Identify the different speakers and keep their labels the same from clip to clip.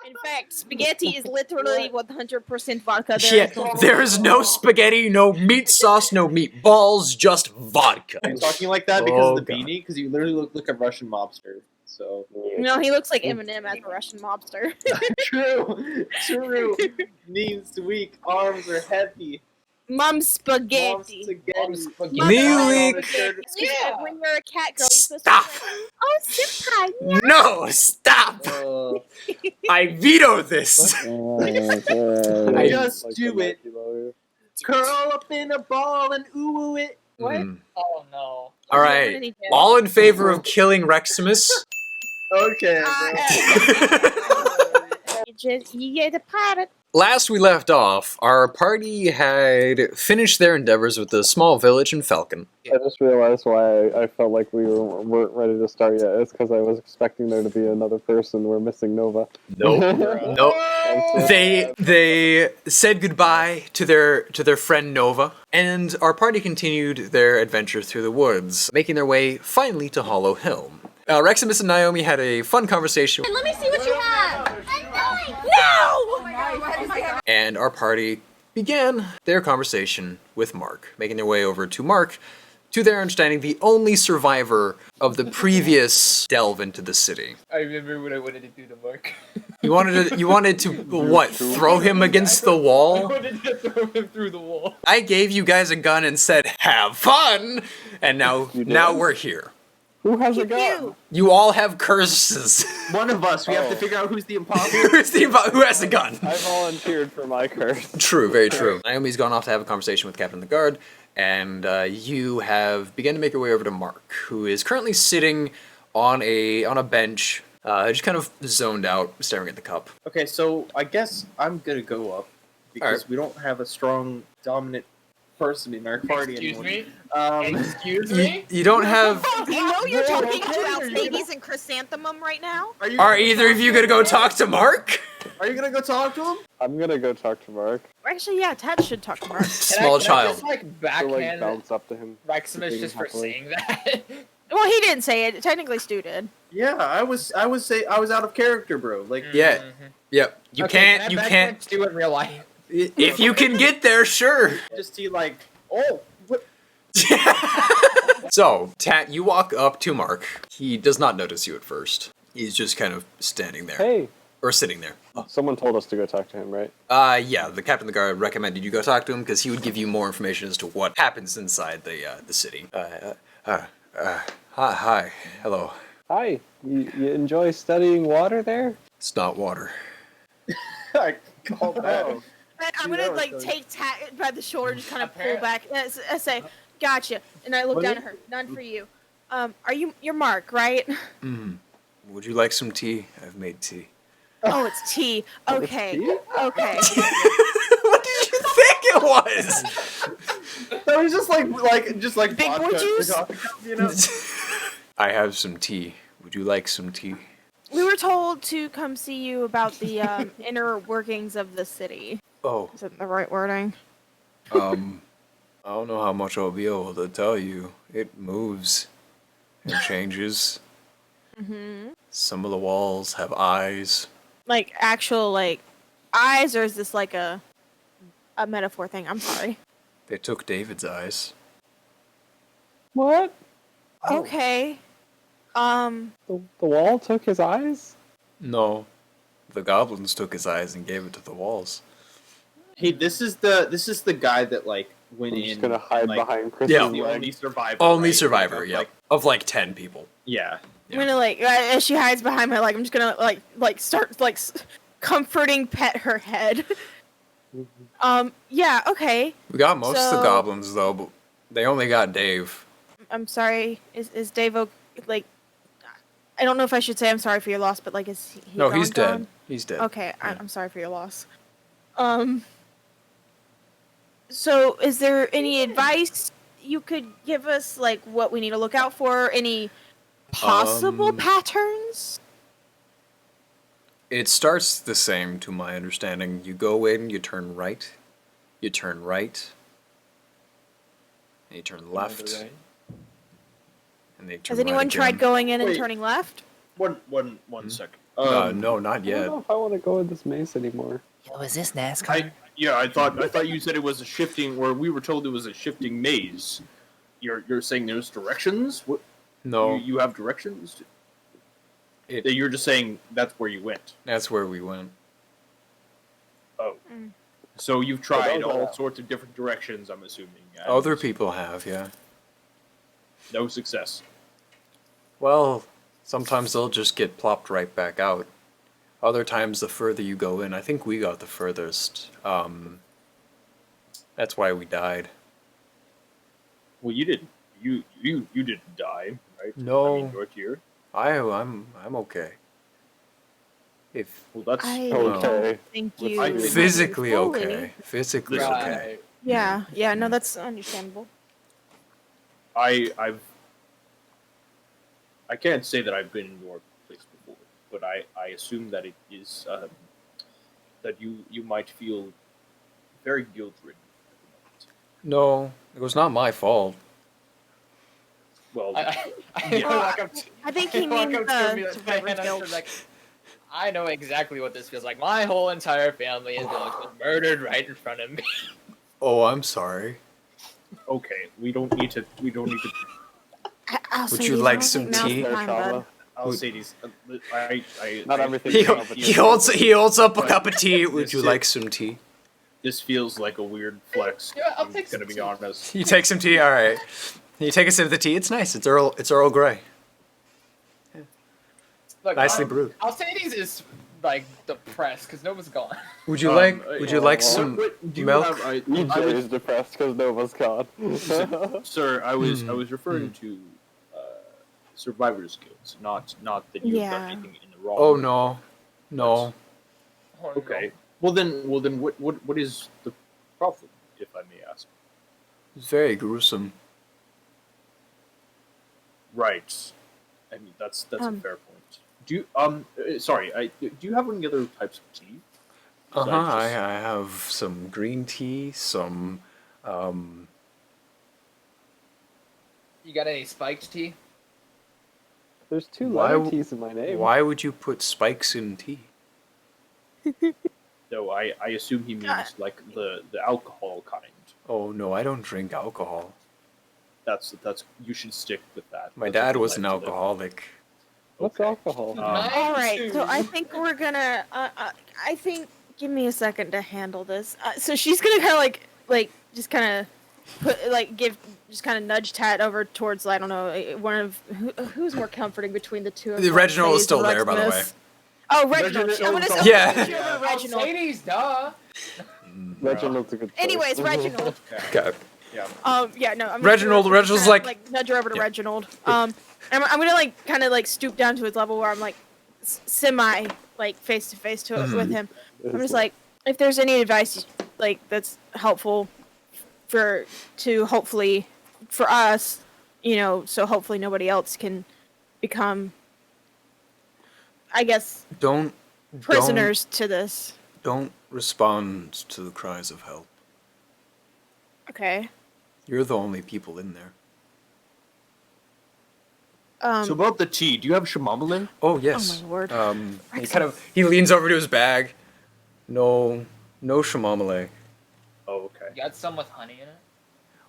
Speaker 1: In fact, spaghetti is literally 100% vodka.
Speaker 2: There is no spaghetti, no meat sauce, no meatballs, just vodka.
Speaker 3: I'm talking like that because
Speaker 2: Oh,
Speaker 3: of the
Speaker 2: God.
Speaker 3: beanie, because you literally look like a Russian mobster. So
Speaker 1: No, he looks like Eminem as a Russian mobster.
Speaker 3: true. Knees weak, arms are heavy.
Speaker 1: Mom's spaghetti.
Speaker 3: Mom's spaghetti.
Speaker 2: Neely.
Speaker 1: Yeah. When you're a cat girl, you're supposed
Speaker 2: Stop.
Speaker 1: to be like, oh, senpai.
Speaker 2: No, stop! I veto this.
Speaker 3: Just do it. Curl up in a ball and ooh it.
Speaker 4: What?
Speaker 2: Mm.
Speaker 4: Oh no.
Speaker 2: All right, all in favor of killing Reximus?
Speaker 3: Okay.
Speaker 1: You get a pirate.
Speaker 2: Last we left off, our party had finished their endeavors with the small village in Falcon.
Speaker 5: I just realized why I felt like we weren't ready to start yet. It's because I was expecting there to be another person. We're missing Nova.
Speaker 2: Nope. Nope. They said goodbye to their friend Nova, and our party continued their adventure through the woods, making their way finally to Hollow Hill. Reximus and Naomi had a fun conversation.
Speaker 6: Let me see what you have.
Speaker 1: No!
Speaker 2: And our party began their conversation with Mark, making their way over to Mark, to their understanding the only survivor of the previous delve into the city.
Speaker 4: I remember what I wanted to do to Mark.
Speaker 2: You wanted to what? Throw him against the
Speaker 4: I
Speaker 2: wall?
Speaker 4: wanted to throw him through the wall.
Speaker 2: I gave you guys a gun and said, "Have fun," and now we're here.
Speaker 5: Who has a gun?
Speaker 2: You all have curses.
Speaker 3: One of us. We have to figure out who's the imposter.
Speaker 2: Who has a gun?
Speaker 5: I volunteered for my curse.
Speaker 2: True, very true. Naomi's gone off to have a conversation with Captain of the Guard, and you have begun to make your way over to Mark, who is currently sitting on a bench, just kind of zoned out, staring at the cup.
Speaker 3: Okay, so I guess I'm gonna go up because
Speaker 2: Alright.
Speaker 3: we don't have a strong, dominant person in our party
Speaker 4: Excuse
Speaker 3: anymore.
Speaker 4: me? Excuse me?
Speaker 2: You don't have.
Speaker 1: You know you're talking to Alphades and Chrysanthemum right now?
Speaker 2: Are either of you gonna go talk to Mark?
Speaker 3: Are you gonna go talk to him?
Speaker 5: I'm gonna go talk to Mark.
Speaker 1: Actually, yeah, Ted should talk to Mark.
Speaker 2: Small
Speaker 4: Can I
Speaker 2: child.
Speaker 4: just like
Speaker 5: To like
Speaker 4: backhand
Speaker 5: bounce up to him.
Speaker 4: Reximus just for
Speaker 5: happily.
Speaker 4: saying that?
Speaker 1: Well, he didn't say it. Technically, Stu did.
Speaker 3: Yeah, I was out of character, bro. Like,
Speaker 2: Yeah.
Speaker 4: Mhm.
Speaker 2: Yep. You
Speaker 4: Okay,
Speaker 2: can't. You
Speaker 4: can I
Speaker 2: can't.
Speaker 4: do it in real life.
Speaker 2: If you can get there, sure.
Speaker 3: just see like, oh, what?
Speaker 2: So, Tat, you walk up to Mark. He does not notice you at first. He's just kind of standing there.
Speaker 5: Hey,
Speaker 2: Or sitting there.
Speaker 5: someone told us to go talk to him, right?
Speaker 2: Yeah, the captain of the guard recommended you go talk to him because he would give you more information as to what happens inside the city. Hi, hello.
Speaker 5: Hi, you enjoy studying water there?
Speaker 2: It's not water.
Speaker 3: I called that.
Speaker 5: Oh.
Speaker 1: But I'm
Speaker 3: You
Speaker 1: gonna
Speaker 3: know
Speaker 1: like
Speaker 3: it's
Speaker 1: take Tat by the shoulder, just kind of pull
Speaker 4: Apparently-
Speaker 1: back. I say, "Gotcha," and I look
Speaker 3: What
Speaker 1: down
Speaker 3: is-
Speaker 1: at her. None for you. You're Mark, right?
Speaker 2: Mm. Would you like some tea? I've made tea.
Speaker 1: Oh, it's tea. Okay,
Speaker 5: tea?
Speaker 1: okay.
Speaker 2: What did you think it was?
Speaker 3: That was just like
Speaker 1: Big boy
Speaker 3: vodka,
Speaker 1: juice?
Speaker 3: you know?
Speaker 2: I have some tea. Would you like some tea?
Speaker 1: We were told to come see you about the inner workings of the city.
Speaker 2: Oh,
Speaker 1: Is that the right wording?
Speaker 2: I don't know how much I'll be able to tell you. It moves and changes.
Speaker 1: Mm-hmm.
Speaker 2: Some of the walls have eyes.
Speaker 1: Like actual like eyes, or is this like a metaphor thing? I'm sorry.
Speaker 2: They took David's eyes.
Speaker 5: What?
Speaker 1: Okay.
Speaker 5: The wall took his eyes?
Speaker 2: No, the goblins took his eyes and gave it to the walls.
Speaker 3: Hey, this is the guy that like went
Speaker 5: I'm
Speaker 3: in.
Speaker 5: just gonna hide
Speaker 3: like,
Speaker 5: behind Chris's
Speaker 2: Yeah.
Speaker 3: the only
Speaker 5: leg.
Speaker 3: survivor.
Speaker 2: Only
Speaker 3: right?
Speaker 2: survivor, yeah,
Speaker 3: Like,
Speaker 2: of like 10 people.
Speaker 3: yeah.
Speaker 1: I'm gonna like as she hides behind my leg, I'm just gonna like start like comforting pet her head. Yeah, okay.
Speaker 2: We got most of the
Speaker 1: So-
Speaker 2: goblins though, but they only got Dave.
Speaker 1: I'm sorry. Is Dave like? I don't know if I should say I'm sorry for your loss, but like, is he?
Speaker 2: No,
Speaker 1: gone,
Speaker 2: he's dead.
Speaker 1: gone?
Speaker 2: He's dead.
Speaker 1: Okay,
Speaker 2: Yeah.
Speaker 1: I'm sorry for your loss. So, is there any advice you could give us, like what we need to look out for? Any possible patterns?
Speaker 2: It starts the same, to my understanding. You go in, you turn right, and you turn left, and they turn
Speaker 1: Has anyone
Speaker 2: right
Speaker 1: tried
Speaker 2: again.
Speaker 1: going in and
Speaker 3: Wait.
Speaker 1: turning left?
Speaker 3: One
Speaker 2: Hmm?
Speaker 3: second.
Speaker 2: No, not
Speaker 5: I don't
Speaker 2: yet.
Speaker 5: know if I want to go in this maze anymore.
Speaker 6: Yo, is this NASCAR?
Speaker 3: I thought you said it was a shifting, or we were told it was a shifting maze. You're saying there's directions? What?
Speaker 2: No,
Speaker 3: You have directions?
Speaker 2: It-
Speaker 3: You're just saying that's where you went.
Speaker 2: that's where we went.
Speaker 3: Oh.
Speaker 1: Mm.
Speaker 3: So you've tried
Speaker 5: Oh, no.
Speaker 3: all sorts of different directions, I'm assuming. and
Speaker 2: Other people have, yeah.
Speaker 3: No success.
Speaker 2: Well, sometimes they'll just get plopped right back out. Other times, the further you go in, I think we got the furthest. That's why we died.
Speaker 3: Well, you didn't. You didn't die, right?
Speaker 2: No.
Speaker 3: I mean, you're here.
Speaker 2: I'm okay. If
Speaker 3: Well, that's
Speaker 1: I
Speaker 2: Well,
Speaker 1: don't think you
Speaker 3: I think-
Speaker 2: physically
Speaker 1: fully-
Speaker 2: okay, physically
Speaker 3: Listen.
Speaker 2: okay.
Speaker 1: Yeah, no, that's understandable.
Speaker 3: I can't say that I've been in your place before, but I assume that it is that you might feel very guilt ridden at the moment.
Speaker 2: No, it was not my fault.
Speaker 3: Well,
Speaker 4: I
Speaker 3: Yeah.
Speaker 4: walk up to,
Speaker 1: I think he
Speaker 4: walk
Speaker 1: means
Speaker 4: up to me with my
Speaker 1: survivor's
Speaker 4: hand
Speaker 1: guilt.
Speaker 4: out, like, I know exactly what this feels like. My whole entire family is murdered right in front of me.
Speaker 2: Oh, I'm sorry.
Speaker 3: okay, we don't need to.
Speaker 1: I'll
Speaker 2: Would
Speaker 1: say
Speaker 2: you
Speaker 1: these, I
Speaker 2: like
Speaker 1: don't
Speaker 2: some
Speaker 1: think now's
Speaker 2: tea?
Speaker 1: the time, bud.
Speaker 3: I'll say these.
Speaker 5: Not everything
Speaker 2: He,
Speaker 5: is up at
Speaker 2: he
Speaker 5: you.
Speaker 2: holds up a cup of tea. Would you
Speaker 3: This
Speaker 2: like
Speaker 3: is-
Speaker 2: some tea?
Speaker 3: This feels like a weird flex.
Speaker 4: Yeah, I'll
Speaker 3: I'm
Speaker 4: take
Speaker 3: gonna
Speaker 4: some
Speaker 3: be
Speaker 4: tea.
Speaker 3: honest.
Speaker 2: You take some tea. All right. You take a sip of the tea. It's nice. It's Earl Grey.
Speaker 4: Look,
Speaker 2: Nicely brewed.
Speaker 4: Alcides is like depressed because Nova's gone.
Speaker 2: Would you like
Speaker 5: oh,
Speaker 2: some
Speaker 3: do you
Speaker 2: milk?
Speaker 3: have-
Speaker 5: EJ is depressed because Nova's gone.
Speaker 3: Sir, I was
Speaker 2: Hmm.
Speaker 3: referring to survivor's guilt, not that you've done
Speaker 1: Yeah.
Speaker 3: anything in the wrong.
Speaker 2: Oh no.
Speaker 3: Okay. Well then, what is the problem, if I may ask?
Speaker 2: It's very gruesome.
Speaker 3: Right. I mean, that's a
Speaker 1: Um,
Speaker 3: fair point. Do you sorry, do you have any other types of tea?
Speaker 2: Uh huh. I
Speaker 3: Besides
Speaker 2: have some green tea. Some
Speaker 4: You got any spiked tea?
Speaker 5: There's two
Speaker 2: Why
Speaker 5: letter
Speaker 2: w-
Speaker 5: T's in my name.
Speaker 2: Why would you put spikes in tea?
Speaker 3: No, I assume he means like the alcohol kind.
Speaker 2: Oh no, I don't drink alcohol.
Speaker 3: That's you should stick with that.
Speaker 2: My
Speaker 3: That's a
Speaker 2: dad
Speaker 3: good
Speaker 2: was an
Speaker 3: life to live.
Speaker 2: alcoholic.
Speaker 5: What's
Speaker 3: Okay.
Speaker 5: alcohol?
Speaker 1: All right, so I think we're gonna. I think. Give me a second to handle this. So she's gonna kind of like just kind of put just kind of nudge Tat over towards I don't know one of who's more comforting between the two of them.
Speaker 2: Reginald is
Speaker 1: Say
Speaker 2: still
Speaker 1: it's
Speaker 2: there, by the way.
Speaker 1: Regimus. Oh, Reginald. I'm gonna say
Speaker 2: Yeah.
Speaker 1: yeah. Reginald.
Speaker 4: Alcides, duh.
Speaker 5: Reginald's a good choice.
Speaker 1: Anyways, Reginald.
Speaker 2: Okay.
Speaker 3: Yeah.
Speaker 1: Yeah, no. I'm
Speaker 2: Reginald's
Speaker 1: gonna,
Speaker 2: like-
Speaker 1: nudge her over to
Speaker 2: Yeah.
Speaker 1: Reginald. I'm gonna like kind of like stoop down to his level where I'm like semi like face to face with him. I'm just like, if there's any advice like that's helpful hopefully for us, so hopefully nobody else can become, I guess,
Speaker 2: Don't
Speaker 1: prisoners to this.
Speaker 2: Don't respond to the cries of help.
Speaker 1: Okay.
Speaker 2: You're the only people in there.
Speaker 3: So about the tea, do you have shamamale?
Speaker 2: Oh yes.
Speaker 1: my lord.
Speaker 2: He leans over to his bag. No shamamale.
Speaker 3: Oh, okay.
Speaker 4: You got some with honey in it?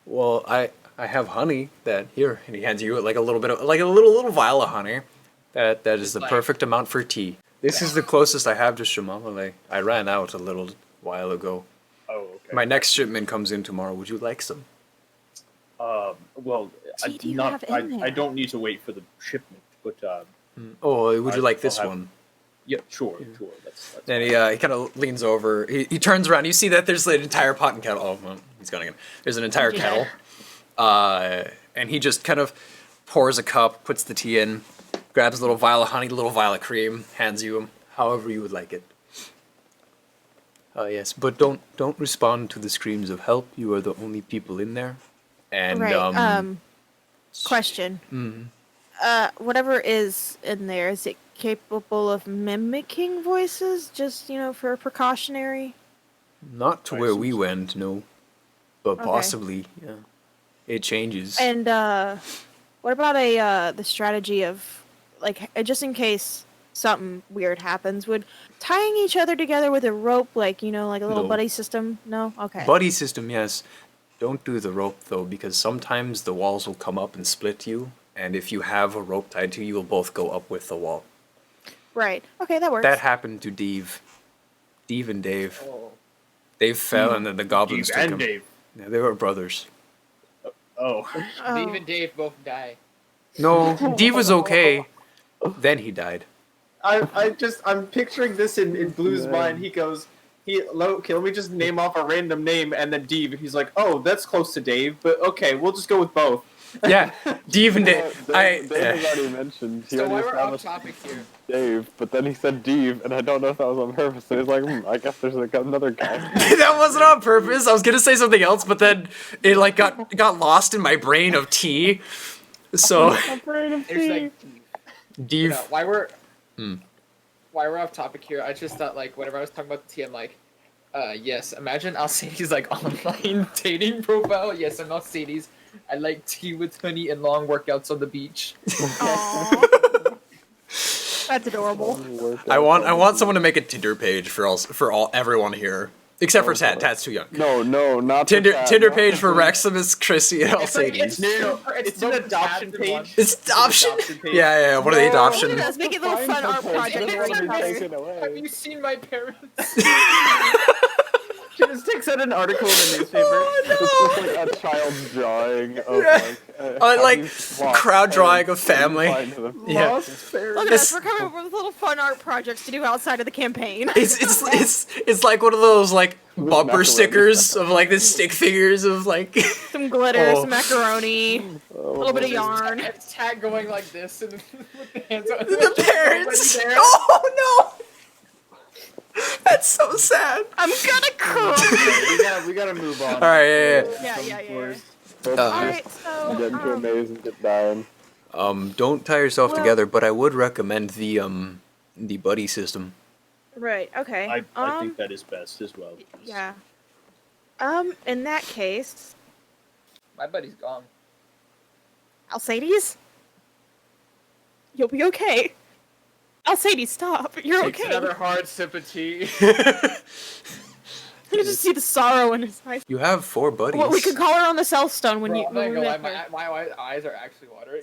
Speaker 2: Well, I have honey that here, and he hands you like a little bit of like a little vial of honey. That is the
Speaker 4: Like-
Speaker 2: perfect amount for tea. This is the closest I have to shamamale. I ran out a little while ago.
Speaker 3: Oh, okay.
Speaker 2: My next shipment comes in tomorrow. Would you like some?
Speaker 3: Well,
Speaker 1: Tea do you have in
Speaker 3: I
Speaker 1: there?
Speaker 3: don't need to wait for the shipment, but
Speaker 2: Oh, would you like
Speaker 3: I'll
Speaker 2: this
Speaker 3: have-
Speaker 2: one?
Speaker 3: yeah, sure. That's
Speaker 2: Then
Speaker 3: fine.
Speaker 2: he kind of leans over. He turns around. You see that there's an entire pot and kettle. Oh, well, he's gone again. There's an entire
Speaker 4: Yeah.
Speaker 2: kettle. And he just kind of pours a cup, puts the tea in, grabs a little vial of honey, a little vial of cream, hands you him, however you would like it. Yes, but don't respond to the screams of help. You are the only people in there. And
Speaker 1: Right. Question.
Speaker 2: mhm.
Speaker 1: Whatever is in there, is it capable of mimicking voices? Just for precautionary.
Speaker 2: Not to
Speaker 3: I
Speaker 2: where
Speaker 3: assume
Speaker 2: we
Speaker 3: so.
Speaker 2: went, no. But
Speaker 1: Okay.
Speaker 2: possibly, yeah. It changes.
Speaker 1: And what about the strategy of just in case something weird happens, would tying each other together with a rope, like, you know, like a little
Speaker 2: No.
Speaker 1: buddy system? No? Okay.
Speaker 2: Buddy system, yes. Don't do the rope though, because sometimes the walls will come up and split you, and if you have a rope tied to you, you'll both go up with the wall.
Speaker 1: Right. Okay, that works.
Speaker 2: That happened to Dave. Dave and Dave.
Speaker 4: Oh.
Speaker 2: Dave fell and then the goblins
Speaker 3: Dave
Speaker 2: took
Speaker 3: and
Speaker 2: him.
Speaker 3: Dave.
Speaker 2: Yeah, they were brothers.
Speaker 3: Oh.
Speaker 1: Oh.
Speaker 4: Dave and Dave both die.
Speaker 2: No, Dave was okay. Then he died.
Speaker 6: I'm picturing this in Blue's
Speaker 5: Yeah.
Speaker 6: mind. He goes, okay, let me just name off a random name and then Dave. And he's like, oh, that's close to Dave, but okay, we'll just go with both.
Speaker 2: Yeah, Dave and Dave.
Speaker 5: Dave has already mentioned. He
Speaker 4: So
Speaker 5: already
Speaker 4: while we're off
Speaker 5: established
Speaker 4: topic here,
Speaker 5: Dave, but then he said Dave, and I don't know if that was on purpose. So he's like, I guess there's like another guy.
Speaker 2: That wasn't on purpose. I was gonna say something else, but then it like got lost in my brain of tea. So
Speaker 4: there's like,
Speaker 2: Dave.
Speaker 4: while we're
Speaker 2: Hmm.
Speaker 4: off topic here, I just thought like whenever I was talking about the tea, I'm like, yes, imagine Alcides like online dating profile. Yes, I'm Alcides. I like tea with honey and long workouts on the beach.
Speaker 1: Aw. That's adorable.
Speaker 2: I want someone to make a Tinder page for everyone here, except for Tat. Tat's too young.
Speaker 5: No, not
Speaker 2: Tinder
Speaker 5: the cat,
Speaker 2: Tinder
Speaker 5: not
Speaker 2: page
Speaker 5: the
Speaker 2: for
Speaker 5: cat.
Speaker 2: Reximus, Chrissy, and Alcides.
Speaker 6: It's an adoption page.
Speaker 2: It's adoption.
Speaker 6: adoption page.
Speaker 2: Yeah. What are the
Speaker 1: Oh,
Speaker 2: adoption?
Speaker 1: look at us, make it a little fun art project.
Speaker 5: Doesn't want to be
Speaker 1: Right?
Speaker 5: taken
Speaker 4: Have
Speaker 5: away.
Speaker 4: you seen my parents?
Speaker 6: She just takes out an article in the newspaper.
Speaker 5: It's just like a child's drawing of
Speaker 2: Like
Speaker 5: like lost
Speaker 2: crowd drawing of
Speaker 5: parents trying to
Speaker 2: family.
Speaker 5: find them.
Speaker 2: Yeah.
Speaker 6: Lost parents.
Speaker 1: Look at
Speaker 2: This-
Speaker 1: us, we're coming up with little fun art projects to do outside of the campaign.
Speaker 2: It's like one of those like bumper
Speaker 5: macaroni.
Speaker 2: stickers of like the stick figures of like
Speaker 1: Some glitter,
Speaker 2: Oh.
Speaker 1: some macaroni, a little bit of yarn.
Speaker 4: It's Tag going like this and with the hands on
Speaker 2: the parents.
Speaker 4: Already there.
Speaker 2: Oh no, that's so sad.
Speaker 1: I'm gonna cry.
Speaker 6: we gotta move on.
Speaker 2: All right, yeah.
Speaker 1: Yeah.
Speaker 5: Let's
Speaker 1: All
Speaker 2: Uh,
Speaker 1: right, so
Speaker 5: get into a maze and get down.
Speaker 2: Don't tie yourself
Speaker 1: Well-
Speaker 2: together, but I would recommend the buddy system.
Speaker 1: right, okay.
Speaker 3: I think that is best as well.
Speaker 1: Yeah. In that case,
Speaker 4: My buddy's gone.
Speaker 1: Alcides, you'll be okay. Alcides, stop. You're
Speaker 4: Takes
Speaker 1: okay.
Speaker 4: another hard sip of tea.
Speaker 1: You can just see the sorrow in his eyes.
Speaker 2: You have 4 buddies.
Speaker 1: Well, we could call her on the cell stone when
Speaker 4: Bro,
Speaker 1: you.
Speaker 4: I'm not
Speaker 1: When we
Speaker 4: gonna lie,
Speaker 1: met her.
Speaker 4: my eyes are actually watering.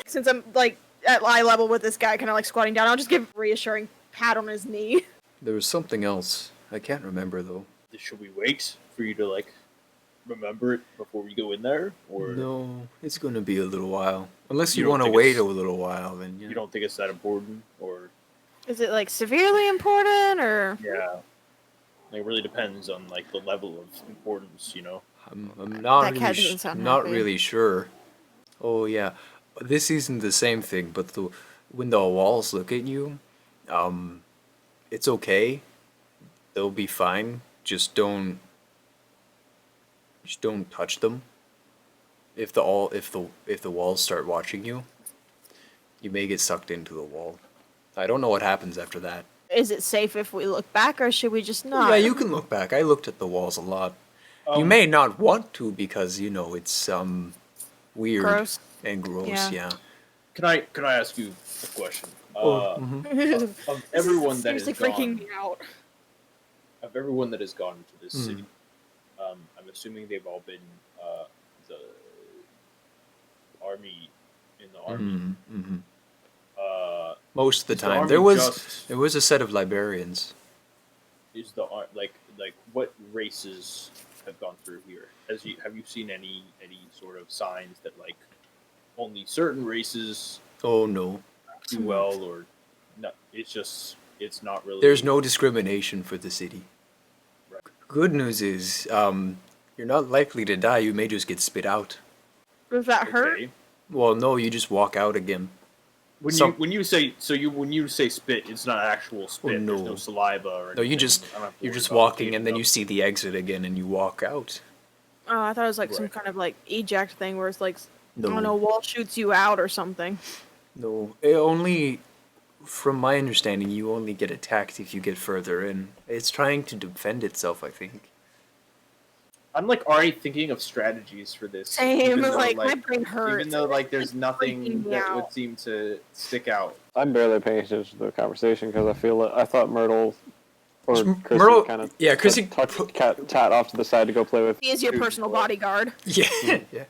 Speaker 1: Since I'm like at eye level with this guy, kind of like squatting down, I'll just give a reassuring pat on his knee.
Speaker 2: There was something else. I can't remember though.
Speaker 3: Should we wait for you to like remember it before we go in there, or
Speaker 2: No, it's gonna be a little while. Unless
Speaker 3: You
Speaker 2: you
Speaker 3: don't
Speaker 2: want to
Speaker 3: think
Speaker 2: wait
Speaker 3: it's-
Speaker 2: a little while, then yeah.
Speaker 3: you don't think it's that important, or
Speaker 1: Is it like severely important or?
Speaker 3: yeah, it really depends on like the level of importance, you know.
Speaker 2: I'm not
Speaker 1: That
Speaker 2: really
Speaker 1: cat doesn't sound
Speaker 2: not
Speaker 1: happy.
Speaker 2: really sure. Oh yeah, this isn't the same thing. But when the walls look at you, it's okay. They'll be fine. Just don't touch them. If the walls start watching you, you may get sucked into the wall. I don't know what happens after that.
Speaker 1: Is it safe if we look back, or should we just not?
Speaker 2: Yeah, you can look back. I looked at the walls a lot. You
Speaker 3: Um,
Speaker 2: may not want to because it's weird
Speaker 1: Gross.
Speaker 2: and gross.
Speaker 1: Yeah.
Speaker 2: Yeah.
Speaker 3: Can I ask you a question?
Speaker 2: Mhm.
Speaker 3: Of everyone that is
Speaker 1: seriously freaking
Speaker 3: gone,
Speaker 1: me out.
Speaker 3: of everyone that has gone into this
Speaker 2: Mhm.
Speaker 3: city, I'm assuming they've all been the army in the army.
Speaker 2: Mhm, mhm.
Speaker 3: Uh,
Speaker 2: Most of the
Speaker 3: is
Speaker 2: time,
Speaker 3: army
Speaker 2: there was
Speaker 3: just-
Speaker 2: a set of librarians.
Speaker 3: is the like what races have gone through here? Have you seen any sort of signs that like only certain races
Speaker 2: Oh no,
Speaker 3: do well, or no? It's not really.
Speaker 2: there's no discrimination for the city.
Speaker 3: Right.
Speaker 2: Good news is, you're not likely to die. You may just get spit out.
Speaker 1: Does that hurt?
Speaker 3: Okay.
Speaker 2: Well, no, you just walk out again.
Speaker 3: When
Speaker 2: Some-
Speaker 3: you say spit, it's not actual spit. There's
Speaker 2: no.
Speaker 3: no saliva or
Speaker 2: No, you
Speaker 3: anything.
Speaker 2: just
Speaker 3: I don't have to
Speaker 2: you're
Speaker 3: worry
Speaker 2: just
Speaker 3: about
Speaker 2: walking,
Speaker 3: cleaning
Speaker 2: and then
Speaker 3: up.
Speaker 2: you see the exit again, and you walk out.
Speaker 1: Oh, I thought it was like some
Speaker 3: Right.
Speaker 1: kind of like eject thing where it's like I don't
Speaker 2: No.
Speaker 1: know, wall shoots you out or something.
Speaker 2: No, it only, from my understanding, you only get attacked if you get further in. It's trying to defend itself, I think.
Speaker 6: I'm like already thinking of strategies for this.
Speaker 1: Same.
Speaker 6: even though,
Speaker 1: Like my brain hurts.
Speaker 6: even though like there's
Speaker 1: It's
Speaker 6: nothing
Speaker 1: freaking me
Speaker 6: that
Speaker 1: out.
Speaker 6: would seem to stick out.
Speaker 5: I'm barely paying attention to the conversation because I thought Myrtle or Chrissy
Speaker 2: Myrtle-
Speaker 5: kind of
Speaker 2: yeah, Chrissy
Speaker 5: tucked Tat off to the side to go play with.
Speaker 1: He is your
Speaker 5: Dude,
Speaker 1: personal
Speaker 5: what?
Speaker 1: bodyguard.
Speaker 2: Yeah, yeah.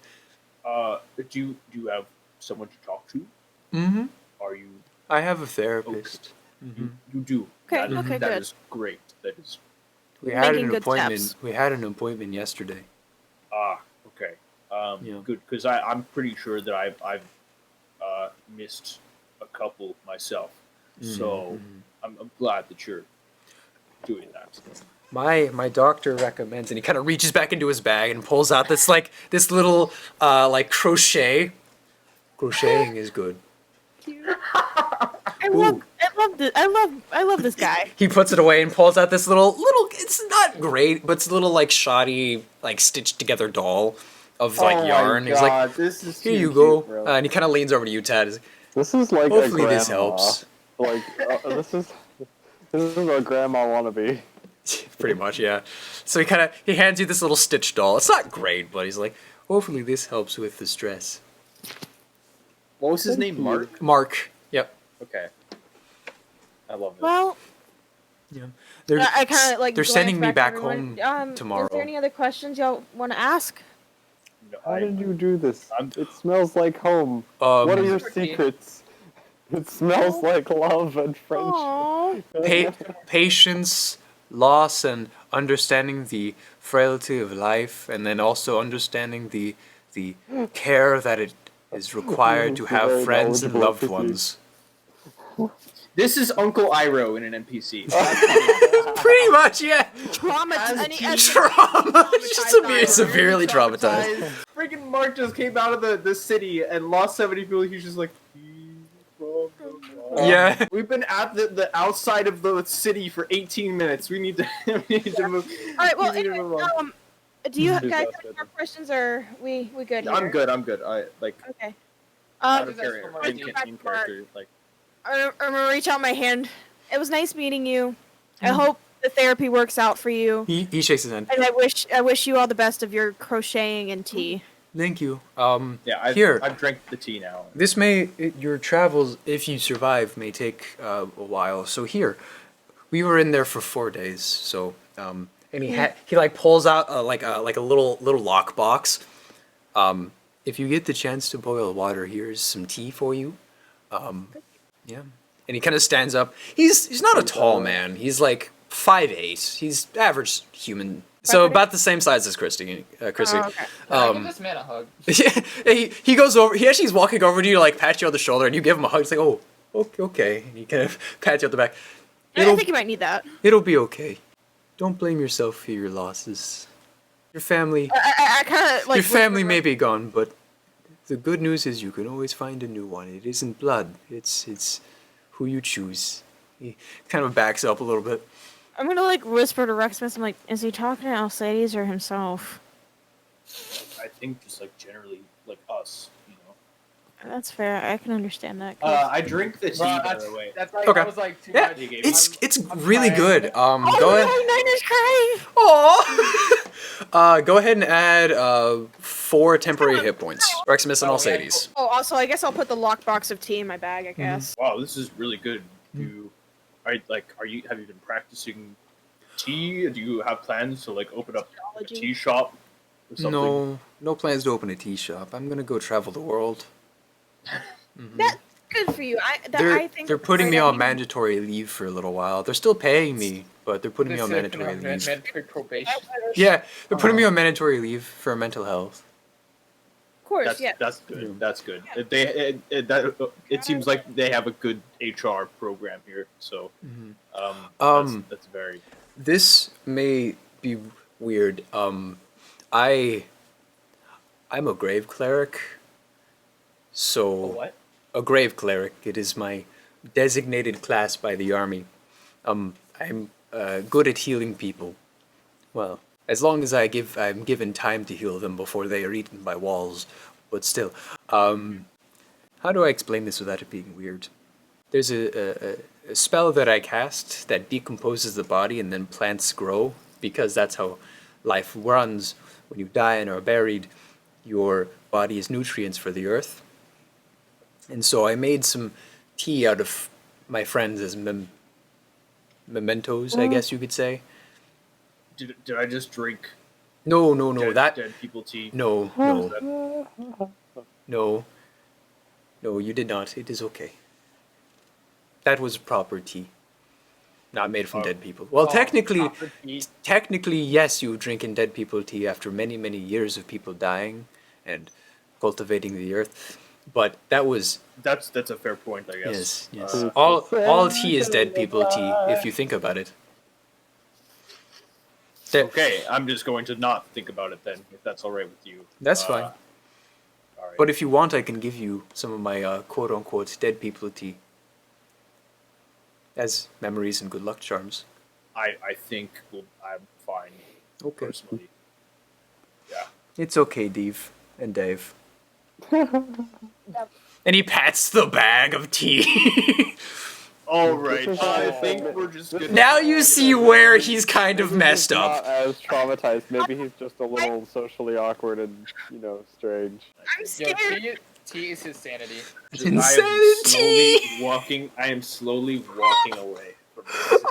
Speaker 3: Do you have someone to talk to?
Speaker 2: Mm-hmm.
Speaker 3: Are you
Speaker 2: I have a therapist.
Speaker 3: you do?
Speaker 1: Okay,
Speaker 3: That-
Speaker 1: okay,
Speaker 3: that
Speaker 1: good.
Speaker 3: is great. That is
Speaker 2: We had
Speaker 1: Making
Speaker 2: an
Speaker 1: good
Speaker 2: appointment.
Speaker 1: steps.
Speaker 2: We had an appointment yesterday.
Speaker 3: okay.
Speaker 2: Yeah.
Speaker 3: Good because I'm pretty sure that I've missed a couple myself. So I'm glad that you're doing that.
Speaker 2: My doctor recommends, and he kind of reaches back into his bag and pulls out this little like crochet. Crocheting is good.
Speaker 1: I love this guy.
Speaker 2: He puts it away and pulls out this little. It's not great, but it's a little like shoddy, like stitched together doll of like
Speaker 6: Oh my
Speaker 2: yarn. He's like,
Speaker 6: God, this is
Speaker 2: "Here
Speaker 6: too
Speaker 2: you go,"
Speaker 6: cute, bro.
Speaker 2: and he kind of leans over to you, Tad. He's like,
Speaker 5: This is like
Speaker 2: hopefully
Speaker 5: a grandma.
Speaker 2: this helps.
Speaker 5: Like this is a grandma wannabe.
Speaker 2: Pretty much, yeah. So he hands you this little stitch doll. It's not great, but he's like, hopefully this helps with the stress.
Speaker 6: What was his name? Mark.
Speaker 2: Mark. Yep.
Speaker 6: Okay. I love it.
Speaker 1: Well,
Speaker 2: Yeah. They're
Speaker 1: I kind of like.
Speaker 2: they're
Speaker 1: glance
Speaker 2: sending me
Speaker 1: at
Speaker 2: back
Speaker 1: everyone.
Speaker 2: home tomorrow.
Speaker 1: Is there any other questions y'all want to ask?
Speaker 3: No,
Speaker 5: How did you do this?
Speaker 3: I'm-
Speaker 5: It smells like home. What are your
Speaker 4: Turkey.
Speaker 5: secrets? It smells like love and friendship.
Speaker 1: Aww.
Speaker 2: Patience, loss, and understanding the frailty of life, and then also understanding the care that it is required to have
Speaker 5: Very
Speaker 2: friends and
Speaker 5: knowledgeable,
Speaker 2: loved
Speaker 5: Chrissy.
Speaker 2: ones.
Speaker 6: This is Uncle Iroh in an NPC.
Speaker 2: Pretty much, yeah. Trauma. Just severely traumatized.
Speaker 6: Freaking Mark just came out of the city and lost 70 people. He's just like.
Speaker 2: Yeah.
Speaker 6: We've been at the outside of the city for 18 minutes. We need to, we need to move.
Speaker 1: All right. Well,
Speaker 6: we need to
Speaker 1: anyway,
Speaker 6: move on.
Speaker 1: do you
Speaker 6: Mhm.
Speaker 1: guys have any more questions, or we good here?
Speaker 6: I'm good. I'm good. I like
Speaker 1: Okay.
Speaker 6: out
Speaker 1: Um,
Speaker 6: of
Speaker 4: Just ask
Speaker 6: character.
Speaker 4: for
Speaker 6: In,
Speaker 4: Mark.
Speaker 6: in character. Like
Speaker 1: I'm gonna reach out my hand. It was nice meeting you. I hope the therapy works out for you,
Speaker 2: He shakes his hand.
Speaker 1: and I wish you all the best of your crocheting and tea.
Speaker 2: Thank you.
Speaker 6: yeah,
Speaker 2: Here.
Speaker 6: I've drank the tea now.
Speaker 2: This your travels, if you survive, may take a while. So here, we were in there for 4 days. So, and he like pulls out like a little lock box. If you get the chance to boil water, here's some tea for you. Yeah, and he kind of stands up. He's not a tall man. He's like 5'8". He's average human. So
Speaker 1: 5'8"?
Speaker 2: about the same size as Christy. Chrissy.
Speaker 1: Oh, okay.
Speaker 4: Give this man a hug.
Speaker 2: Yeah, he goes over. He actually is walking over to you to like pat you on the shoulder, and you give him a hug. It's like, oh, okay. And he kind of pats you on the back.
Speaker 1: I think you might need that.
Speaker 2: It'll be okay. Don't blame yourself for your losses. Your family,
Speaker 1: I kind of like.
Speaker 2: your family may be gone, but the good news is you can always find a new one. It isn't blood. It's who you choose. He kind of backs up a little bit.
Speaker 1: I'm gonna like whisper to Rexmas. I'm like, is he talking to Alcides or himself?
Speaker 3: I think just like generally like us, you know.
Speaker 1: That's fair. I can understand that. 'cause-
Speaker 6: I drink the tea,
Speaker 4: Well,
Speaker 6: by the way.
Speaker 4: that's like
Speaker 2: Okay.
Speaker 4: that was like too
Speaker 2: Yeah,
Speaker 4: much.
Speaker 2: it's
Speaker 4: I'm
Speaker 2: really
Speaker 4: trying.
Speaker 2: good. Go
Speaker 1: oh
Speaker 2: ahead.
Speaker 1: no, Niners crying.
Speaker 2: Aw. Go ahead and add 4 temporary hit points. Reximus and
Speaker 4: Oh,
Speaker 2: Alcides.
Speaker 1: Oh, also, I guess I'll put the lockbox of tea in my bag. I guess.
Speaker 3: Wow, this is really good. Have you been practicing tea? Do you have plans to like open up a
Speaker 1: Astrology.
Speaker 3: tea shop or something?
Speaker 2: No plans to open a tea shop. I'm gonna go travel the world. Mhm.
Speaker 1: That's good for you. I think
Speaker 2: They're
Speaker 1: that's
Speaker 2: putting
Speaker 1: great
Speaker 2: me on
Speaker 1: idea.
Speaker 2: mandatory leave for a little while. They're still paying me, but they're putting me on mandatory leave.
Speaker 4: Mandatory probation.
Speaker 2: Yeah, they're putting me on mandatory leave for mental health.
Speaker 1: Of course,
Speaker 3: That's
Speaker 1: yeah.
Speaker 3: that's good.
Speaker 2: Yeah.
Speaker 3: That's good. It seems like they have a good HR program here. So that's very
Speaker 2: This may be weird. I'm a grave cleric. So
Speaker 3: what?
Speaker 2: a grave cleric. It is my designated class by the army. I'm good at healing people. Well, as long as I'm given time to heal them before they are eaten by walls. But still, how do I explain this without it being weird? There's a spell that I cast that decomposes the body and then plants grow, because that's how life runs. When you die and are buried, your body is nutrients for the earth. And so I made some tea out of my friends as mementos, I guess you could say.
Speaker 3: Did I just drink
Speaker 2: No,
Speaker 3: dead people tea?
Speaker 2: No, you did not. It is okay. That was proper tea. Not made from dead people. Well, technically, yes, you drink in dead people tea after many, many years of people dying and cultivating the earth. But that was
Speaker 3: That's a fair point, I guess.
Speaker 2: yes. All tea is dead people tea if you think about it.
Speaker 3: Okay, I'm just going to not think about it then, if that's all right with you.
Speaker 2: That's fine.
Speaker 3: All right.
Speaker 2: But if you want, I can give you some of my quote-unquote dead people tea as memories and good luck charms.
Speaker 3: I think I'm fine
Speaker 2: Okay.
Speaker 3: personally. Yeah.
Speaker 2: It's okay, Dave and Dave. And he pats the bag of tea.
Speaker 3: All right.
Speaker 5: This is
Speaker 3: I
Speaker 5: fine.
Speaker 3: think we're just gonna.
Speaker 2: Now you see where he's kind of messed
Speaker 5: Not
Speaker 2: up.
Speaker 5: as traumatized. Maybe he's just a little socially awkward and, strange.
Speaker 1: I'm
Speaker 4: Yo,
Speaker 1: scared.
Speaker 4: T is his sanity.
Speaker 2: Insanity!
Speaker 3: I am slowly walking away from this.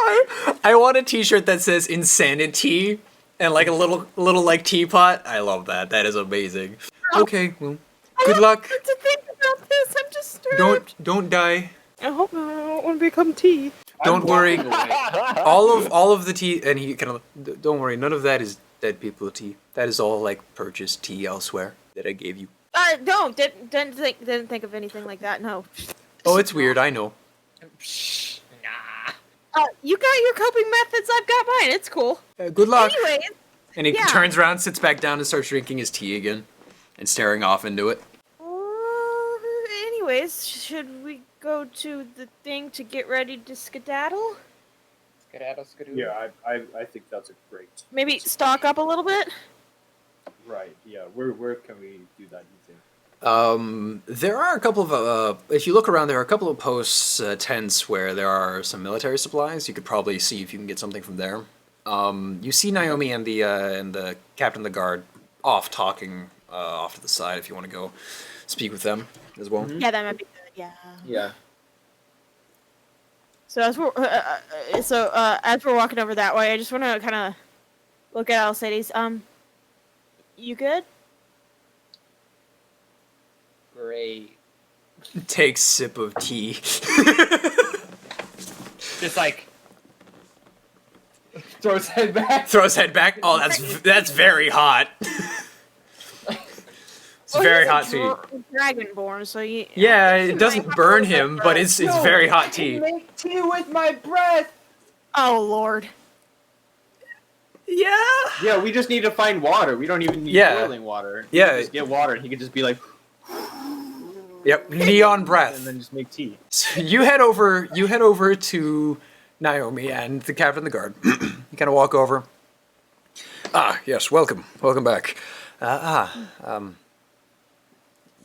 Speaker 2: I want a T-shirt that says "Insanity" and like a little like teapot. I love that. That is amazing. Okay, well, good luck.
Speaker 1: To think about this, I'm disturbed.
Speaker 2: Don't die.
Speaker 1: I hope I don't want to become tea.
Speaker 2: Don't
Speaker 3: I'm
Speaker 2: worry.
Speaker 3: walking away.
Speaker 2: All of the tea, and he kind of don't worry. None of that is dead people tea. That is all like purchased tea elsewhere that I gave you.
Speaker 1: Don't didn't think of anything like that. No.
Speaker 2: Oh, it's weird. I know.
Speaker 4: Psh, nah.
Speaker 1: You got your coping methods. I've got mine. It's cool.
Speaker 2: Good luck.
Speaker 1: Anyways,
Speaker 2: And he
Speaker 1: yeah.
Speaker 2: turns around, sits back down, and starts drinking his tea again, and staring off into it.
Speaker 1: anyways, should we go to the thing to get ready to skedaddle?
Speaker 4: Skedaddle, skadoo.
Speaker 3: Yeah, I think that's a great.
Speaker 1: Maybe stock up a little bit.
Speaker 3: Right. Yeah. Where can we do that? You think?
Speaker 2: There are a couple of, if you look around, there are a couple of posts, tents where there are some military supplies. You could probably see if you can get something from there. You see Naomi and the captain of the guard off talking off to the side if you want to go speak with them as well.
Speaker 1: Yeah, that might be good. Yeah.
Speaker 3: Yeah.
Speaker 1: So as we're walking over that way, I just want to kind of look at Alcides. You good?
Speaker 4: Great.
Speaker 2: Takes sip of tea.
Speaker 4: Just like throws head back.
Speaker 2: Throws head back. Oh, that's very hot. It's very hot tea.
Speaker 1: Dragonborn, so you.
Speaker 2: Yeah, it doesn't burn him, but it's very hot tea.
Speaker 4: Make tea with my breath.
Speaker 1: Oh Lord.
Speaker 2: Yeah.
Speaker 6: Yeah, we just need to find water. We don't even need boiling water. We
Speaker 2: Yeah.
Speaker 6: can just get water, and he could just be like,
Speaker 2: Yep. Neon breath.
Speaker 6: and then just make tea.
Speaker 2: So you head over to Naomi and the captain of the guard. You kind of walk over. Ah, yes, welcome back.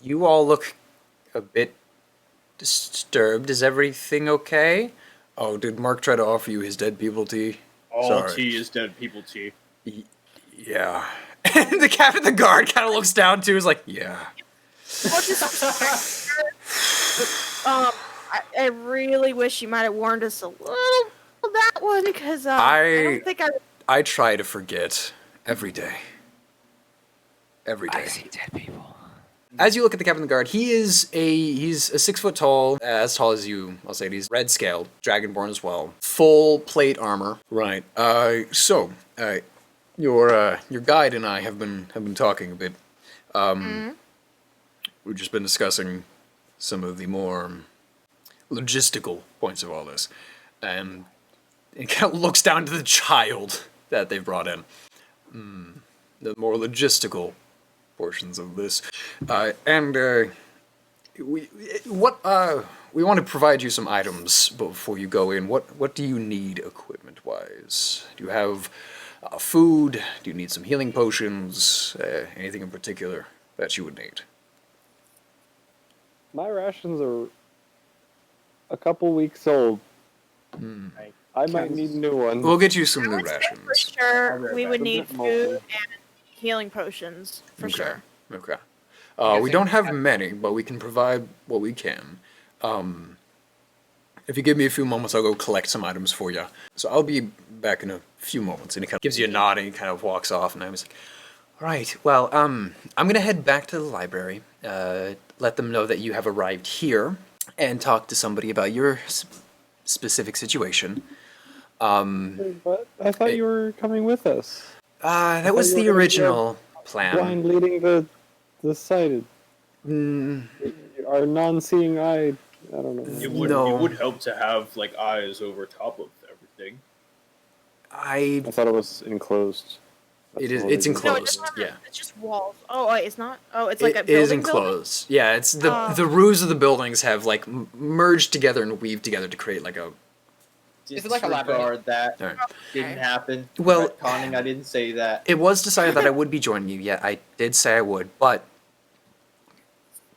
Speaker 2: You all look a bit disturbed. Is everything okay? Oh, did Mark try to offer you his dead people tea?
Speaker 3: All
Speaker 2: Sorry.
Speaker 3: tea is dead people tea.
Speaker 2: Yeah. And the captain of the guard kind of looks down too. Is like, yeah.
Speaker 1: I really wish you might have warned us a little of that one, because I don't think
Speaker 2: I try to forget every day. Every day.
Speaker 4: I see dead people.
Speaker 2: As you look at the captain of the guard, he's a 6 foot tall, as tall as you. I'll say he's red scaled, dragonborn as well, full plate armor. Right. Your guide and I have been talking a bit. We've just been discussing some of the more logistical points of all this, and it kind of looks down to the child that they brought in. The more logistical portions of this, we want to provide you some items before you go in. What do you need equipment wise? Do you have food? Do you need some healing potions? Anything in particular that you would need?
Speaker 5: My rations are a couple weeks old. I might need new ones.
Speaker 2: We'll get you some
Speaker 1: I
Speaker 2: new
Speaker 1: would say for
Speaker 2: rations.
Speaker 1: sure
Speaker 6: I'll be right
Speaker 1: we
Speaker 6: back.
Speaker 1: would
Speaker 5: A
Speaker 1: need
Speaker 5: bit
Speaker 1: food
Speaker 5: mostly.
Speaker 1: and healing potions for
Speaker 2: Okay.
Speaker 1: sure.
Speaker 2: Okay.
Speaker 4: guessing
Speaker 2: We don't have
Speaker 4: that-
Speaker 2: many, but we can provide what we can. If you give me a few moments, I'll go collect some items for you. So I'll be back in a few moments. And he kind of gives you a nod and he kind of walks off. And I was like, all right, well, I'm going to head back to the library, let them know that you have arrived here, and talk to somebody about your specific situation.
Speaker 5: But I thought you were coming with us.
Speaker 2: That was
Speaker 5: thought you
Speaker 2: the
Speaker 5: were gonna be
Speaker 2: original plan.
Speaker 5: Blind leading the sighted.
Speaker 2: Mm,
Speaker 5: Our non-seeing eye. I don't know.
Speaker 3: It would
Speaker 2: No.
Speaker 3: it would help to have like eyes over top of everything.
Speaker 2: I
Speaker 5: I thought it was enclosed. That's
Speaker 2: It is.
Speaker 5: the
Speaker 2: It's
Speaker 5: only reason.
Speaker 1: No, it
Speaker 2: enclosed.
Speaker 1: doesn't have
Speaker 2: Yeah.
Speaker 1: it's just walls. Oh, wait, it's not. Oh, it's like a
Speaker 2: It
Speaker 1: building.
Speaker 2: is enclosed. Yeah, it's the
Speaker 1: Oh.
Speaker 2: the roofs of the buildings have like merged together and weaved together to create like a.
Speaker 4: Is it like a labyrinth?
Speaker 6: Disregard that.
Speaker 2: Alright.
Speaker 6: Didn't happen.
Speaker 2: Well-
Speaker 6: Retconning, I didn't say that.
Speaker 2: It was decided that I would be joining you. Yeah, I did say I would, but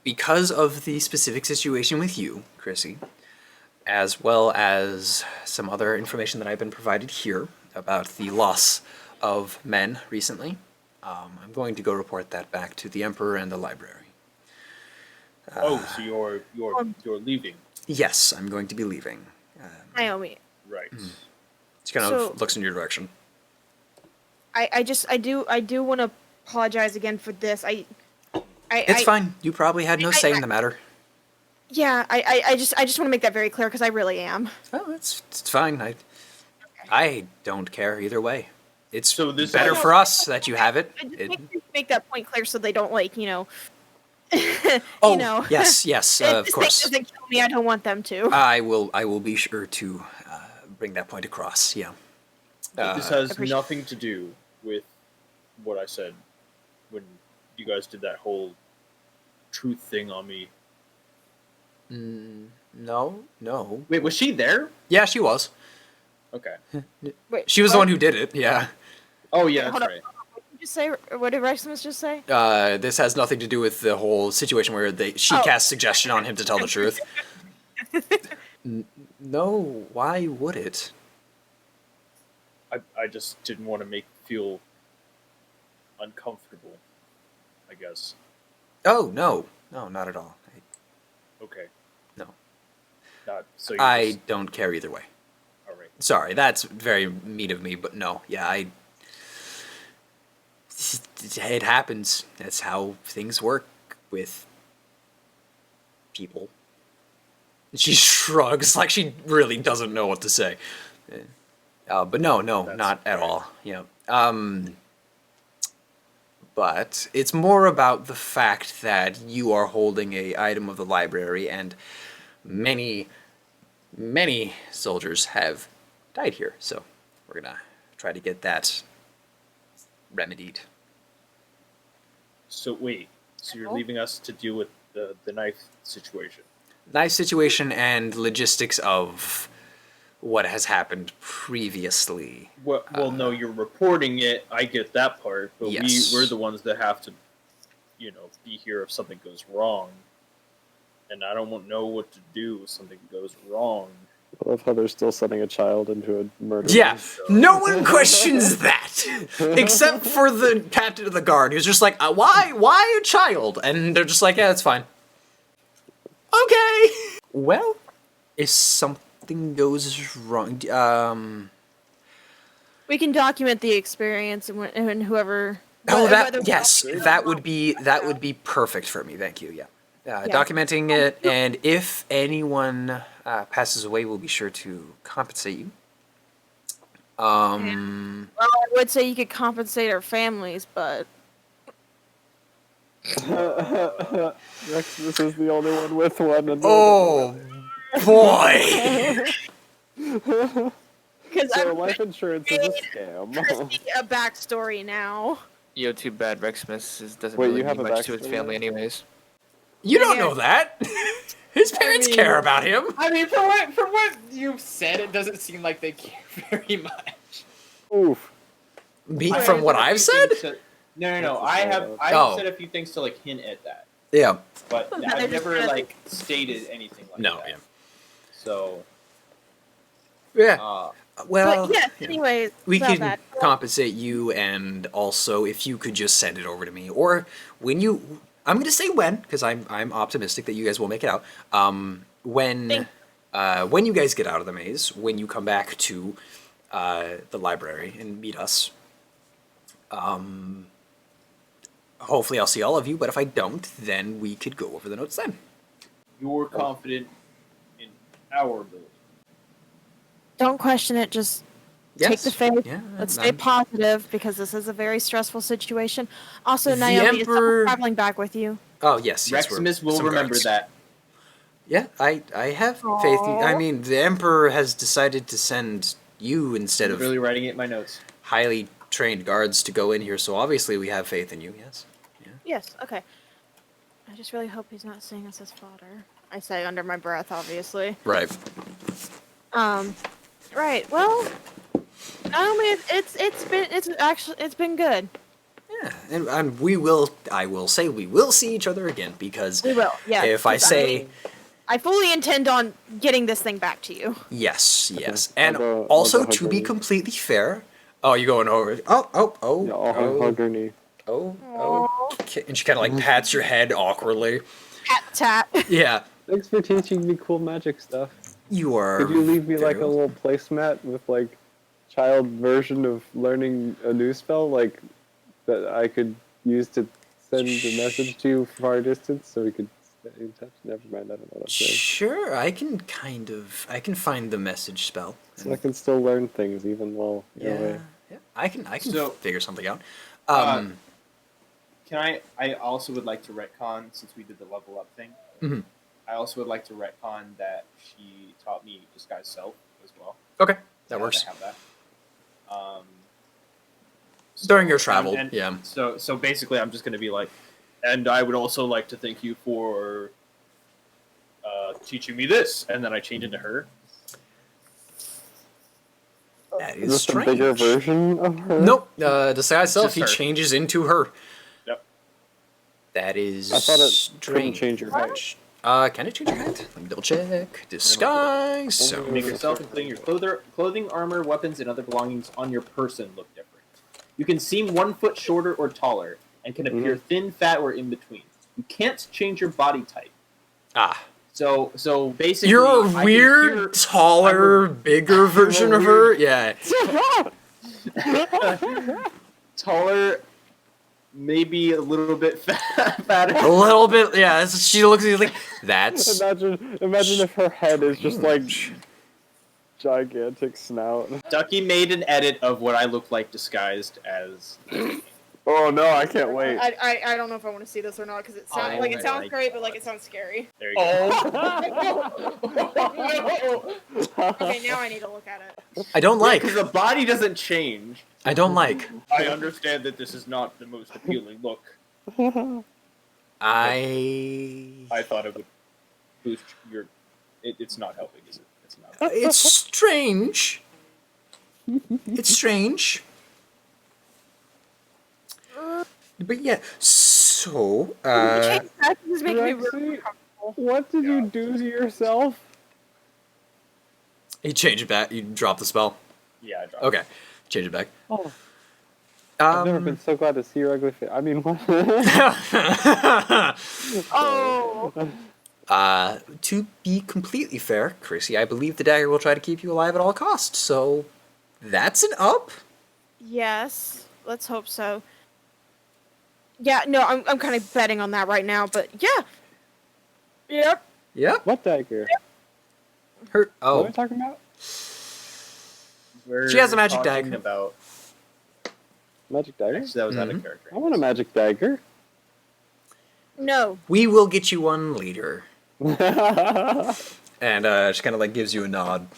Speaker 2: because of the specific situation with you, Chrissy, as well as some other information that I've been provided here about the loss of men recently, I'm going to go report that back to the Emperor and the library.
Speaker 3: Oh, so you're leaving,
Speaker 2: Yes, I'm going to be leaving.
Speaker 1: Naomi.
Speaker 3: right?
Speaker 2: She kind
Speaker 1: So-
Speaker 2: of looks in your direction.
Speaker 1: I do want to apologize again for this.
Speaker 2: It's fine. You probably had no say in the matter.
Speaker 1: Yeah, I just want to make that very clear because I really am.
Speaker 2: Oh, it's fine. I don't care either way. It's
Speaker 3: So this
Speaker 2: better
Speaker 3: is-
Speaker 2: for us that you have it.
Speaker 1: I just
Speaker 2: It-
Speaker 1: make that point clear so they don't like
Speaker 2: oh,
Speaker 1: you know.
Speaker 2: yes, yes,
Speaker 1: If
Speaker 2: of
Speaker 1: this thing
Speaker 2: course.
Speaker 1: doesn't kill me, I don't want them to.
Speaker 2: I will be sure to bring that point across. Yeah.
Speaker 3: This has
Speaker 1: Appreciate-
Speaker 3: nothing to do with what I said when you guys did that whole truth thing on me.
Speaker 2: No.
Speaker 6: Wait, was she there?
Speaker 2: Yeah, she was.
Speaker 3: Okay.
Speaker 1: Wait,
Speaker 2: She was the
Speaker 1: what?
Speaker 2: one who did it. Yeah.
Speaker 6: Oh yeah,
Speaker 1: Hold
Speaker 6: that's
Speaker 1: on.
Speaker 6: right.
Speaker 1: What did you say? Or what did Reximus just say?
Speaker 2: This has nothing to do with the whole situation where she
Speaker 1: Oh.
Speaker 2: cast suggestion on him to tell the truth. No, why would it?
Speaker 3: I just didn't want to make feel uncomfortable, I guess.
Speaker 2: Oh no, not at all.
Speaker 3: Okay.
Speaker 2: No.
Speaker 3: Not so you
Speaker 2: I
Speaker 3: just,
Speaker 2: don't care either way.
Speaker 3: all right.
Speaker 2: Sorry, that's very mean of me, but no, yeah, it happens. That's how things work with people. She shrugs like she really doesn't know what to say. But no,
Speaker 3: That's
Speaker 2: not at
Speaker 3: right.
Speaker 2: all. Yeah. But it's more about the fact that you are holding a item of the library, and many soldiers have died here. So we're gonna try to get that remedied.
Speaker 3: So wait, so you're
Speaker 1: Oh.
Speaker 3: leaving us to deal with the knife situation.
Speaker 2: Nice situation and logistics of what has happened previously.
Speaker 3: Well, no, you're reporting it. I get that part, but
Speaker 2: Yes.
Speaker 3: we're the ones that have to, be here if something goes wrong. And I don't know what to do if something goes wrong.
Speaker 5: I love how they're still sending a child into a murder.
Speaker 2: Yeah, no one questions that, except for the captain of the guard, who's just like, why a child? And they're just like, yeah, that's fine. Okay. Well, if something goes wrong,
Speaker 1: We can document the experience and whoever.
Speaker 2: oh,
Speaker 1: whether-
Speaker 2: yes, that would be perfect for me. Thank you. Yeah.
Speaker 1: Yeah.
Speaker 2: Documenting it, and if anyone passes away, we'll be sure to compensate you.
Speaker 1: Well, I would say you could compensate our families, but
Speaker 5: Rex, this is the only one with one. And
Speaker 2: Oh boy!
Speaker 1: because
Speaker 5: so
Speaker 1: I'm
Speaker 5: life insurance is a scam.
Speaker 1: Christy a backstory now.
Speaker 4: Yo, too bad Reximus doesn't
Speaker 5: Wait,
Speaker 4: really
Speaker 5: you have
Speaker 4: mean
Speaker 5: a
Speaker 4: much to his
Speaker 5: backstory
Speaker 4: family,
Speaker 5: now?
Speaker 4: anyways.
Speaker 2: You don't know that. His parents
Speaker 6: mean-
Speaker 2: care about him.
Speaker 4: I mean, from what you've said, it doesn't seem like they care very much.
Speaker 5: Oof.
Speaker 6: I
Speaker 2: From
Speaker 6: have
Speaker 2: what
Speaker 6: said a
Speaker 2: I've
Speaker 6: few
Speaker 2: said?
Speaker 6: things to- no. I have
Speaker 2: Oh.
Speaker 6: said a few things to like hint at that,
Speaker 2: Yeah.
Speaker 6: but
Speaker 1: They're
Speaker 6: I've
Speaker 1: just
Speaker 6: never
Speaker 1: gonna-
Speaker 6: like stated anything like
Speaker 2: No.
Speaker 6: that.
Speaker 2: Yeah.
Speaker 6: So
Speaker 2: Yeah. Well,
Speaker 1: but yes,
Speaker 2: yeah.
Speaker 1: anyways,
Speaker 2: We
Speaker 1: about
Speaker 2: can
Speaker 1: that.
Speaker 2: compensate you, and also if you could just send it over to me, or when you, I'm gonna say when, because I'm optimistic that you guys will make it out. When you guys get out of the maze, when you come back to the library and meet us, hopefully I'll see all of you. But if I don't, then we could go over the notes then.
Speaker 3: You're confident in our ability.
Speaker 1: Don't question it. Just take the faith.
Speaker 2: Yeah,
Speaker 1: Let's stay
Speaker 2: I'm-
Speaker 1: positive because this is a very stressful situation. Also,
Speaker 2: The
Speaker 1: Naomi, is
Speaker 2: Emperor-
Speaker 1: someone traveling back with you?
Speaker 2: Oh yes, yes.
Speaker 6: Reximus will
Speaker 2: some
Speaker 6: remember
Speaker 2: guards.
Speaker 6: that.
Speaker 2: Yeah, I have faith. I
Speaker 1: Aw.
Speaker 2: mean, the Emperor has decided to send you instead of
Speaker 6: Really writing it in my notes.
Speaker 2: highly trained guards to go in here, so obviously we have faith in you, yes.
Speaker 1: Yes. Okay. I just really hope he's not seeing us as fodder. I say under my breath, obviously.
Speaker 2: Right.
Speaker 1: Right. Well, Naomi, it's been good.
Speaker 2: Yeah, and I will say we will see each other again, because
Speaker 1: We will. Yeah.
Speaker 2: if I say
Speaker 1: I fully intend on getting this thing back to you.
Speaker 2: yes,
Speaker 5: I'll
Speaker 2: and
Speaker 5: go
Speaker 2: also
Speaker 5: hug
Speaker 2: to be
Speaker 5: her.
Speaker 2: completely fair, oh, you're going over,
Speaker 5: Yeah, I'll hug her knee.
Speaker 2: okay. And she kind of like pats your head awkwardly.
Speaker 1: Tat tat.
Speaker 2: Yeah,
Speaker 5: Thanks for teaching me cool magic stuff.
Speaker 2: you are.
Speaker 5: Could you leave me like
Speaker 2: very
Speaker 5: a little placemat with like child version of learning a new spell, like that I could use to send a message to you far distance, so we could stay in touch? Never mind, I don't know what I'm saying.
Speaker 2: Sure, I can find the message spell.
Speaker 5: So I can still learn things even while you're away.
Speaker 2: Yeah, I can
Speaker 6: So-
Speaker 2: figure something out.
Speaker 6: Can I also would like to retcon, since we did the level up thing.
Speaker 2: Mhm.
Speaker 6: I also would like to retcon that she taught me disguise self as well.
Speaker 2: Okay,
Speaker 6: Now
Speaker 2: that works.
Speaker 6: I have that.
Speaker 2: During your travel,
Speaker 6: and
Speaker 2: yeah.
Speaker 6: So basically, I'm just going to be like, and I would also like to thank you for teaching me this, and then I change it to her.
Speaker 2: That
Speaker 5: Is
Speaker 2: is
Speaker 5: this
Speaker 2: strange.
Speaker 5: a bigger version of her?
Speaker 2: Nope. Disguise self,
Speaker 6: Just
Speaker 2: he
Speaker 6: her.
Speaker 2: changes into her.
Speaker 6: Yep.
Speaker 2: That is
Speaker 5: I thought it
Speaker 2: strange.
Speaker 5: didn't change your height.
Speaker 2: Can it change your height? Let me double check. Disguise. So
Speaker 6: Make yourself, including your clothing, armor, weapons, and other belongings on your person, look different. You can seem 1 foot shorter or taller, and can appear thin, fat, or in between. You can't change your body type. So basically,
Speaker 2: you're a
Speaker 6: I can
Speaker 2: weird,
Speaker 6: hear-
Speaker 2: taller, bigger version of her. Yeah.
Speaker 6: taller, maybe a little bit fatter.
Speaker 2: A little bit. Yeah. She looks like that's.
Speaker 5: Imagine if her head is just like gigantic snout.
Speaker 6: Ducky made an edit of what I look like disguised as.
Speaker 5: Oh no, I can't wait.
Speaker 1: I don't know if I want to see this or not because it sounds
Speaker 6: Oh,
Speaker 1: like it sounds
Speaker 6: my
Speaker 1: great, but like it sounds scary.
Speaker 6: There you go.
Speaker 1: Okay, now I need to look at it.
Speaker 2: I don't like.
Speaker 6: Because the body doesn't change.
Speaker 2: I don't like.
Speaker 6: I understand that this is not the most appealing look.
Speaker 2: I.
Speaker 6: I thought it would boost your. It's not helping, is it? It's not.
Speaker 2: It's strange. It's strange. But yeah, so
Speaker 1: Change that is making me really
Speaker 5: Rexy,
Speaker 1: uncomfortable.
Speaker 5: what did you do to yourself?
Speaker 2: you change it back. You drop the spell.
Speaker 6: Yeah, I dropped
Speaker 2: Okay, change it back.
Speaker 5: Oh, I've never
Speaker 2: Um,
Speaker 5: been so glad to see your ugly face. I mean, what?
Speaker 1: Oh,
Speaker 2: to be completely fair, Chrissy, I believe the dagger will try to keep you alive at all costs. So that's an up.
Speaker 1: yes. Let's hope so. Yeah, no, I'm kind of betting on that right now, but yeah. Yep.
Speaker 2: Yep.
Speaker 5: What dagger?
Speaker 2: Her.
Speaker 5: What are
Speaker 2: Oh,
Speaker 5: we talking about?
Speaker 6: We're
Speaker 2: She has a magic
Speaker 6: talking
Speaker 2: dagger.
Speaker 6: About
Speaker 5: Magic dagger?
Speaker 6: actually, that was out
Speaker 2: Mhm.
Speaker 6: of character.
Speaker 5: I want a magic dagger.
Speaker 1: No.
Speaker 2: we will get you one later.
Speaker 5: Bye,
Speaker 2: And she kind of like gives you a nod.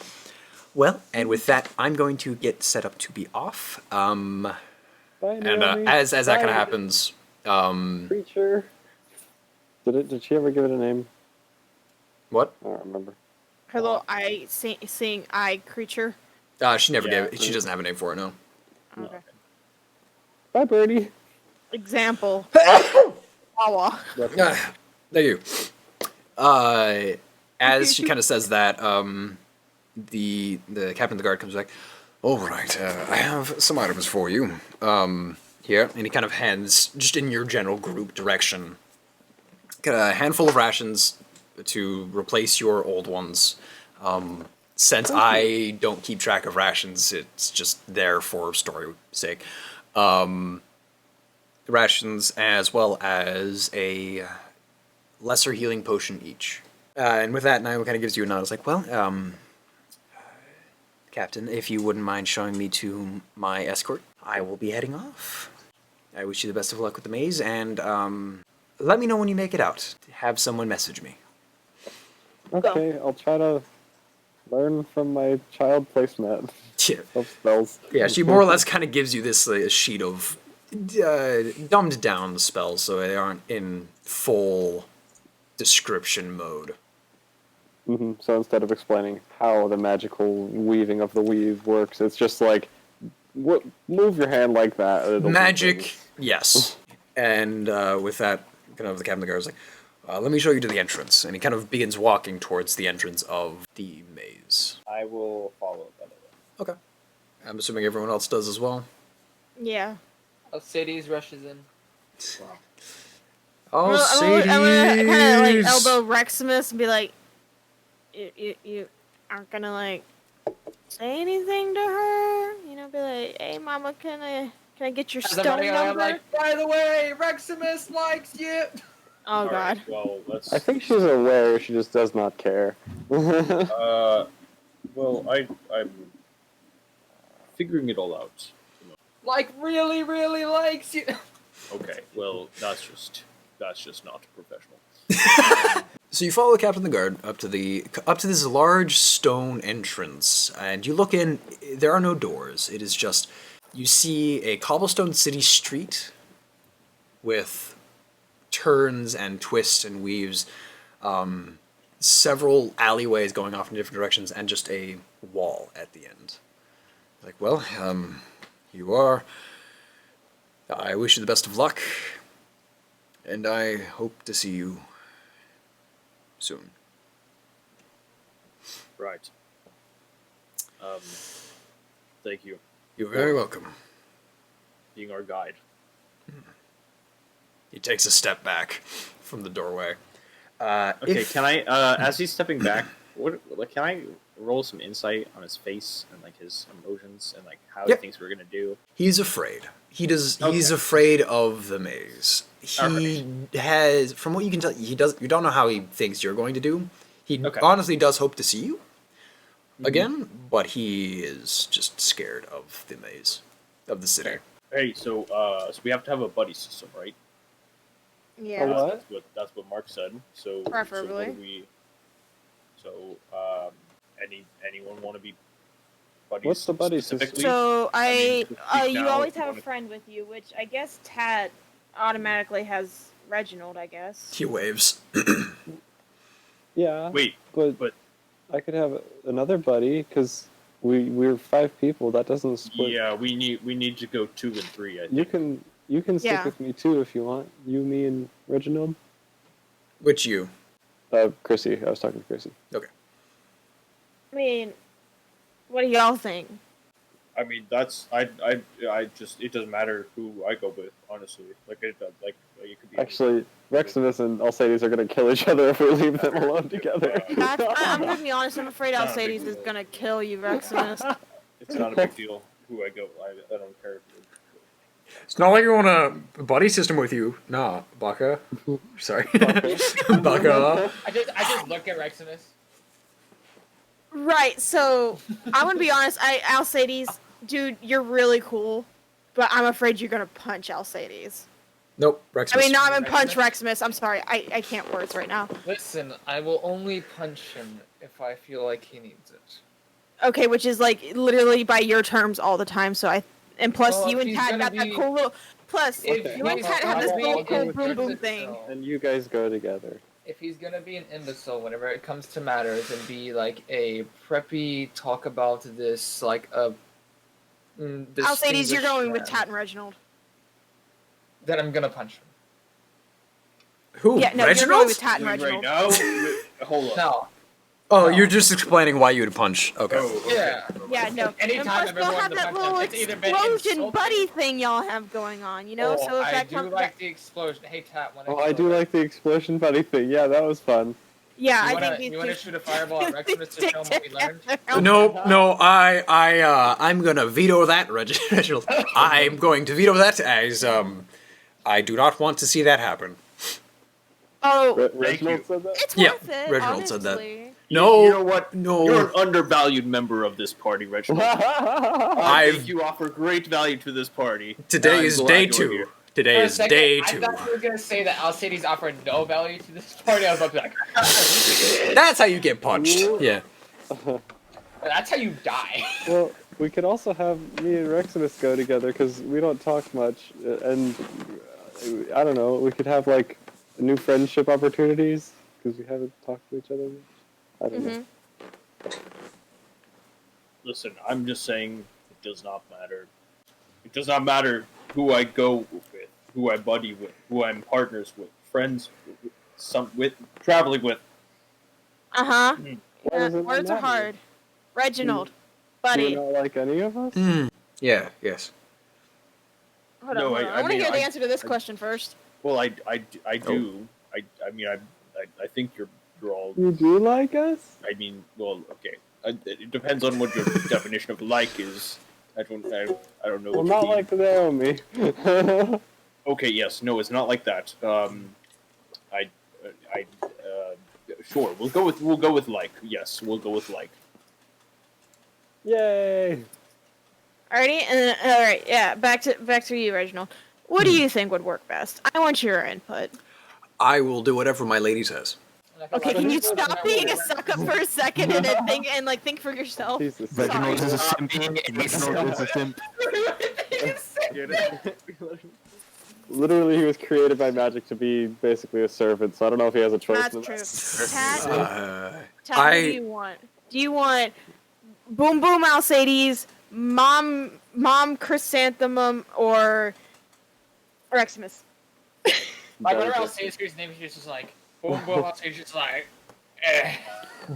Speaker 2: Well, and with that, I'm going to get set up to be off. And
Speaker 5: Naomi.
Speaker 2: as that kind
Speaker 5: Bye,
Speaker 2: of happens,
Speaker 5: Creature. Did she ever give it a name?
Speaker 2: what?
Speaker 5: I don't remember.
Speaker 1: Her little eye seeing eye creature.
Speaker 2: She never
Speaker 6: Yeah.
Speaker 2: gave it. She doesn't have a name for it. No.
Speaker 1: Okay.
Speaker 5: Bye, Birdie.
Speaker 1: Example. Wawa.
Speaker 2: Thank you. As she kind of says that, the captain of the guard comes back. All right, I have some items for you. Here, and he kind of hands, just in your general group direction, a handful of rations to replace your old ones. Since I don't keep track of rations, it's just there for story sake. Rations as well as a lesser healing potion each. And with that, Niall kind of gives you a nod. It's like, well, Captain, if you wouldn't mind showing me to my escort, I will be heading off. I wish you the best of luck with the maze, and let me know when you make it out. Have someone message me.
Speaker 5: Okay, I'll try to learn from my child placemat
Speaker 2: Yeah,
Speaker 5: of spells.
Speaker 2: yeah, she more or less kind of gives you this sheet of dumbed down spells so they aren't in full description mode.
Speaker 5: So instead of explaining how the magical weaving of the weave works, it's just like, move your hand like that. and it'll do
Speaker 2: Magic,
Speaker 5: things.
Speaker 2: yes. And with that, kind of the captain of the guard is like, let me show you to the entrance. And he kind of begins walking towards the entrance of the maze.
Speaker 6: I will follow, by the way.
Speaker 2: Okay. I'm assuming everyone else does as well.
Speaker 1: Yeah.
Speaker 4: Alcides rushes in.
Speaker 2: Oh,
Speaker 1: I'm gonna kind of like elbow Reximus and be like, you aren't gonna like say anything to her, you know? Be like, hey, mama, can I get your
Speaker 4: As
Speaker 1: stone
Speaker 4: I'm running around,
Speaker 1: number?
Speaker 4: I'm like, by the way, Reximus likes you.
Speaker 1: Oh
Speaker 3: All right,
Speaker 1: God.
Speaker 3: well, let's.
Speaker 5: I think she's aware, she just does not care.
Speaker 3: Well, I'm figuring it all out.
Speaker 4: Like, really, really likes you.
Speaker 3: Okay, well, that's just not professional.
Speaker 2: So you follow the captain of the guard up to this large stone entrance, and you look in. There are no doors. It is just you see a cobblestone city street with turns and twists and weaves, several alleyways going off in different directions, and just a wall at the end. Like, well, you are. I wish you the best of luck, and I hope to see you soon.
Speaker 3: Right. Thank you,
Speaker 2: You're very welcome.
Speaker 3: being our guide.
Speaker 2: He takes a step back from the doorway.
Speaker 6: Okay, can I, as he's stepping back, can I roll some insight on his face and like his emotions and like how
Speaker 2: Yep.
Speaker 6: he thinks we're gonna do?
Speaker 2: He's afraid. He's
Speaker 6: Okay.
Speaker 2: afraid of the maze. He has, from what you can tell, you don't know how he thinks you're going to do. He
Speaker 6: Okay.
Speaker 2: honestly does hope to see you again, but he is just scared of the maze, of the city.
Speaker 6: Okay.
Speaker 3: Hey, so we have to have a buddy system, right?
Speaker 1: Yeah.
Speaker 5: what?
Speaker 3: That's what Mark said. So
Speaker 1: Preferably.
Speaker 3: Anyone want to be buddies?
Speaker 5: What's the buddy
Speaker 3: specifically?
Speaker 5: system?
Speaker 1: So
Speaker 3: I mean,
Speaker 1: you
Speaker 3: now
Speaker 1: always
Speaker 3: if you
Speaker 1: have a
Speaker 3: wanna-
Speaker 1: friend with you, which I guess Tat automatically has Reginald. I guess.
Speaker 2: He waves.
Speaker 5: Yeah,
Speaker 3: Wait,
Speaker 5: but I could have another buddy, because we're 5 people, that doesn't split.
Speaker 3: yeah, we need to go 2 and 3. I think.
Speaker 5: You can stick
Speaker 1: Yeah.
Speaker 5: with me too if you want. You, me, and Reginald.
Speaker 2: Which you?
Speaker 5: Chrissy. I was talking to Chrissy.
Speaker 1: I mean, what do y'all think?
Speaker 3: I mean, that's I just it doesn't matter who I go with, honestly. Like it could be
Speaker 5: Actually, Reximus and Alcides are gonna kill each other if we leave them alone together.
Speaker 1: I'm gonna be honest. I'm afraid
Speaker 3: Not a
Speaker 1: Alcides
Speaker 3: big
Speaker 1: is
Speaker 3: deal.
Speaker 1: gonna kill you, Reximus.
Speaker 3: It's not a big deal who I go. I don't care.
Speaker 2: It's not like you want a buddy system with you. Nah, Baka. Sorry. Baka.
Speaker 4: I just look at Reximus.
Speaker 1: Right. So I'm gonna be honest. Alcides, dude, you're really cool, but I'm afraid you're gonna punch Alcides.
Speaker 2: Nope, Rex.
Speaker 1: I mean, not even punch Reximus. I'm sorry. I can't words right now.
Speaker 4: Listen, I will only punch him if I feel like he needs it.
Speaker 1: Okay, which is like literally by your terms all the time. So plus
Speaker 4: Well,
Speaker 1: you
Speaker 4: if
Speaker 1: and
Speaker 4: he's
Speaker 1: Tat
Speaker 4: gonna
Speaker 1: got that
Speaker 4: be-
Speaker 1: cool little. Plus
Speaker 4: If
Speaker 5: Okay.
Speaker 1: you and
Speaker 4: he's
Speaker 1: Tat have this
Speaker 4: gonna
Speaker 1: little
Speaker 4: be
Speaker 1: cool
Speaker 4: an
Speaker 1: boom boom
Speaker 4: imbecile-
Speaker 1: thing.
Speaker 5: And you guys go together.
Speaker 4: If he's gonna be an imbecile whenever it comes to matters and be like a preppy talk about this like a
Speaker 1: Alcides, you're going with
Speaker 4: distinguished
Speaker 1: Tat and Reginald.
Speaker 4: man, then I'm gonna punch him.
Speaker 2: Who?
Speaker 1: Yeah, no, you're going
Speaker 2: Reginald?
Speaker 1: with Tat and
Speaker 3: Right
Speaker 1: Reginald.
Speaker 3: now, hold on.
Speaker 4: No,
Speaker 2: Oh, you're just explaining why you would punch. Okay.
Speaker 3: Oh, okay.
Speaker 4: Yeah.
Speaker 1: Yeah, no.
Speaker 4: Anytime
Speaker 1: and plus,
Speaker 4: I've
Speaker 1: they'll
Speaker 4: ever
Speaker 1: have
Speaker 4: wanted to
Speaker 1: that
Speaker 4: punch them,
Speaker 1: little
Speaker 4: it's either been
Speaker 1: explosion
Speaker 4: insulting-
Speaker 1: buddy thing y'all have going on, you know?
Speaker 4: Oh,
Speaker 1: so if
Speaker 4: I
Speaker 1: that
Speaker 4: do
Speaker 1: comes,
Speaker 4: like the explosion. Hey, Tat, wanna
Speaker 5: Oh,
Speaker 4: go
Speaker 5: I do
Speaker 4: over?
Speaker 5: like the explosion buddy thing. Yeah, that was fun.
Speaker 1: yeah,
Speaker 4: You
Speaker 1: I
Speaker 4: wanna,
Speaker 1: think these
Speaker 4: you wanna
Speaker 1: two
Speaker 4: shoot a fireball at Reximus to
Speaker 1: stick
Speaker 4: show him what we learned?
Speaker 1: together.
Speaker 2: No, I'm gonna veto that, Reginald. I'm going to veto that as I do not want to see that happen.
Speaker 1: Oh,
Speaker 5: Reginald said that?
Speaker 1: it's
Speaker 2: Yeah,
Speaker 1: worth it.
Speaker 2: Reginald said that.
Speaker 1: honestly.
Speaker 2: No,
Speaker 3: You know what?
Speaker 2: no.
Speaker 3: You're an undervalued member of this party, Reginald. I
Speaker 2: I've-
Speaker 3: think you offer great value to this party.
Speaker 2: Today
Speaker 3: I'm
Speaker 2: is
Speaker 3: glad
Speaker 2: day
Speaker 3: you're
Speaker 2: 2.
Speaker 3: here.
Speaker 2: Today
Speaker 4: For a
Speaker 2: is
Speaker 4: second,
Speaker 2: day
Speaker 4: I
Speaker 2: 2.
Speaker 4: thought you were gonna say that Alcides offered no value to this party. I was about to be like,
Speaker 2: That's how you get punched. Yeah.
Speaker 4: that's how you die.
Speaker 5: Well, we could also have me and Reximus go together because we don't talk much, and I don't know. We could have like new friendship opportunities because we haven't talked to each other much. I don't know.
Speaker 3: Listen, I'm just saying it does not matter. It does not matter who I go with, who I buddy with, who I'm partners with, friends with, traveling with.
Speaker 1: Uh huh.
Speaker 5: Why does it not
Speaker 1: Words are
Speaker 5: matter?
Speaker 1: hard. Reginald,
Speaker 5: Do
Speaker 1: buddy.
Speaker 5: you not like any of us?
Speaker 2: Yeah. Yes.
Speaker 1: Hold
Speaker 3: No,
Speaker 1: on, hold on.
Speaker 3: I
Speaker 1: I want to
Speaker 3: mean,
Speaker 1: hear the
Speaker 3: I-
Speaker 1: answer to this question first.
Speaker 3: Well, I do. I mean, I think you're all.
Speaker 5: You do like us?
Speaker 3: I mean, well, okay. It depends on what your definition of like is. I don't know.
Speaker 5: Well,
Speaker 3: what you
Speaker 5: not
Speaker 3: mean.
Speaker 5: like Naomi.
Speaker 3: Okay, yes, no, it's not like that. Sure, we'll go with like. Yes, we'll go with like.
Speaker 5: Yay!
Speaker 1: Alrighty, and then, all right, yeah. Back to you, Reginald. What do you think would work best? I want your input.
Speaker 2: I will do whatever my lady says.
Speaker 1: Okay, can you stop being a suck up for a second and then think for yourself?
Speaker 5: Jesus.
Speaker 7: Reginald is a
Speaker 1: Sorry.
Speaker 7: simp. Reginald is a simp.
Speaker 5: Literally, he was created by magic to be basically a servant, so I don't know if he has a choice.
Speaker 1: That's
Speaker 5: in
Speaker 1: true.
Speaker 5: that.
Speaker 1: Tat, Tat,
Speaker 2: I-
Speaker 1: what do you want? Do you want Boom Boom Alcides, Mom Chrysanthemum, or Reximus?
Speaker 4: Like whenever Alcides hears his name, he's just like, boom, boom. Alcides just like, eh.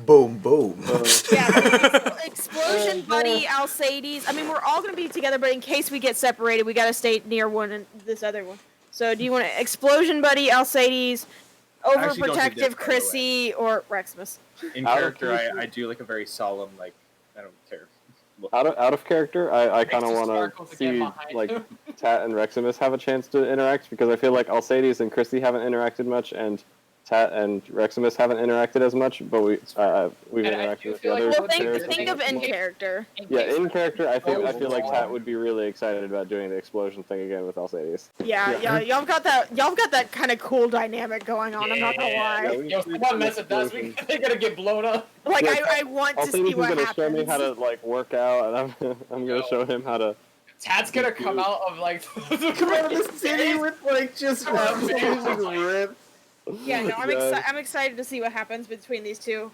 Speaker 2: Boom, boom.
Speaker 1: Yeah, Explosion Buddy Alcides. I mean, we're all gonna be together, but in case we get separated, we gotta stay near one and this other one. So, do you want Explosion Buddy Alcides,
Speaker 3: actually don't think
Speaker 1: Overprotective
Speaker 3: that's, by the
Speaker 1: Chrissy, or Reximus?
Speaker 3: In
Speaker 5: Out of
Speaker 3: character,
Speaker 5: character?
Speaker 3: I do like a very solemn, like, I don't care. Look.
Speaker 5: Out of character, I kind of
Speaker 4: Makes the
Speaker 5: want
Speaker 4: sparkles
Speaker 5: to
Speaker 4: again
Speaker 5: see
Speaker 4: behind
Speaker 5: like
Speaker 4: him.
Speaker 5: Tat and Reximus have a chance to interact because I feel like Alcides and Christy haven't interacted much, and Tat and Reximus haven't interacted as much. But we've
Speaker 4: And I
Speaker 5: interacted
Speaker 4: do
Speaker 5: with the
Speaker 4: feel like
Speaker 5: other
Speaker 1: Well,
Speaker 4: we'll
Speaker 5: characters.
Speaker 1: think of in character.
Speaker 5: Yeah, in character, I feel
Speaker 4: Oh,
Speaker 5: like
Speaker 4: wow.
Speaker 5: Tat would be really excited about doing the explosion thing again with Alcides.
Speaker 1: Yeah, y'all got that kind of cool dynamic going on. I'm not gonna
Speaker 4: Yeah.
Speaker 1: lie.
Speaker 4: Yo, someone mess with us, they're gonna get blown up.
Speaker 1: Like
Speaker 5: Yeah,
Speaker 1: I want to
Speaker 5: Alcides
Speaker 1: see
Speaker 5: is
Speaker 1: what
Speaker 5: gonna
Speaker 1: happens.
Speaker 5: show me how to like work out, and I'm gonna
Speaker 4: Yo.
Speaker 5: show him how to.
Speaker 4: Tat's gonna come out of like
Speaker 6: Come out of the city with like just absolutely ripped.
Speaker 1: Yeah, no,
Speaker 5: God.
Speaker 1: I'm excited to see what happens between these two.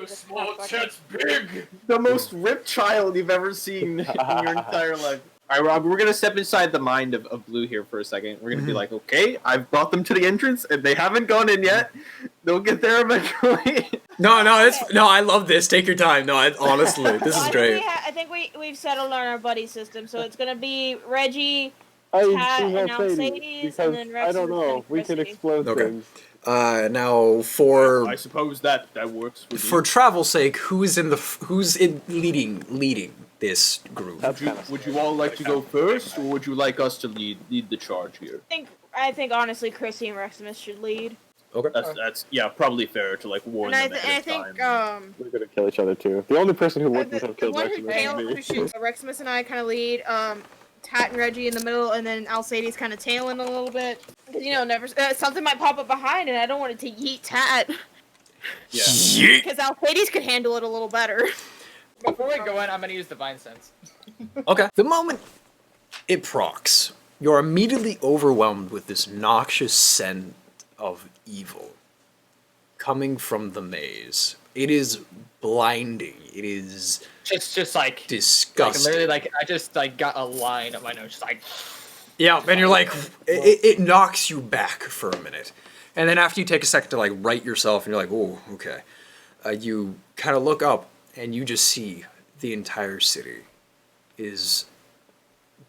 Speaker 4: small, Tat's big.
Speaker 6: The most ripped child you've ever seen in your entire life. All right, Rob, we're gonna step inside the mind of Blue here for a second. We're gonna be like, okay, I've brought them to the entrance, and they haven't gone in yet. They'll get there eventually.
Speaker 2: No, I love this. Take your time. No, honestly, this is great.
Speaker 1: I think we've settled on our buddy system, so it's gonna be Reggie,
Speaker 5: I
Speaker 1: Tat
Speaker 5: choose
Speaker 1: and
Speaker 5: Alcides
Speaker 1: Alcides,
Speaker 5: because
Speaker 1: and then
Speaker 5: I don't
Speaker 1: Reximus
Speaker 5: know.
Speaker 1: and
Speaker 5: We can
Speaker 1: Christy.
Speaker 5: explode
Speaker 2: Okay.
Speaker 5: things.
Speaker 2: Now for
Speaker 3: I suppose that works with
Speaker 2: for
Speaker 3: you.
Speaker 2: travel's sake, who's in leading this group?
Speaker 5: That's kind
Speaker 3: Would you all like to go first, or would you like us to lead the charge here?
Speaker 1: I think honestly, Chrissy and Reximus should lead.
Speaker 2: Okay.
Speaker 3: That's yeah, probably fair to like warn
Speaker 1: And
Speaker 3: them
Speaker 1: I
Speaker 3: ahead
Speaker 1: think
Speaker 3: of time.
Speaker 5: We're gonna kill each other too. The only person who wouldn't
Speaker 1: the
Speaker 5: have killed
Speaker 1: one who
Speaker 5: Reximus is me.
Speaker 1: Reximus and I kind of lead. Tat and Reggie in the middle, and then Alcides kind of tailing a little bit. 'Cause, you know, never something might pop up behind, and I don't want it to yeet Tat
Speaker 3: Yeah.
Speaker 2: Yeet.
Speaker 1: because Alcides could handle it a little better.
Speaker 4: Before we go in, I'm gonna use Divine Sense.
Speaker 2: Okay. The moment it procs, you're immediately overwhelmed with this noxious scent of evil coming from the maze. It is blinding. It is
Speaker 4: Just like
Speaker 2: disgusting.
Speaker 4: literally, like I just like got a line on my nose, just like.
Speaker 2: Yeah, and you're like, it knocks you back for a minute. And then after you take a second to like right yourself, and you're like, oh, okay. You kind of look up and you just see the entire city is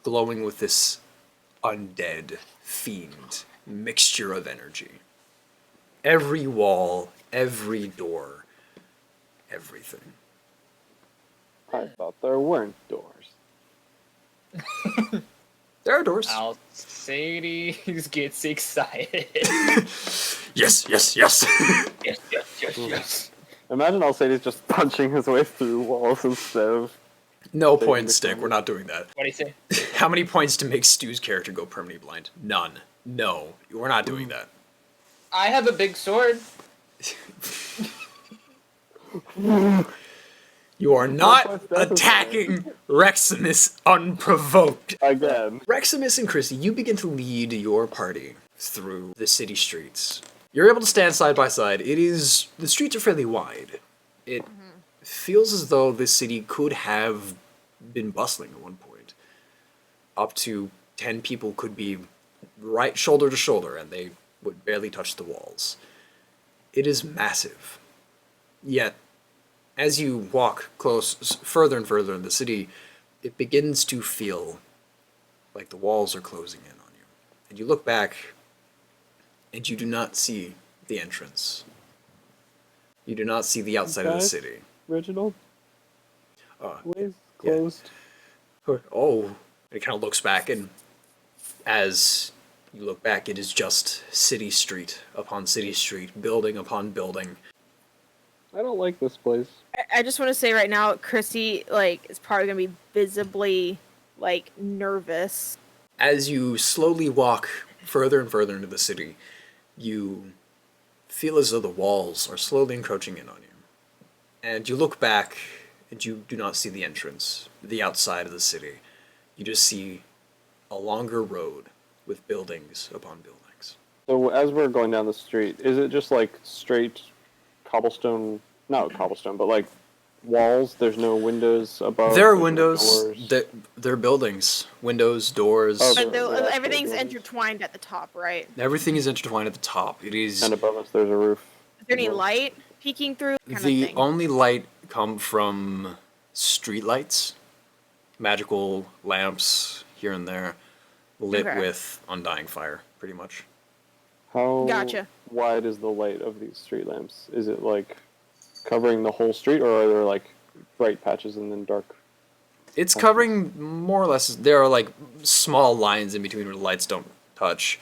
Speaker 2: glowing with this undead fiend mixture of energy. Every wall, every door, everything.
Speaker 5: I thought there weren't doors.
Speaker 2: There are doors.
Speaker 4: Alcides gets excited.
Speaker 2: Yes.
Speaker 4: yes, yes.
Speaker 5: Imagine Alcides just punching his way through walls instead of.
Speaker 2: No
Speaker 5: Taking
Speaker 2: point
Speaker 5: the
Speaker 2: stick.
Speaker 5: corner.
Speaker 2: We're not doing that.
Speaker 4: What do you say?
Speaker 2: How many points to make Stu's character go permanently blind? None. No, we're not doing that.
Speaker 4: I have a big sword.
Speaker 2: You are not
Speaker 5: Northwest Death is
Speaker 2: attacking Reximus unprovoked.
Speaker 5: Again.
Speaker 2: Reximus and Chrissy, you begin to lead your party through the city streets. You're able to stand side by side. The streets are fairly wide. It feels as though this city could have been bustling at one point. Up to 10 people could be right shoulder to shoulder, and they would barely touch the walls. It is massive. Yet, as you walk further and further in the city, it begins to feel like the walls are closing in on you. And you look back, and you do not see the entrance. You do not see the outside of the
Speaker 5: Guys?
Speaker 2: city.
Speaker 5: Reginald?
Speaker 2: Uh,
Speaker 5: Ways
Speaker 2: yeah.
Speaker 5: closed.
Speaker 2: Oh, it kind of looks back, and as you look back, it is just city street upon city street, building upon building.
Speaker 5: I don't like this place.
Speaker 1: I just want to say right now, Chrissy is probably gonna be visibly nervous.
Speaker 2: As you slowly walk further and further into the city, you feel as though the walls are slowly encroaching in on you. And you look back, and you do not see the entrance, the outside of the city. You just see a longer road with buildings upon buildings.
Speaker 5: So as we're going down the street, is it just like straight cobblestone? Not cobblestone, but like walls. There's no windows above.
Speaker 2: There are
Speaker 5: there's no
Speaker 2: windows.
Speaker 5: doors?
Speaker 2: There are buildings, windows, doors.
Speaker 5: Oh,
Speaker 1: But
Speaker 5: there- there are
Speaker 1: everything's
Speaker 5: buildings.
Speaker 1: intertwined at the top, right? Is
Speaker 2: Everything is intertwined at the top. It is
Speaker 5: And above us, there's a roof.
Speaker 1: there any light peeking through? Kind
Speaker 2: the
Speaker 1: of thing.
Speaker 2: only light come from street lights, magical lamps here and there, lit
Speaker 1: Okay.
Speaker 2: with undying fire, pretty much.
Speaker 5: How
Speaker 1: Gotcha.
Speaker 5: wide is the light of these street lamps? Is it like covering the whole street, or are there like bright patches and then dark?
Speaker 2: It's covering more or less. There are small lines in between where the lights don't touch.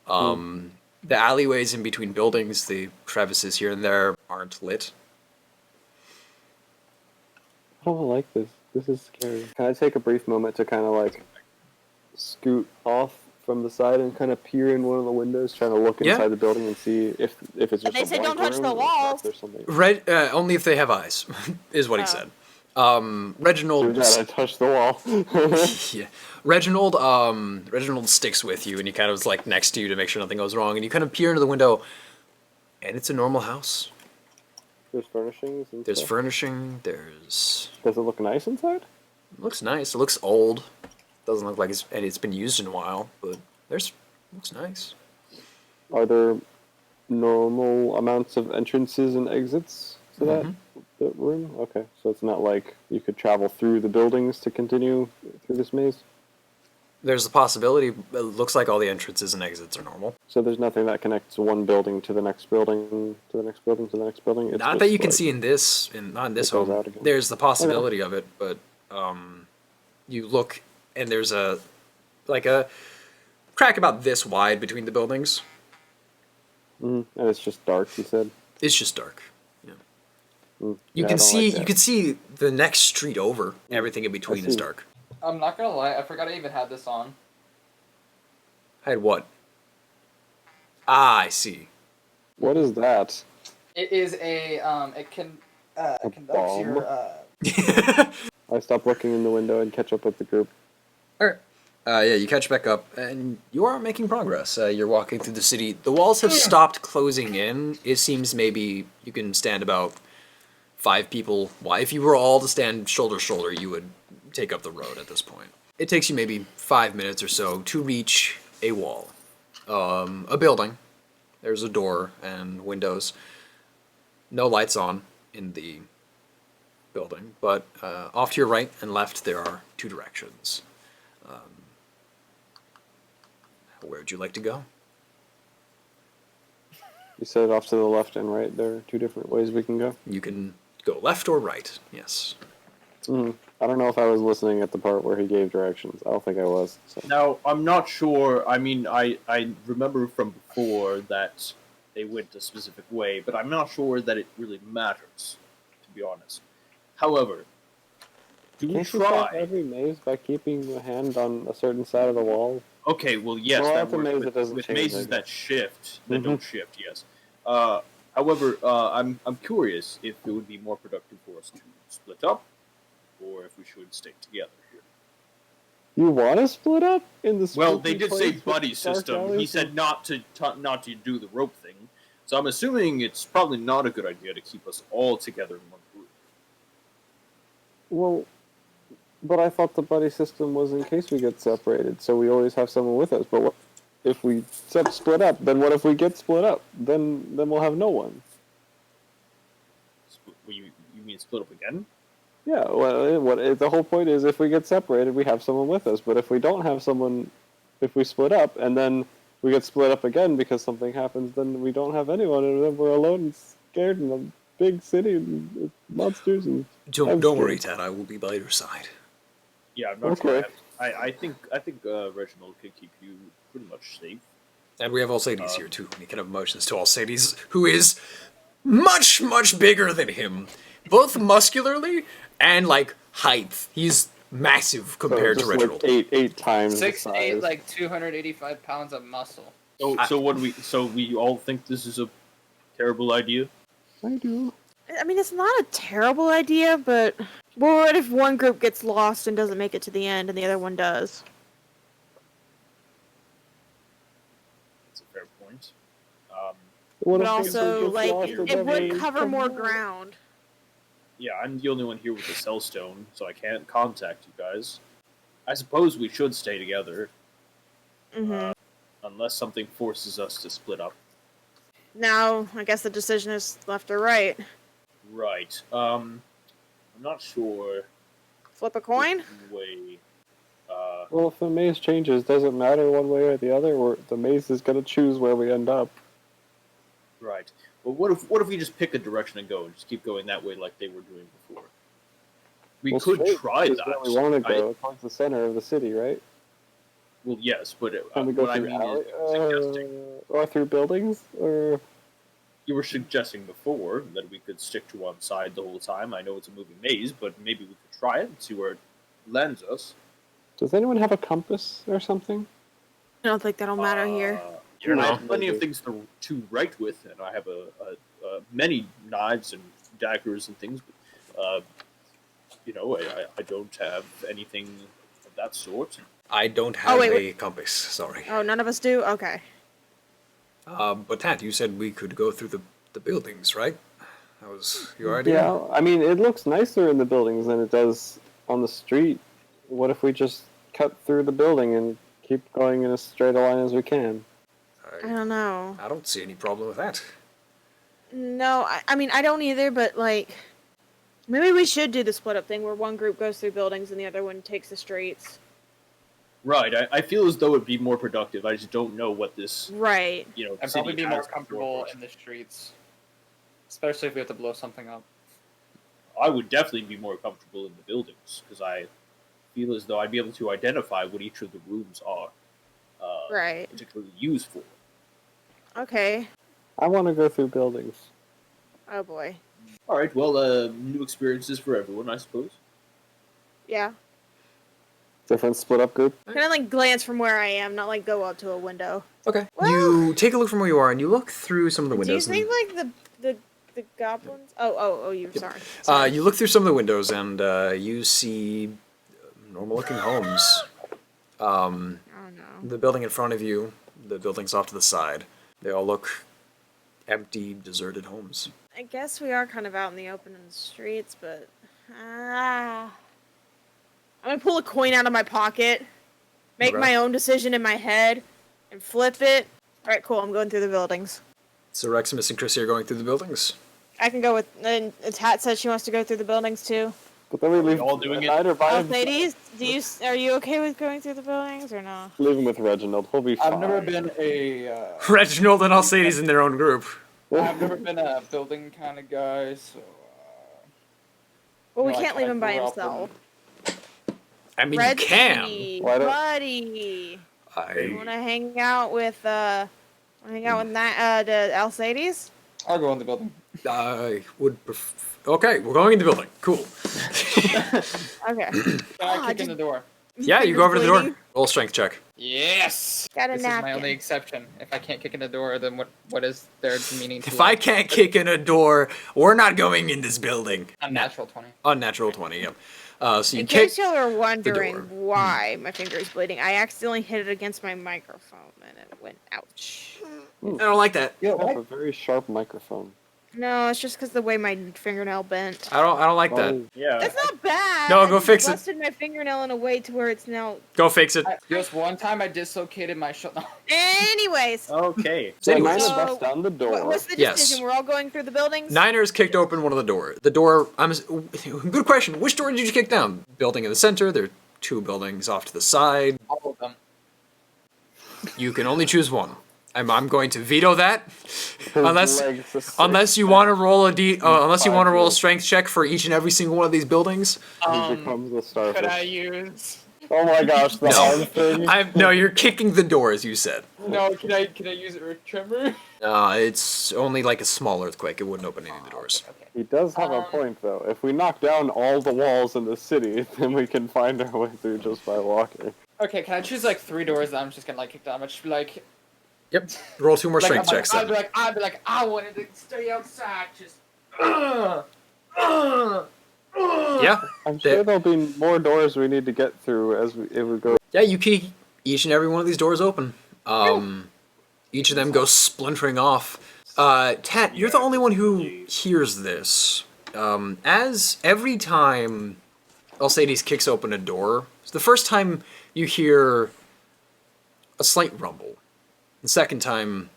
Speaker 2: The alleyways in between buildings, the crevices here and there aren't lit.
Speaker 5: I don't like this. This is scary. Can I take a brief moment to kind of scoot off from the side and kind of peer in one of the windows, trying to look
Speaker 2: Yeah.
Speaker 5: inside the building and see if it's just
Speaker 1: they
Speaker 5: a
Speaker 1: said
Speaker 5: blank
Speaker 1: don't touch
Speaker 5: room
Speaker 1: the
Speaker 5: or if
Speaker 1: walls.
Speaker 5: there's something.
Speaker 2: Only if they have eyes, is what he
Speaker 1: Oh.
Speaker 2: said.
Speaker 5: Do
Speaker 2: Reginald.
Speaker 5: that, I touched the wall.
Speaker 2: Yeah. Reginald sticks with you, and he kind of is next to you to make sure nothing goes wrong. And you kind of peer into the window, and it's a normal house.
Speaker 5: There's furnishings and
Speaker 2: There's
Speaker 5: stuff.
Speaker 2: furnishing. There's
Speaker 5: Does it look nice inside?
Speaker 2: it looks nice. It looks old. Doesn't look like it's been used in a while, but looks nice.
Speaker 5: Are there normal amounts of entrances and exits to that room? Okay, so it's not like you could travel through the buildings to continue through this maze?
Speaker 2: There's a possibility. It looks like all the entrances and exits are normal.
Speaker 5: So there's nothing that connects one building to the next building, to the next building, to the next building? It's
Speaker 2: Not
Speaker 5: just
Speaker 2: that you can
Speaker 5: like-
Speaker 2: see in this, not in this
Speaker 5: it goes
Speaker 2: home.
Speaker 5: out again.
Speaker 2: There's the possibility of it, but you look and there's a crack about this wide between the buildings.
Speaker 5: Mhm. And it's just dark, you said?
Speaker 2: It's just dark. Yeah.
Speaker 5: Mm.
Speaker 2: You
Speaker 5: Yeah, I
Speaker 2: can
Speaker 5: don't
Speaker 2: see
Speaker 5: like that.
Speaker 2: you can see the next street over. Everything in between is
Speaker 5: see.
Speaker 2: dark.
Speaker 4: I'm not gonna lie, I forgot I even had this on.
Speaker 2: I had what? Ah, I see.
Speaker 5: What is that?
Speaker 4: It is it conducts your
Speaker 5: I stop looking in the window and catch up with the group.
Speaker 2: Alright. Yeah, you catch back up, and you are making progress. You're walking through the city. The walls have stopped closing in. It seems maybe you can stand about 5 people wide. If you were all to stand shoulder to shoulder, you would take up the road at this point. It takes you maybe 5 minutes or so to reach a wall. A building. There's a door and windows. No lights on. in the building, but off to your right and left there are two directions. Where would you like to go?
Speaker 5: You said off to the left and right. There are two different ways we can go.
Speaker 2: You can go left or right, yes.
Speaker 5: I don't know if I was listening at the part where he gave directions. I don't think I was. So.
Speaker 3: Now, I'm not sure. I mean, I remember from before that they went a specific way, but I'm not sure that it really matters, to be honest. However, do we
Speaker 5: Can't you solve
Speaker 3: try?
Speaker 5: every maze by keeping a hand on a certain side of the wall?
Speaker 3: Okay, well, yes,
Speaker 5: Well,
Speaker 3: that
Speaker 5: that's a
Speaker 3: works
Speaker 5: maze
Speaker 3: with,
Speaker 5: that doesn't
Speaker 3: with
Speaker 5: change, I
Speaker 3: mazes
Speaker 5: guess.
Speaker 3: that shift, that
Speaker 5: Mhm.
Speaker 3: don't shift, yes. However, I'm curious if it would be more productive for us to split up, or if we should stick together here.
Speaker 5: You want to split up in the
Speaker 3: Well,
Speaker 5: spooky
Speaker 3: they did
Speaker 5: place
Speaker 3: say
Speaker 5: with
Speaker 3: buddy
Speaker 5: dark
Speaker 3: system. He
Speaker 5: alleys?
Speaker 3: said not to do the rope thing. So I'm assuming it's probably not a good idea to keep us all together in one group.
Speaker 5: Well, but I thought the buddy system was in case we get separated, so we always have someone with us. But what if we split up? Then what if we get split up? Then we'll have no one.
Speaker 3: You mean split up again?
Speaker 5: Yeah. Well, the whole point is if we get separated, we have someone with us. But if we don't have someone, if we split up and then we get split up again because something happens, then we don't have anyone, and then we're alone and scared in a big city with monsters and. I'm
Speaker 2: Don't worry,
Speaker 5: scared.
Speaker 2: Tad. I will be by your side.
Speaker 3: Yeah, I'm not
Speaker 5: Okay.
Speaker 3: sure. I think Reginald could keep you pretty much safe.
Speaker 2: And we have Alcides here too. And he can have emotions to Alcides, who is much, much bigger than him, both muscularly and like height. He's massive compared to
Speaker 5: just
Speaker 2: Reginald.
Speaker 5: like eight times the
Speaker 4: 6'8",
Speaker 5: size.
Speaker 4: like 285 pounds of muscle.
Speaker 3: So we all think this is a terrible idea?
Speaker 5: I do.
Speaker 1: I mean, it's not a terrible idea, but well, what if one group gets lost and doesn't make it to the end, and the other one does?
Speaker 3: That's a fair point.
Speaker 5: What
Speaker 1: But
Speaker 5: if
Speaker 1: also,
Speaker 5: gets
Speaker 1: like,
Speaker 5: lost and
Speaker 1: it would
Speaker 5: then-
Speaker 1: cover more ground.
Speaker 3: Yeah, I'm the only one here with the cell stone, so I can't contact you guys. I suppose we should stay together,
Speaker 1: Hmm
Speaker 3: unless something forces us to split up.
Speaker 1: Now, I guess the decision is left or right.
Speaker 3: Right. I'm not sure
Speaker 1: Flip a coin?
Speaker 3: which way.
Speaker 5: Well, if the maze changes, does it matter one way or the other? Or the maze is going to choose where we end up.
Speaker 3: Right. Well, what if we just pick a direction and go and just keep going that way like they were doing before? We
Speaker 5: Well,
Speaker 3: could
Speaker 5: straight
Speaker 3: try
Speaker 5: is
Speaker 3: that.
Speaker 5: where we want to go, towards the center of the city, right?
Speaker 3: Well, yes, but
Speaker 5: Can we go
Speaker 3: what I
Speaker 5: through
Speaker 3: mean
Speaker 5: alley,
Speaker 3: is suggesting.
Speaker 5: or through buildings, or
Speaker 3: You were suggesting before that we could stick to one side the whole time. I know it's a moving maze, but maybe we could try it and see where it lands us.
Speaker 5: does anyone have a compass or something?
Speaker 1: I don't think that'll matter here.
Speaker 3: I
Speaker 2: know.
Speaker 3: have plenty of
Speaker 5: Maybe.
Speaker 3: things to write with, and I have many knives and daggers and things. But, I don't have anything of that sort.
Speaker 2: I don't have
Speaker 1: wait,
Speaker 2: a compass, sorry.
Speaker 1: Oh, none of us do? Okay.
Speaker 2: But Tad, you said we could go through the buildings, right? That was your idea?
Speaker 5: Yeah, I mean, it looks nicer in the buildings than it does on the street. What if we just cut through the building and keep going in as straight a line as we can?
Speaker 1: I don't know.
Speaker 2: I don't see any problem with that.
Speaker 1: No, I mean, I don't either, but, like, maybe we should do the split up thing where one group goes through buildings and the other one takes the streets.
Speaker 3: Right. I feel as though it'd be more productive. I just don't know what this,
Speaker 1: Right.
Speaker 4: I'd
Speaker 3: city
Speaker 4: probably be more
Speaker 3: has
Speaker 4: comfortable
Speaker 3: before.
Speaker 4: in the streets, especially if we have to blow something up.
Speaker 3: I would definitely be more comfortable in the buildings because I feel as though I'd be able to identify what each of the rooms are
Speaker 1: Right.
Speaker 3: particularly used for.
Speaker 1: Okay.
Speaker 5: I want to go through buildings.
Speaker 1: Oh, boy.
Speaker 3: All right. Well, new experiences for everyone, I suppose.
Speaker 1: Yeah.
Speaker 5: Different split up group.
Speaker 1: Kind of, like, glance from where I am, not, like, go up to a window.
Speaker 2: Okay.
Speaker 1: Well-
Speaker 2: You take a look from where you are, and you look through some of the
Speaker 1: Do you
Speaker 2: windows.
Speaker 1: think, like, the goblins? Oh, you, sorry.
Speaker 2: You look through some of the windows, and you see normal-looking homes.
Speaker 1: Oh, no.
Speaker 2: The building in front of you, the buildings off to the side, they all look empty, deserted homes.
Speaker 1: I guess we are kind of out in the open in the streets, but I'm gonna pull a coin out of my pocket, make
Speaker 2: Okay.
Speaker 1: my own decision in my head, and flip it. All right, cool. I'm going through the buildings.
Speaker 2: So Reximus and Chrissy are going through the buildings.
Speaker 1: I can go with. And Tat said she wants to go through the buildings too.
Speaker 5: But then we leave
Speaker 3: all doing it?
Speaker 5: Niner by
Speaker 1: Oh,
Speaker 5: himself.
Speaker 1: ladies, are you okay with going through the buildings or no?
Speaker 5: Leave him with Reginald. He'll be fine.
Speaker 7: I've never been a.
Speaker 2: Reginald and Alcides in their own group.
Speaker 7: I've never been a building kind of guy, so.
Speaker 1: Well, we
Speaker 7: No, I
Speaker 1: can't leave
Speaker 7: can't
Speaker 1: him by
Speaker 7: grow up
Speaker 1: himself.
Speaker 2: I mean, you can.
Speaker 5: Why don't-
Speaker 1: buddy. You
Speaker 2: I
Speaker 1: wanna hang out with the Alcides?
Speaker 7: I'll go in the building.
Speaker 2: would. Okay, we're going in the building. Cool.
Speaker 1: Okay.
Speaker 7: Can I kick
Speaker 1: just-
Speaker 7: in the door?
Speaker 2: Yeah, you go over to the door.
Speaker 1: bleeding.
Speaker 2: Roll a strength check.
Speaker 7: Yes!
Speaker 1: Got a
Speaker 7: This is my
Speaker 1: napkin.
Speaker 7: only exception. If I can't kick in the door, then what is there meaning to
Speaker 2: If I can't kick in a door, we're not going in this building.
Speaker 7: Unnatural 20.
Speaker 2: Unnatural 20, yep. So you
Speaker 1: In
Speaker 2: kick.
Speaker 1: case y'all are wondering
Speaker 2: door.
Speaker 1: why my finger is bleeding, I accidentally hit it against my microphone and it went ouch.
Speaker 2: I don't like that.
Speaker 5: You have a very sharp microphone.
Speaker 1: No, it's just because the way my fingernail bent.
Speaker 2: I don't like that.
Speaker 5: Oh,
Speaker 3: Yeah.
Speaker 1: That's not bad.
Speaker 2: No,
Speaker 1: I
Speaker 2: go
Speaker 1: just
Speaker 2: fix it.
Speaker 1: busted my fingernail in a way to where it's now.
Speaker 2: Go fix it.
Speaker 7: Just one time I dislocated my shoulder.
Speaker 1: Anyways,
Speaker 3: Okay.
Speaker 5: So
Speaker 2: Anyways.
Speaker 5: Niner busts down the door.
Speaker 1: what's the
Speaker 2: Yes.
Speaker 1: decision? We're all going through the buildings.
Speaker 2: Niners kicked open one of the door. The door. Good question. Which door did you kick down? Building in the center. There are 2 buildings off to the side.
Speaker 7: All of them.
Speaker 2: You can only choose one. I'm going to veto that.
Speaker 5: His
Speaker 2: Unless-
Speaker 5: legs are sick.
Speaker 2: Unless you want to roll unless you want to roll a strength check for each and every single one of these buildings.
Speaker 5: He becomes a starfish.
Speaker 7: Could I use?
Speaker 5: Oh my gosh, the
Speaker 2: No.
Speaker 5: arm thing.
Speaker 2: No, you're kicking the door, as you said.
Speaker 7: No, can I use it with tremor?
Speaker 2: It's only like a small earthquake. It wouldn't open any of the doors.
Speaker 7: Okay.
Speaker 5: He does have a point, though. If we knock down all the walls in the city, then we can find our way through just by walking.
Speaker 7: Okay, can I choose like 3 doors that I'm just gonna like kick down? I'm just be like,
Speaker 2: Yep. Roll 2 more
Speaker 7: like,
Speaker 2: strength checks
Speaker 7: I'd
Speaker 2: then.
Speaker 7: be like, I wanted to stay outside, just.
Speaker 2: Yeah.
Speaker 5: I'm sure there'll be more doors we need to get through as if we go.
Speaker 2: Yeah, you keep each and every one of these doors open. Each of them goes splintering off. Tat, you're the only one who hears this. As every time Alcides kicks open a door, it's the first time you hear a slight rumble. The second time,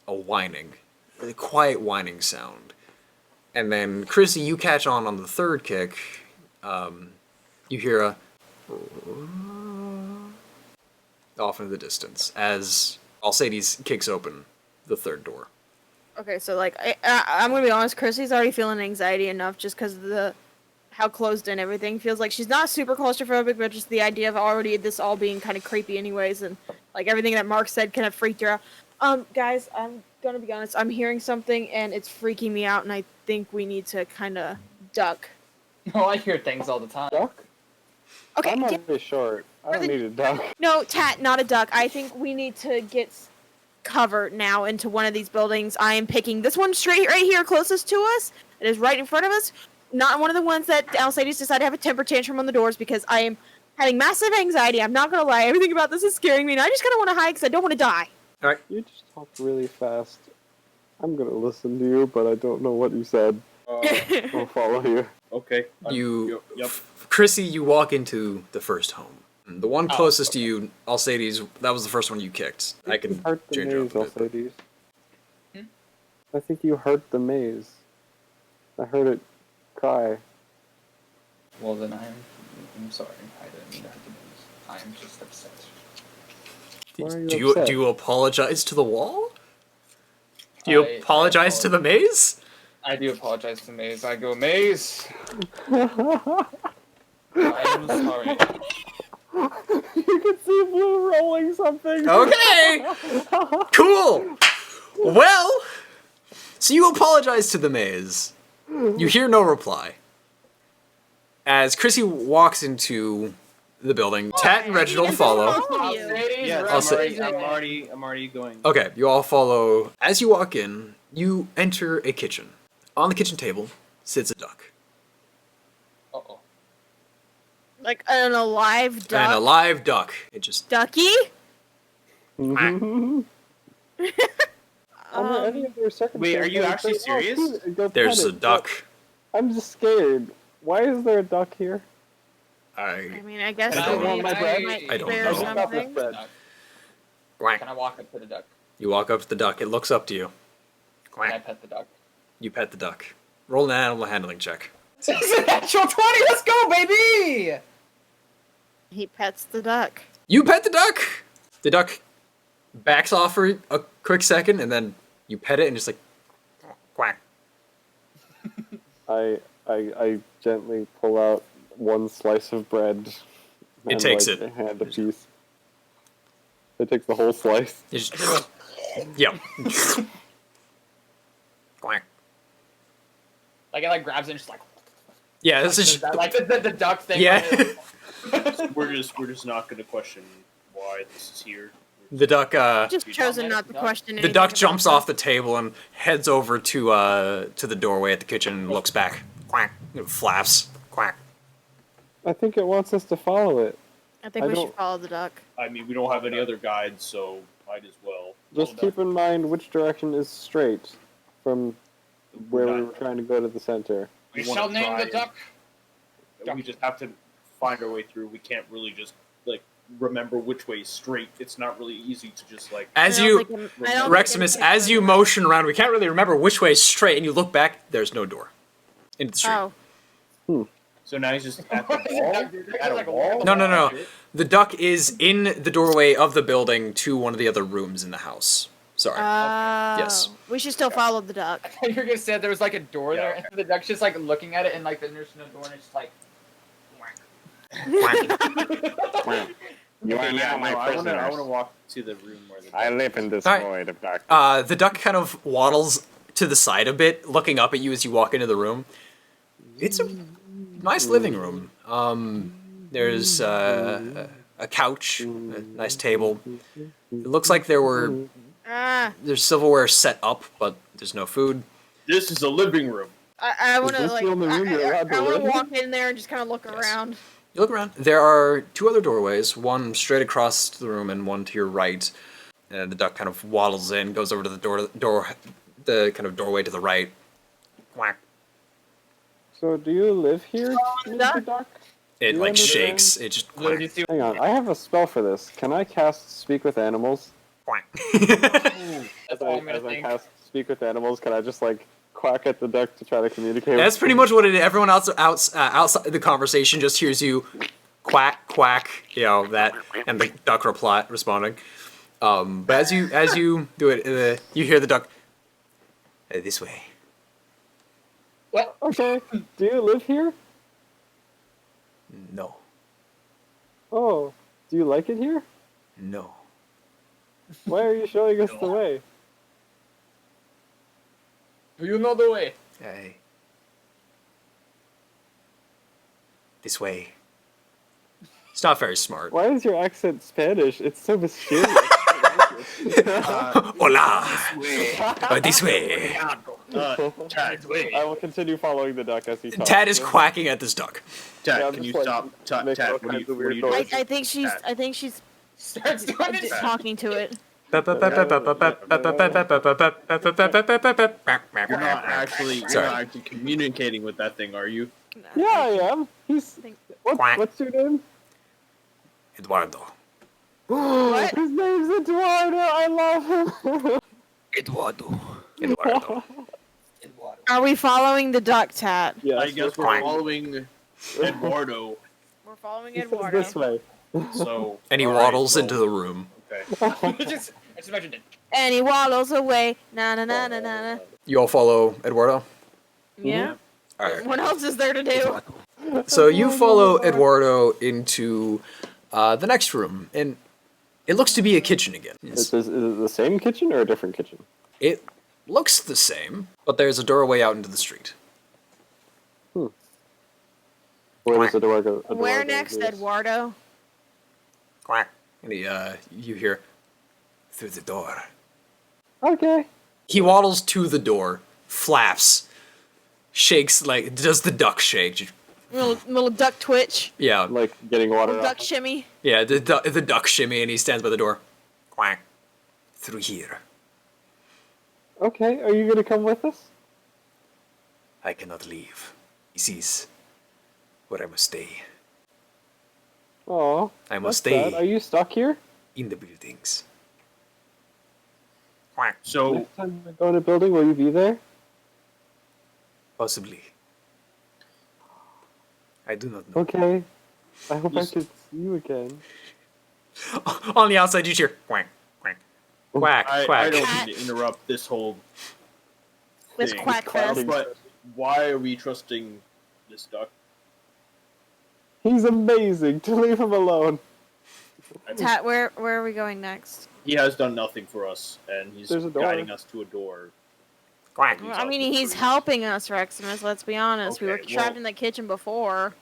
Speaker 2: a whining. A quiet whining sound. And then, Chrissy, you catch on the third kick. You hear a off in the distance as Alcides kicks open the third door.
Speaker 1: Okay, so like I'm gonna be honest, Chrissy's already feeling anxiety enough just because of the how closed in everything feels. Like she's not super claustrophobic, but just the idea of already this all being kind of creepy anyways, and like everything that Mark said kind of freaked her out. Guys, I'm gonna be honest. I'm hearing something and it's freaking me out, and I think we need to kind of duck.
Speaker 7: No, I hear things all the time.
Speaker 5: Duck?
Speaker 1: Okay,
Speaker 5: I'm really short. I don't need a duck.
Speaker 1: no, Tat, not a duck. I think we need to get cover now into one of these buildings. I am picking this one straight right here, closest to us. It is right in front of us. Not one of the ones that Alcides decided to have a temper tantrum on the doors because I am having massive anxiety. I'm not gonna lie. Everything about this is scaring me, and I just kind of want to hide because I don't want to die.
Speaker 5: You just talked really fast. I'm gonna listen to you, but I don't know what you said. I'll follow you.
Speaker 3: Okay. Yep.
Speaker 2: Chrissy, you walk into the first home. The one closest to you, Alcides, that was the first one you kicked. I can
Speaker 5: You hurt the
Speaker 2: change it
Speaker 5: maze,
Speaker 2: up a bit.
Speaker 5: Alcides.
Speaker 7: Hmm?
Speaker 5: I think you hurt the maze. I heard it cry.
Speaker 7: Well, then I'm sorry. I didn't mean to hurt the news. I am just upset.
Speaker 5: Why are you
Speaker 2: Do you
Speaker 5: upset?
Speaker 2: do you apologize to the wall? Do you apologize to the maze?
Speaker 7: I do apologize to Maze. I go, Maze! I am sorry.
Speaker 5: You can see Blue rolling something.
Speaker 2: Okay. Cool. Well, so you apologize to the maze. You hear no reply. As Chrissy walks into the building, Tat and Reginald follow.
Speaker 3: Yeah,
Speaker 2: I'll say-
Speaker 3: I'm already going.
Speaker 2: Okay, you all follow. As you walk in, you enter a kitchen. On the kitchen table sits a duck.
Speaker 7: Uh-oh.
Speaker 1: Like an alive duck.
Speaker 2: An alive duck. It just
Speaker 1: Ducky?
Speaker 5: Under any of their circumstances.
Speaker 3: Wait, are you
Speaker 5: I'd
Speaker 3: actually
Speaker 5: say, "Oh,
Speaker 3: serious?
Speaker 5: cute, go
Speaker 2: there's
Speaker 5: pet
Speaker 2: a
Speaker 5: it."
Speaker 2: duck.
Speaker 5: I'm just scared. Why is there a duck here?
Speaker 1: I mean, I guess
Speaker 2: I don't
Speaker 1: maybe
Speaker 2: want
Speaker 5: my
Speaker 1: it's
Speaker 5: bread.
Speaker 1: might
Speaker 2: I don't
Speaker 1: bear
Speaker 2: know.
Speaker 5: Stop this
Speaker 1: something.
Speaker 5: bread.
Speaker 7: Duck.
Speaker 2: Quack.
Speaker 7: Can I walk up to the duck?
Speaker 2: You walk up to the duck. It looks up to you.
Speaker 7: Can I
Speaker 2: Quack.
Speaker 7: pet the duck?
Speaker 2: You pet the duck. Roll an animal handling check.
Speaker 4: It's an actual 20. Let's go, baby.
Speaker 1: He pets the duck.
Speaker 2: You pet the duck. The duck backs off for a quick second, and then you pet it and just like quack.
Speaker 5: I gently pull out one slice of bread. And,
Speaker 2: takes
Speaker 5: like,
Speaker 2: it.
Speaker 5: hand a piece. It takes the whole slice.
Speaker 2: You just yep. Quack.
Speaker 4: Like it like grabs it and just like.
Speaker 2: Yeah, this is
Speaker 4: That, like the duck thing.
Speaker 2: yeah.
Speaker 3: We're just not going to question why this is here.
Speaker 2: The duck
Speaker 1: Just chosen not to question
Speaker 2: the
Speaker 1: anything
Speaker 2: duck
Speaker 1: about
Speaker 2: jumps
Speaker 1: this.
Speaker 2: off the table and heads over to the doorway at the kitchen and looks back. Quack. It flaps. Quack.
Speaker 5: I think it wants us to follow it.
Speaker 1: I think
Speaker 5: I
Speaker 1: we should
Speaker 5: don't-
Speaker 1: follow the duck.
Speaker 3: I mean, we don't have any other guides, so might as well.
Speaker 5: Just keep in mind which direction is straight from where we
Speaker 3: We're
Speaker 5: were trying to go to the center.
Speaker 7: We
Speaker 3: wanna
Speaker 7: shall name
Speaker 3: try
Speaker 7: the duck.
Speaker 3: We just have to find our way through. We can't really just like remember which way is straight. It's not really easy to just like.
Speaker 2: As
Speaker 1: I don't
Speaker 2: you
Speaker 1: think I'm- I don't think
Speaker 2: Reximus,
Speaker 1: I'm
Speaker 2: as you motion around, we can't really remember which way is straight, and you look back, there's no door into the street.
Speaker 1: Oh,
Speaker 3: So now he's just at the wall. At
Speaker 4: Like
Speaker 3: a
Speaker 4: a
Speaker 3: wall.
Speaker 2: No. The duck is in the doorway of the building to one of the other rooms in the house. Sorry. Yes.
Speaker 1: We should still follow the duck.
Speaker 4: You were gonna say there was like a door
Speaker 3: Yeah,
Speaker 4: there,
Speaker 3: okay.
Speaker 4: and the duck's just like looking at it, and like there's no door, and it's just like.
Speaker 2: Quack.
Speaker 5: You
Speaker 3: Okay,
Speaker 5: are
Speaker 3: yeah,
Speaker 5: now my
Speaker 3: no, I want to
Speaker 5: prisoners.
Speaker 3: walk to the room where the.
Speaker 5: I live in this
Speaker 2: Alright.
Speaker 5: void of darkness.
Speaker 2: The duck kind of waddles to the side a bit, looking up at you as you walk into the room. It's a nice living room. There's a couch, a nice table. It looks like there's silverware set up, but there's no food.
Speaker 3: This is a living room.
Speaker 1: I want to
Speaker 5: this
Speaker 1: like.
Speaker 5: the only room you're allowed to
Speaker 1: I want
Speaker 5: live
Speaker 1: to
Speaker 5: in?
Speaker 1: walk in there and just kind of look
Speaker 2: Yes.
Speaker 1: around.
Speaker 2: You look around. There are two other doorways, one straight across the room and one to your right. And the duck kind of waddles in, goes over to the kind of doorway to the right. Quack.
Speaker 5: So do you live here, Mr. Duck?
Speaker 2: It
Speaker 5: You
Speaker 2: like
Speaker 5: understand?
Speaker 2: shakes. It just
Speaker 4: What did
Speaker 2: quack,
Speaker 4: you see?
Speaker 5: Hang on, I have a spell for this. Can I cast Speak with Animals?
Speaker 2: quack.
Speaker 4: That's all I'm gonna
Speaker 5: As I
Speaker 4: think.
Speaker 5: cast Speak with Animals, can I just like quack at the duck to try to communicate?
Speaker 2: That's
Speaker 5: with
Speaker 2: pretty much what it is. Everyone else outside the conversation just hears you quack quack, you know that, and the duck responding. But as you do it, you hear the duck. This way.
Speaker 4: What?
Speaker 5: Okay. Do you live here?
Speaker 2: No.
Speaker 5: Oh. Do you like it here?
Speaker 2: No.
Speaker 5: Why are you showing us the way?
Speaker 4: Do you know the way?
Speaker 2: Hey. This way. It's not very smart.
Speaker 5: Why is your accent Spanish? It's so mysterious.
Speaker 2: Hola. This way.
Speaker 3: Tad,
Speaker 5: I will continue following the duck as he talks.
Speaker 2: Tad is quacking at this duck.
Speaker 3: Tad,
Speaker 5: Yeah, I'm
Speaker 3: can you
Speaker 5: just, like,
Speaker 3: stop? Tad,
Speaker 5: making all
Speaker 3: what are you,
Speaker 5: kinds of
Speaker 3: what are
Speaker 5: weird
Speaker 3: you doing?
Speaker 5: noises.
Speaker 1: I think she's
Speaker 4: Starts doing it.
Speaker 1: talking to it.
Speaker 3: You're not actually communicating with that thing, are you?
Speaker 5: Yeah, I am. He's
Speaker 2: Quack.
Speaker 5: what's your name?
Speaker 2: Eduardo.
Speaker 1: What?
Speaker 5: His name's Eduardo. I love him.
Speaker 2: Eduardo.
Speaker 1: Are we following the duck, Tat?
Speaker 5: Yes,
Speaker 3: I guess we're
Speaker 2: Quack.
Speaker 3: following Eduardo.
Speaker 1: We're following
Speaker 5: he says
Speaker 1: Eduardo.
Speaker 5: this way.
Speaker 3: So
Speaker 2: And he
Speaker 3: all right,
Speaker 2: waddles
Speaker 3: well,
Speaker 2: into the room.
Speaker 3: Okay.
Speaker 4: I just imagined it.
Speaker 1: And he waddles away. Na na na na na na.
Speaker 2: You all follow Eduardo?
Speaker 1: Yeah.
Speaker 2: Alright.
Speaker 1: What else is there to do?
Speaker 2: So you follow Eduardo into the next room, and it looks to be a kitchen again.
Speaker 5: Is it the same kitchen or a different kitchen?
Speaker 2: It looks the same, but there's a doorway out into the street.
Speaker 5: Where does Eduardo?
Speaker 1: Where
Speaker 5: Eduardo
Speaker 1: next,
Speaker 5: is?
Speaker 1: Eduardo?
Speaker 2: Quack. And you hear through the door.
Speaker 5: Okay.
Speaker 2: He waddles to the door, flaps, shakes like does the duck shake? Just-
Speaker 1: Little duck twitch.
Speaker 2: Yeah,
Speaker 5: Like getting water
Speaker 1: Little
Speaker 5: off.
Speaker 1: duck shimmy.
Speaker 2: yeah. The duck shimmy, and he stands by the door. Quack. Through here.
Speaker 5: Okay, are you gonna come with us?
Speaker 2: I cannot leave. This is where I must stay.
Speaker 5: Oh,
Speaker 2: I must
Speaker 5: that's sad.
Speaker 2: stay
Speaker 5: Are you stuck here?
Speaker 2: in the buildings. Quack.
Speaker 3: So
Speaker 5: Next time we go in a building, will you be there?
Speaker 2: Possibly. I do not know.
Speaker 5: Okay. I hope
Speaker 3: Yes.
Speaker 5: I could see you again.
Speaker 2: On the outside, you hear quack, quack, quack,
Speaker 3: I
Speaker 2: quack.
Speaker 3: don't mean to interrupt this whole
Speaker 1: This
Speaker 3: thing,
Speaker 1: quack fest.
Speaker 3: but why are we trusting this duck?
Speaker 5: He's amazing. To leave him alone.
Speaker 1: Tat, where are we going next?
Speaker 3: He has done nothing for us, and he's
Speaker 5: There's a door.
Speaker 3: guiding us to a door.
Speaker 2: Quack.
Speaker 1: Well, I mean, he's helping us, Reximus. Let's be honest. We were
Speaker 3: Okay,
Speaker 1: trapped
Speaker 3: well-
Speaker 1: in the kitchen before.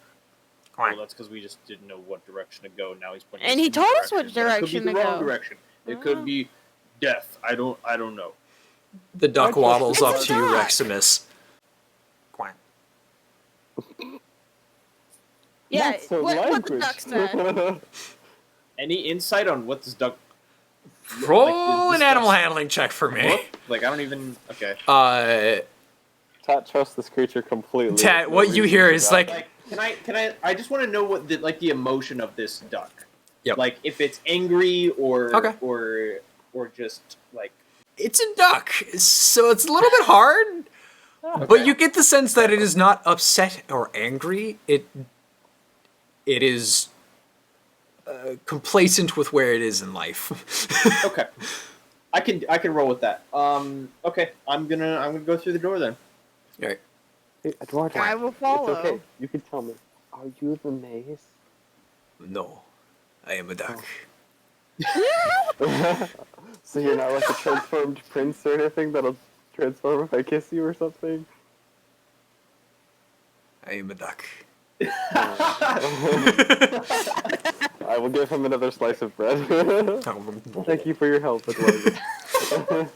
Speaker 2: Quack.
Speaker 3: Well, that's because we just didn't know what direction to go. Now he's pointing
Speaker 1: And
Speaker 3: us
Speaker 1: he
Speaker 3: in the
Speaker 1: told us what
Speaker 3: It could
Speaker 1: direction
Speaker 3: be the
Speaker 1: to
Speaker 3: wrong
Speaker 1: go.
Speaker 3: direction. It
Speaker 1: Oh.
Speaker 3: could be death. I don't know.
Speaker 2: The duck
Speaker 5: It's
Speaker 2: waddles
Speaker 1: a
Speaker 2: up to you,
Speaker 1: duck.
Speaker 2: Reximus. Quack.
Speaker 1: Yeah,
Speaker 5: That's the
Speaker 1: what the
Speaker 5: language.
Speaker 1: duck said.
Speaker 3: Any insight on what this duck?
Speaker 2: Roll
Speaker 3: Like,
Speaker 2: an
Speaker 3: this
Speaker 2: animal
Speaker 3: duck's-
Speaker 2: handling check for me.
Speaker 3: What? Like I don't even. Okay.
Speaker 5: Tat trusts this creature completely.
Speaker 2: Tat,
Speaker 5: No
Speaker 2: what you
Speaker 5: reason
Speaker 2: hear
Speaker 5: to
Speaker 2: is
Speaker 5: doubt.
Speaker 2: like,
Speaker 3: Can I? I just want to know what the emotion of this duck.
Speaker 2: Yep.
Speaker 3: Like if it's angry or
Speaker 2: Okay.
Speaker 3: or just like.
Speaker 2: it's a duck, so it's a little bit hard. But you get the sense that it is not upset or angry. It is complacent with where it is in life.
Speaker 3: Okay. I can roll with that. Okay. I'm gonna go through the door then.
Speaker 2: Right.
Speaker 5: Hey, Eduardo,
Speaker 1: I will follow.
Speaker 5: it's okay. You can tell me. Are you the maze?
Speaker 2: No, I am a duck.
Speaker 5: So you're not like a transformed prince or anything that'll transform if I kiss you or something?
Speaker 2: I am a duck.
Speaker 5: I will give him another slice of bread. Thank you for your help, Eduardo.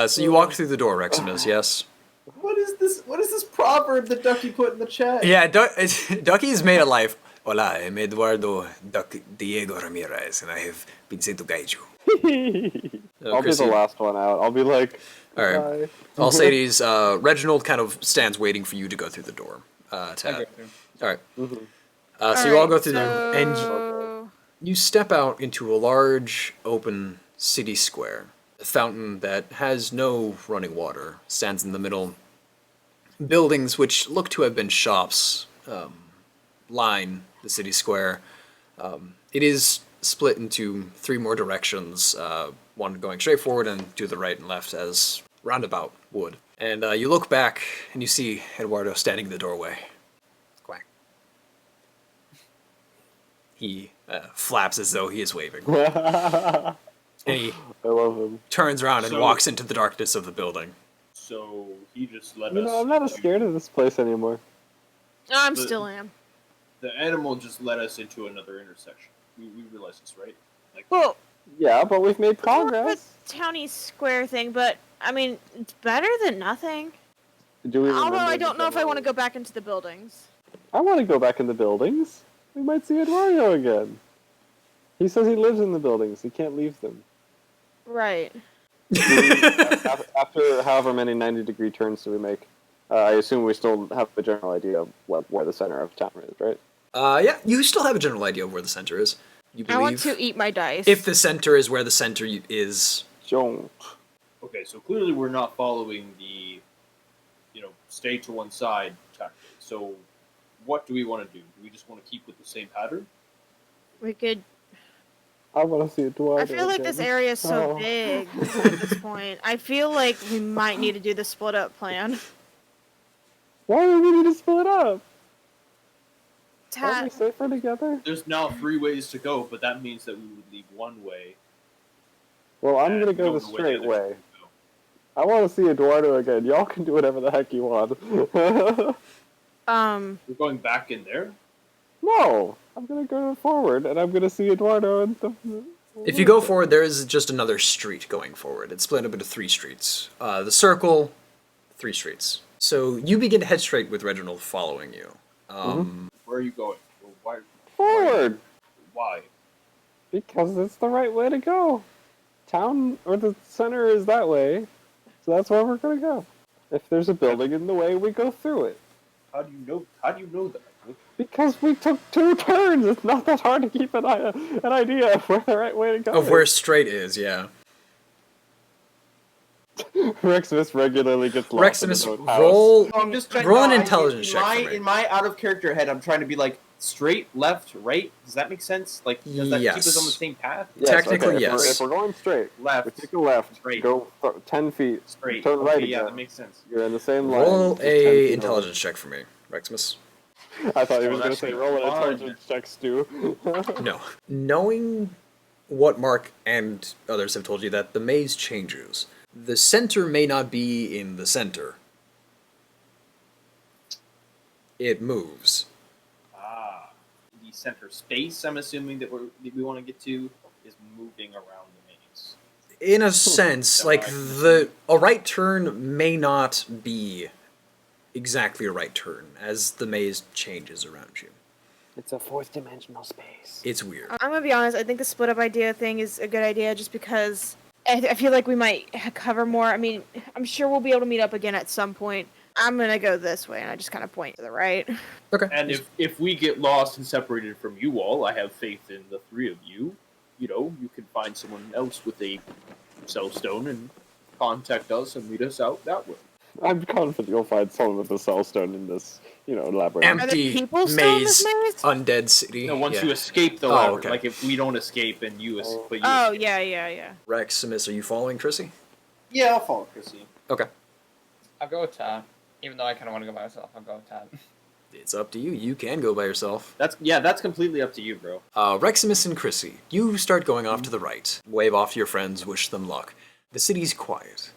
Speaker 2: So you walk through the door, Reximus, yes?
Speaker 6: What is this? What is this proverb that Ducky put in the chat?
Speaker 2: Yeah, Ducky's made a life. Hola, I'm Eduardo Duck Diego Ramirez, and I have been sent to guide you.
Speaker 5: I'll be the last one out. I'll be like,
Speaker 2: All right.
Speaker 5: bye.
Speaker 2: Alcides, Reginald kind of stands waiting for you to go through the door. Tat. All right. So you all go through there, and you step out into a large, open city square. A fountain that has no running water stands in the middle. Buildings which look to have been shops line the city square. It is split into three more directions, one going straight forward and to the right and left as roundabout would. And you look back and you see Eduardo standing in the doorway. Quack. He flaps as though he is waving. And he
Speaker 5: I love him.
Speaker 2: turns around and
Speaker 3: So-
Speaker 2: walks into the darkness of the building.
Speaker 3: So he just let
Speaker 5: You
Speaker 3: us.
Speaker 5: know, I'm not as scared of this place anymore.
Speaker 1: I'm
Speaker 3: But-
Speaker 1: still am.
Speaker 3: The animal just led us into another intersection. We realize this, right? Like,
Speaker 1: Well,
Speaker 5: Yeah, but we've made
Speaker 1: it's more of
Speaker 5: progress.
Speaker 1: a towny square thing, but I mean, it's better than nothing.
Speaker 5: Do we
Speaker 1: Although
Speaker 5: remember
Speaker 1: I
Speaker 5: the
Speaker 1: don't know if I want to
Speaker 5: general-
Speaker 1: go back into the buildings.
Speaker 5: I want to go back in the buildings. We might see Eduardo again. He says he lives in the buildings. He can't leave them.
Speaker 1: Right.
Speaker 5: After however many 90-degree turns do we make, I assume we still have a general idea of where the center of town is, right?
Speaker 2: Yeah, you still have a general idea of where the center is. You
Speaker 1: I want
Speaker 2: believe
Speaker 1: to eat my dice.
Speaker 2: if the center is where the center is.
Speaker 5: Don't.
Speaker 3: okay, so clearly we're not following the, stay to one side tactic. So, what do we want to do? Do we just want to keep with the same pattern?
Speaker 1: we could.
Speaker 5: I want to see Eduardo
Speaker 1: I feel like this
Speaker 5: again.
Speaker 1: area is so
Speaker 5: Oh.
Speaker 1: big at this point. I feel like we might need to do the split up plan.
Speaker 5: Why do we need to split up? Aren't we
Speaker 1: Tat,
Speaker 5: safer together?
Speaker 3: There's now 3 ways to go, but that means that we would leave one way.
Speaker 5: Well, I'm
Speaker 3: and
Speaker 5: gonna go
Speaker 3: know
Speaker 5: the
Speaker 3: where
Speaker 5: straight
Speaker 3: other
Speaker 5: way.
Speaker 3: two go.
Speaker 5: I want to see Eduardo again. Y'all can do whatever the heck you want.
Speaker 3: We're going back in there?
Speaker 5: No, I'm gonna go forward, and I'm gonna see Eduardo and the.
Speaker 2: If you go forward, there is just another street going forward. It's split up into 3 streets. The circle, 3 streets. So you begin to head straight with Reginald following you.
Speaker 3: Where are you going? Or why?
Speaker 5: Forward,
Speaker 3: Why?
Speaker 5: because it's the right way to go. Town or the center is that way, so that's where we're gonna go. If there's a building in the way, we go through it.
Speaker 3: How do you know? How do you know that?
Speaker 5: Because we took 2 turns. It's not that hard to keep an idea of where the right way to go.
Speaker 2: Of
Speaker 5: is.
Speaker 2: where straight is, yeah.
Speaker 5: Reximus regularly gets lost in his
Speaker 2: Reximus,
Speaker 5: own house.
Speaker 2: roll.
Speaker 6: I'm just trying.
Speaker 2: Roll an
Speaker 6: no,
Speaker 2: intelligence check for me.
Speaker 6: In my out of character head, I'm trying to be like straight, left, right. Does that make sense? Like, does that keep us on the
Speaker 2: Yes.
Speaker 6: same path?
Speaker 5: Yes,
Speaker 2: Technically,
Speaker 5: okay,
Speaker 2: yes.
Speaker 5: If we're going straight, we
Speaker 6: Left,
Speaker 5: take a left,
Speaker 6: Straight.
Speaker 5: go 10 feet,
Speaker 6: straight.
Speaker 5: turn right
Speaker 6: Okay, yeah,
Speaker 5: again.
Speaker 6: that makes sense.
Speaker 5: You're in the same line.
Speaker 2: Roll
Speaker 5: just 10
Speaker 2: a
Speaker 5: feet
Speaker 2: intelligence check for me, Reximus.
Speaker 5: away. I thought he
Speaker 6: Oh,
Speaker 5: was going to
Speaker 6: that's
Speaker 5: say
Speaker 6: gonna
Speaker 5: roll
Speaker 6: be
Speaker 5: an
Speaker 6: hard.
Speaker 5: intelligence check, Stu.
Speaker 2: No. Knowing what Mark and others have told you, that the maze changes. The center may not be in the center. It moves.
Speaker 6: Ah, the center space. I'm assuming that we want to get to is moving around the maze.
Speaker 2: In a sense,
Speaker 6: No,
Speaker 2: like
Speaker 6: I-
Speaker 2: a right turn may not be exactly a right turn as the maze changes around you.
Speaker 5: It's a fourth dimensional space.
Speaker 2: It's weird.
Speaker 1: I'm gonna be honest. I think the split up idea thing is a good idea, just because I feel like we might cover more. I mean, I'm sure we'll be able to meet up again at some point. I'm gonna go this way, and I just kind of point to the right.
Speaker 2: Okay.
Speaker 3: And if we get lost and separated from you all, I have faith in the three of you. You know, you can find someone else with a cell stone and contact us and meet us out that way.
Speaker 5: I'm confident you'll find someone with a cell stone in this, labyrinth.
Speaker 1: Are there
Speaker 2: Empty
Speaker 1: people still in this
Speaker 2: maze,
Speaker 1: maze?
Speaker 2: undead city.
Speaker 3: No, once
Speaker 2: Yeah.
Speaker 3: you escape the
Speaker 2: Oh,
Speaker 3: labyrinth,
Speaker 2: okay.
Speaker 3: like if we don't escape and you, but you.
Speaker 1: Oh
Speaker 3: escape.
Speaker 1: yeah.
Speaker 2: Reximus, are you following Trissy?
Speaker 6: Yeah, I'll follow Chrissy.
Speaker 2: Okay.
Speaker 4: I'll go with Tad. Even though I kind of want to go by myself, I'll go with Tad.
Speaker 2: It's up to you. You can go by yourself.
Speaker 3: That's completely up to you, bro.
Speaker 2: Reximus and Chrissy, you start going off to the right. Wave off to your friends, wish them luck. The city's quiet.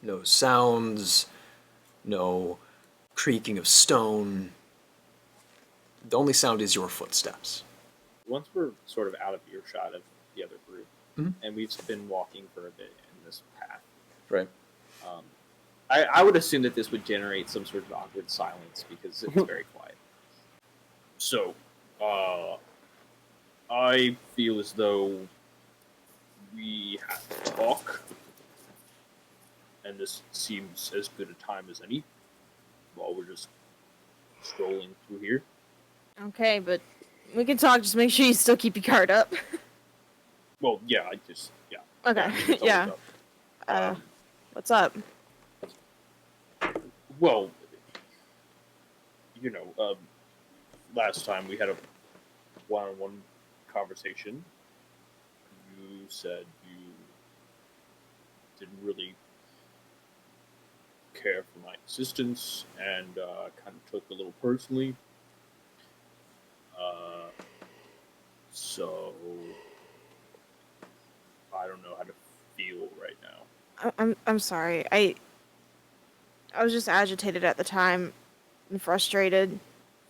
Speaker 2: No sounds, no creaking of stone. The only sound is your footsteps.
Speaker 3: Once we're sort of out of earshot of the other group,
Speaker 2: Mhm.
Speaker 3: and we've been walking for a bit in this path,
Speaker 2: Right.
Speaker 3: I would assume that this would generate some sort of awkward silence because it's very quiet. So, I feel as though we have to talk, and this seems as good a time as any while we're just strolling through here.
Speaker 1: Okay, but we can talk. Just make sure you still keep your guard up.
Speaker 3: Well, yeah, yeah.
Speaker 1: Okay.
Speaker 3: it's always
Speaker 1: Yeah.
Speaker 3: up.
Speaker 1: What's up?
Speaker 3: Well, last time we had a one-on-one conversation. You said you didn't really care for my existence and kind of took it a little personally. So I don't know how to feel right now.
Speaker 1: I'm sorry. I was just agitated at the time and frustrated.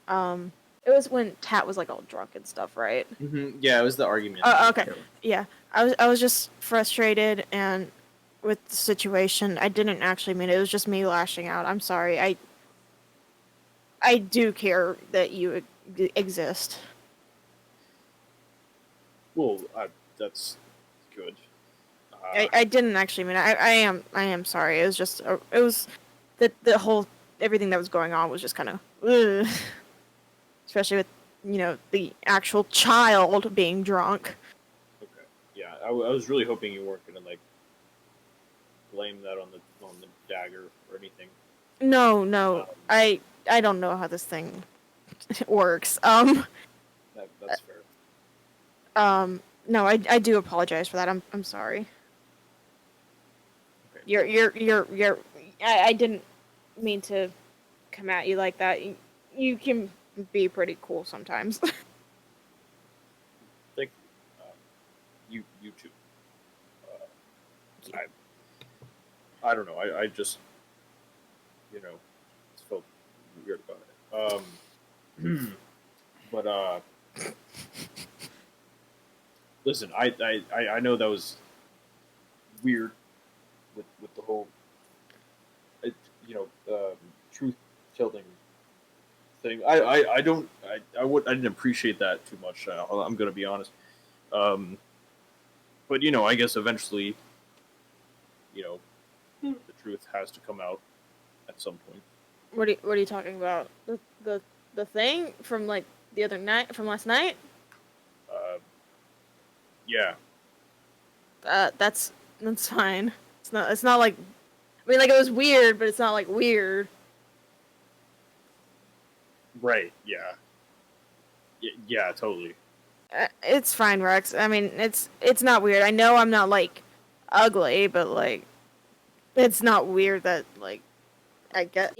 Speaker 1: It was when Tat was like all drunk and stuff, right?
Speaker 3: Mm-hmm. Yeah, it was the argument.
Speaker 1: Oh, okay. Yeah. I was just frustrated and with the situation. I didn't actually mean it. It was just me lashing out. I'm sorry. I do care that you exist.
Speaker 3: Well, that's good.
Speaker 1: I didn't actually mean it. I am sorry. It was just it was the whole everything that was going on was just kind of especially with the actual child being drunk.
Speaker 3: Okay. Yeah, I was really hoping you weren't gonna blame that on the dagger or anything.
Speaker 1: No. I don't know how this thing works.
Speaker 3: That's fair.
Speaker 1: No, I do apologize for that. I'm sorry.
Speaker 3: Okay.
Speaker 1: I didn't mean to come at you like that. You can be pretty cool sometimes.
Speaker 3: Thank you. You too. I don't know. I just felt weird about it. But listen, I know that was weird with the whole truth telling thing. I didn't appreciate that too much. I'm gonna be honest. But I guess eventually, the truth has to come out at some point.
Speaker 1: What are you talking about? The thing from the other night, from last night?
Speaker 3: Yeah.
Speaker 1: That's fine. not. It's not like. I mean, like it was weird, but it's not like weird.
Speaker 3: Right. Yeah. Yeah. Totally.
Speaker 1: It's fine, Rex. I mean, it's not weird. I know I'm not like ugly, but like, it's not weird that like I get.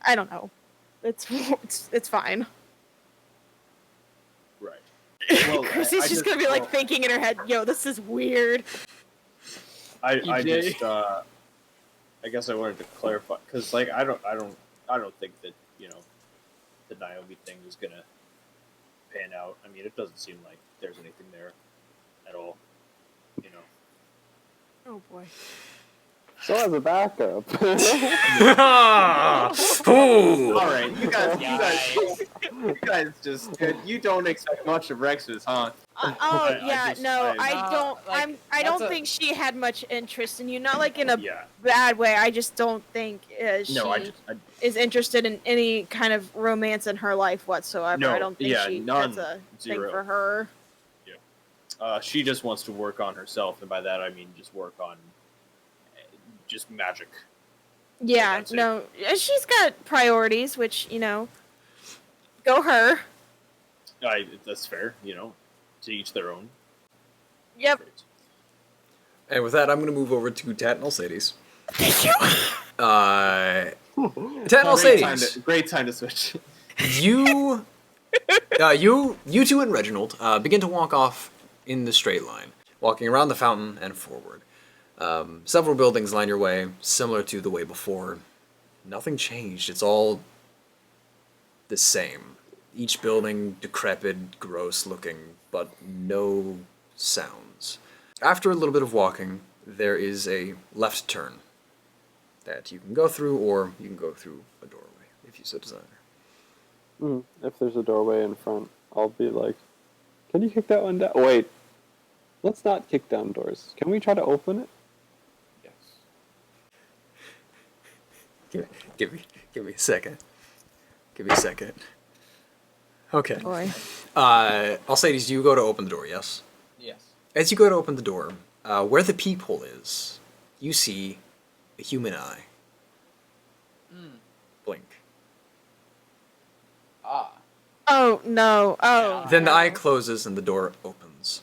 Speaker 1: I don't know. It's fine.
Speaker 3: Right. Well,
Speaker 1: Chrissy's just gonna be like thinking in her head, "Yo, this is weird."
Speaker 3: I
Speaker 4: EJ.
Speaker 3: just I guess I wanted to clarify because like I don't think that the Naomi thing is gonna pan out. I mean, it doesn't seem like there's anything there at all.
Speaker 1: Oh boy.
Speaker 5: So as a backup.
Speaker 2: Ooh.
Speaker 6: All right, you guys just you don't expect much of Rex's, huh?
Speaker 1: I
Speaker 4: That's
Speaker 1: don't
Speaker 4: a-
Speaker 1: think she had much interest in you. Not like in a
Speaker 3: Yeah.
Speaker 1: bad way. I just don't think she
Speaker 3: No, I
Speaker 1: is interested in any kind of romance in her life whatsoever.
Speaker 3: No,
Speaker 1: I don't think
Speaker 3: yeah,
Speaker 1: that's
Speaker 3: none.
Speaker 1: a
Speaker 3: Zero.
Speaker 1: thing for her.
Speaker 3: she just wants to work on herself, and by that I mean just work on just magic.
Speaker 1: Yeah,
Speaker 3: That's it.
Speaker 1: no, she's got priorities, which go her.
Speaker 3: That's fair, to each their own.
Speaker 1: Yep.
Speaker 2: And with that, I'm going to move over to Tat and Alcides. Tat and Alcides,
Speaker 6: Great time to switch.
Speaker 2: you two and Reginald begin to walk off in the straight line, walking around the fountain and forward. Several buildings line your way, similar to the way before. Nothing changed. It's all the same. Each building decrepit, gross looking, but no sounds. After a little bit of walking, there is a left turn that you can go through, or you can go through a doorway, if you so desire.
Speaker 5: If there's a doorway in front, I'll be like, can you kick that one down? Wait. Let's not kick down doors. Can we try to open it?
Speaker 4: Yes.
Speaker 2: Give me a second. Give me a second. Okay.
Speaker 1: Boy.
Speaker 2: Alcides, you go to open the door, yes?
Speaker 4: Yes.
Speaker 2: As you go to open the door, where the peephole is, you see a human eye. Blink.
Speaker 4: Ah.
Speaker 1: Oh no. Oh.
Speaker 2: Then the
Speaker 1: no.
Speaker 2: eye closes and the door opens.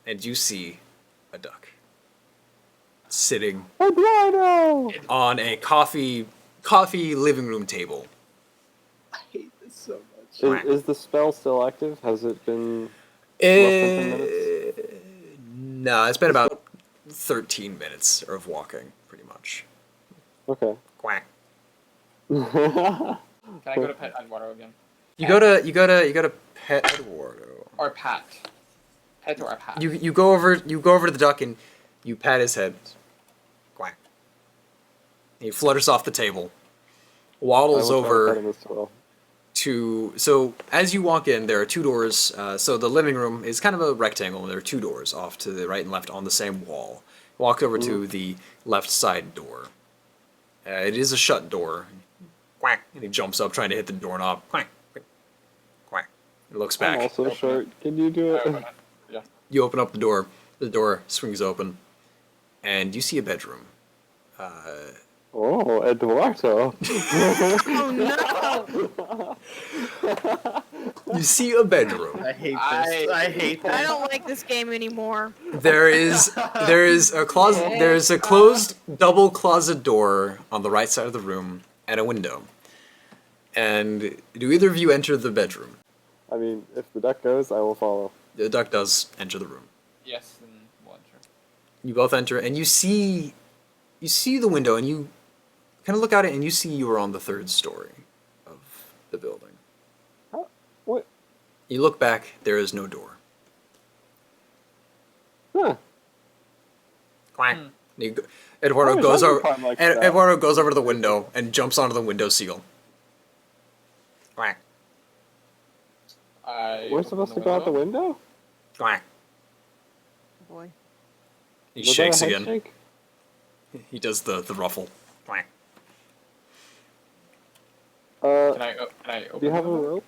Speaker 2: And you see a duck. Sitting
Speaker 5: Eduardo!
Speaker 2: on a coffee living room table.
Speaker 6: I hate this so much.
Speaker 5: Is the spell still active? Has it been less than 10 minutes?
Speaker 2: No, it's been about 13 minutes of walking, pretty much.
Speaker 5: Okay.
Speaker 2: Quack.
Speaker 4: Can I go to Pet Eduardo again?
Speaker 2: You go to Pet Eduardo.
Speaker 4: Or Pat. Pet or Pat?
Speaker 2: You go over to the duck and you pat his head. Quack. He flutters off the table, waddles over to. So as you walk in, there are two doors. So the living room is kind of a rectangle, and there are two doors off to the right and left on the same wall. Walk over to the left side door. It is a shut door. Quack. And he jumps up, trying to hit the doorknob. Quack. Quack. Quack. He looks
Speaker 5: I'm
Speaker 2: back.
Speaker 5: also short. Can you do it?
Speaker 4: Yeah.
Speaker 2: You open up the door. The door swings open, and you see a bedroom.
Speaker 5: Oh, Eduardo.
Speaker 1: Oh no!
Speaker 2: You see a bedroom.
Speaker 6: I hate this. I hate
Speaker 1: I
Speaker 6: this.
Speaker 1: don't like this game anymore.
Speaker 2: There is a closet. There's a closed double closet door on the right side of the room and a window. And do either of you enter the bedroom?
Speaker 5: I mean, if the duck goes, I will follow.
Speaker 2: The duck does enter the room.
Speaker 4: Yes, then we'll enter.
Speaker 2: You both enter, and you see the window, and you kind of look out it, and you see you are on the third story of the building.
Speaker 5: What?
Speaker 2: You look back. There is no door.
Speaker 5: Huh.
Speaker 2: Quack. Eduardo
Speaker 5: I wish
Speaker 2: goes
Speaker 5: I could
Speaker 2: over.
Speaker 5: climb like that.
Speaker 2: Eduardo goes over to the window and jumps onto the window sill. Quack.
Speaker 5: We're supposed to go out the window?
Speaker 2: Quack.
Speaker 1: Boy.
Speaker 2: He
Speaker 5: Was that a
Speaker 2: shakes
Speaker 5: head
Speaker 2: again.
Speaker 5: shake?
Speaker 2: He does the ruffle. Quack.
Speaker 4: Can I open
Speaker 5: Do you have a
Speaker 4: the window?
Speaker 5: rope?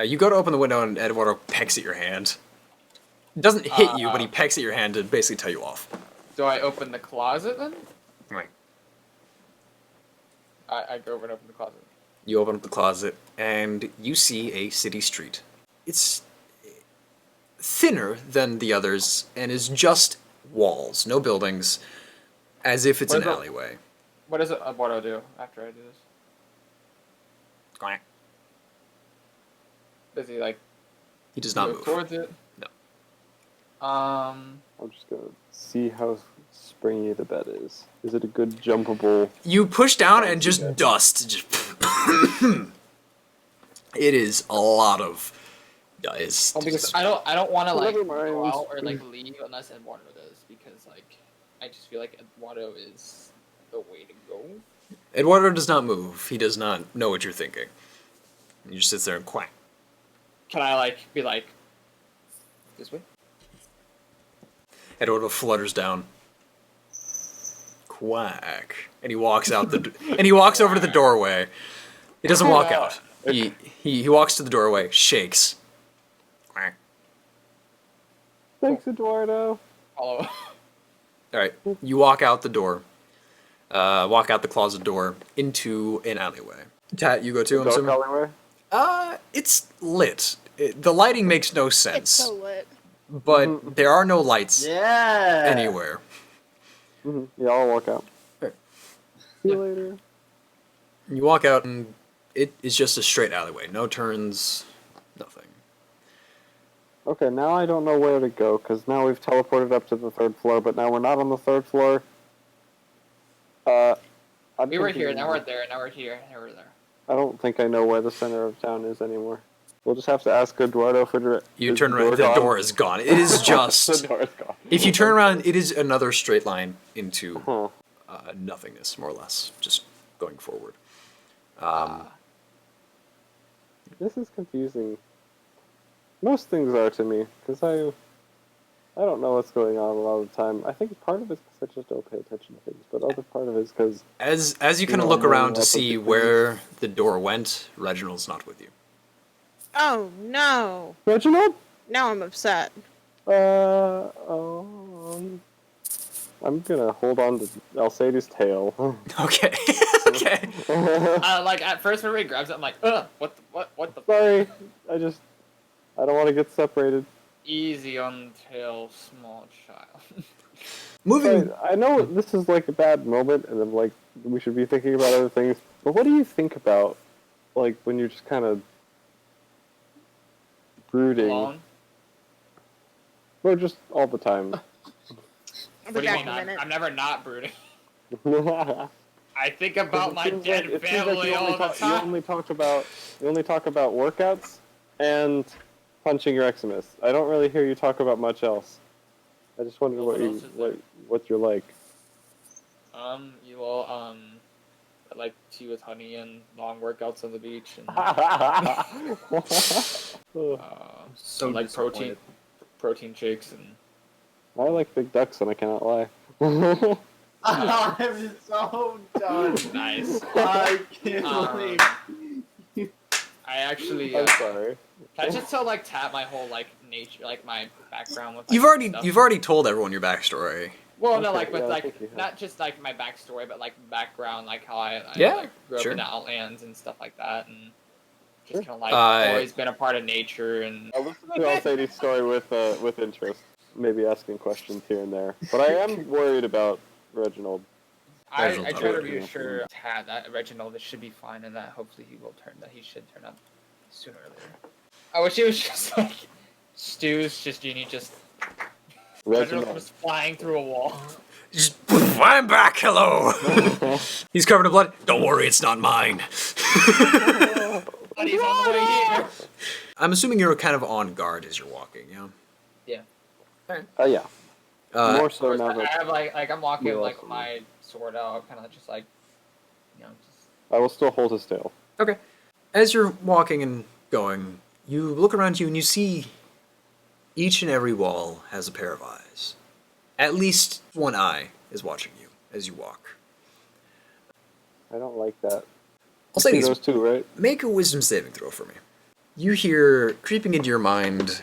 Speaker 2: You go to open the window and Eduardo pecks at your hand. He doesn't hit you, but he pecks at your hand to basically tell you off.
Speaker 4: Do I open the closet then?
Speaker 2: Right.
Speaker 4: I go over and open the closet.
Speaker 2: You open up the closet and you see a city street. It's thinner than the others and is just walls, no buildings, as if it's
Speaker 4: What
Speaker 2: an
Speaker 4: about-
Speaker 2: alleyway.
Speaker 4: What does Eduardo do after I do this?
Speaker 2: Quack.
Speaker 4: Does he like
Speaker 2: He does not
Speaker 4: move
Speaker 2: move.
Speaker 4: towards it?
Speaker 2: No.
Speaker 5: I'm just gonna see how springy the bed is. Is it a good jumpable?
Speaker 2: You push down and just dust. Just it is a lot of dust.
Speaker 4: Well, because I don't want to like
Speaker 5: Never
Speaker 4: go
Speaker 5: mind.
Speaker 4: out or like leave unless Eduardo does, because like I just feel like Eduardo is the way to go.
Speaker 2: Eduardo does not move. He does not know what you're thinking. He just sits there and quack.
Speaker 4: Can I like be like this way?
Speaker 2: Eduardo flutters down. Quack. And he walks out and he walks over to the doorway. He doesn't walk out. He walks to the doorway, shakes. Quack.
Speaker 5: Thanks, Eduardo.
Speaker 4: Follow.
Speaker 2: Alright. You walk out the door. Walk out the closet door into an alleyway. Tat, you go too, I'm
Speaker 5: Dark
Speaker 2: assuming?
Speaker 5: alleyway.
Speaker 2: It's lit. The lighting makes no
Speaker 1: It's
Speaker 2: sense.
Speaker 1: so lit.
Speaker 2: But there are no lights
Speaker 3: Yeah.
Speaker 2: anywhere.
Speaker 5: Yeah, I'll walk out.
Speaker 2: Alright.
Speaker 5: See you later.
Speaker 2: You walk out and it is just a straight alleyway. No turns, nothing.
Speaker 5: Okay, now I don't know where to go, because now we've teleported up to the 3rd floor, but now we're not on the 3rd floor.
Speaker 4: We were here, now we're there, now we're here, now we're there.
Speaker 5: I don't think I know where the center of town is anymore. We'll just have to ask Eduardo for
Speaker 2: You turn around, the door is gone. It is
Speaker 5: the
Speaker 2: just.
Speaker 5: door is gone.
Speaker 2: If you turn around, it is another straight line into
Speaker 5: Huh.
Speaker 2: nothingness, more or less. Just going forward.
Speaker 5: This is confusing. Most things are to me, because I don't know what's going on a lot of the time. I think part of it's because I just don't pay attention to things, but other part of it's because
Speaker 2: As you kind of
Speaker 5: know,
Speaker 2: look
Speaker 5: I'm
Speaker 2: around
Speaker 5: running
Speaker 2: to
Speaker 5: up
Speaker 2: see
Speaker 5: with the
Speaker 2: where the door went, Reginald's not with you.
Speaker 1: Oh no!
Speaker 5: Reginald.
Speaker 1: Now I'm upset.
Speaker 5: I'm gonna hold on to Alceides' tail.
Speaker 2: Okay. Okay.
Speaker 4: Like at first when everybody grabs it, I'm like, what the
Speaker 5: Sorry, I don't want to get separated.
Speaker 4: easy on the tail, small child.
Speaker 2: Moving.
Speaker 5: I know this is like a bad moment, and I'm like, we should be thinking about other things. But what do you think about, like, when you're just kind of brooding,
Speaker 4: Alone?
Speaker 5: or just all the time?
Speaker 1: I'll
Speaker 4: What
Speaker 1: be
Speaker 4: do you
Speaker 1: back
Speaker 4: mean?
Speaker 1: in a minute.
Speaker 4: I'm never not brooding.
Speaker 5: It
Speaker 4: I think about my
Speaker 5: seems
Speaker 4: dead
Speaker 5: like
Speaker 4: family
Speaker 5: you
Speaker 4: all the
Speaker 5: you
Speaker 4: time.
Speaker 5: only talk about workouts and punching your Eximus. I don't really hear you talk about much else. I just wondered
Speaker 4: Well, what else is there?
Speaker 5: what you're like.
Speaker 4: You will I like tea with honey and long workouts on the beach and
Speaker 3: So
Speaker 4: like
Speaker 3: disappointed.
Speaker 4: protein shakes and
Speaker 5: I like big ducks, and I cannot lie.
Speaker 3: I'm so done.
Speaker 4: nice.
Speaker 3: I can't
Speaker 4: Um,
Speaker 3: believe.
Speaker 4: I actually
Speaker 5: I'm sorry.
Speaker 4: can I just tell like Tat my whole like nature, like my background with like,
Speaker 2: You've already told everyone your backstory.
Speaker 4: well no
Speaker 5: Okay,
Speaker 4: like with
Speaker 5: yeah, I
Speaker 4: like
Speaker 5: think you have.
Speaker 4: not just like my backstory but like background, like how I
Speaker 2: Yeah,
Speaker 4: like, grew up
Speaker 2: sure.
Speaker 4: in the outlands and stuff like that, and
Speaker 5: Sure.
Speaker 4: just kind of like
Speaker 2: Uh,
Speaker 4: always been a part of nature and
Speaker 5: I listened to Alceides' story with interest, maybe asking questions here and there. But I am worried about Reginald.
Speaker 4: I
Speaker 2: Reginald
Speaker 4: try to
Speaker 2: Toad.
Speaker 4: reassure Tad that Reginald should be fine and that hopefully he should turn up sooner or later. I wish it was just like Stu's just Genie just Reginald
Speaker 5: Reginald.
Speaker 4: was flying through a wall.
Speaker 2: Just, I'm back, hello! He's covered in blood. Don't worry, it's not mine.
Speaker 4: But he's on the way here.
Speaker 2: I'm assuming you're kind of on guard as you're walking, yeah?
Speaker 5: Yeah. More
Speaker 4: Of
Speaker 5: so
Speaker 4: course,
Speaker 5: now
Speaker 4: I
Speaker 5: that
Speaker 4: have like I'm walking
Speaker 5: You're
Speaker 4: with like
Speaker 5: awesome.
Speaker 4: my sword out, kind of just like just
Speaker 5: I will still hold his tail.
Speaker 2: Okay. As you're walking and going, you look around you and you see each and every wall has a pair of eyes. At least one eye is watching you as you walk.
Speaker 5: I don't like that.
Speaker 2: I'll say
Speaker 5: See
Speaker 2: these.
Speaker 5: those two, right?
Speaker 2: Make a wisdom saving throw for me. You hear, creeping into your mind,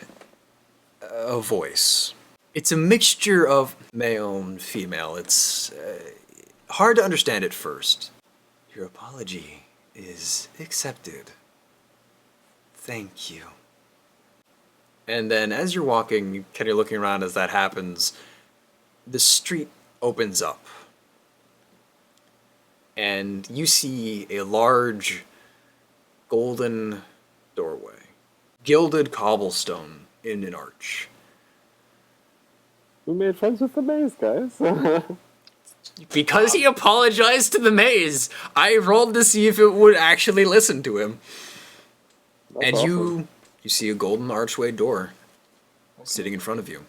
Speaker 2: a voice. It's a mixture of male and female. It's hard to understand at first. Your apology is accepted. Thank you. And then as you're walking, kind of looking around as that happens, the street opens up. And you see a large golden doorway, gilded cobblestone in an arch.
Speaker 5: We made friends with the maze, guys.
Speaker 2: Because he apologized to the maze, I rolled to see if it would actually listen to him.
Speaker 5: That's
Speaker 2: And
Speaker 5: awesome.
Speaker 2: you see a golden archway door sitting in front of you.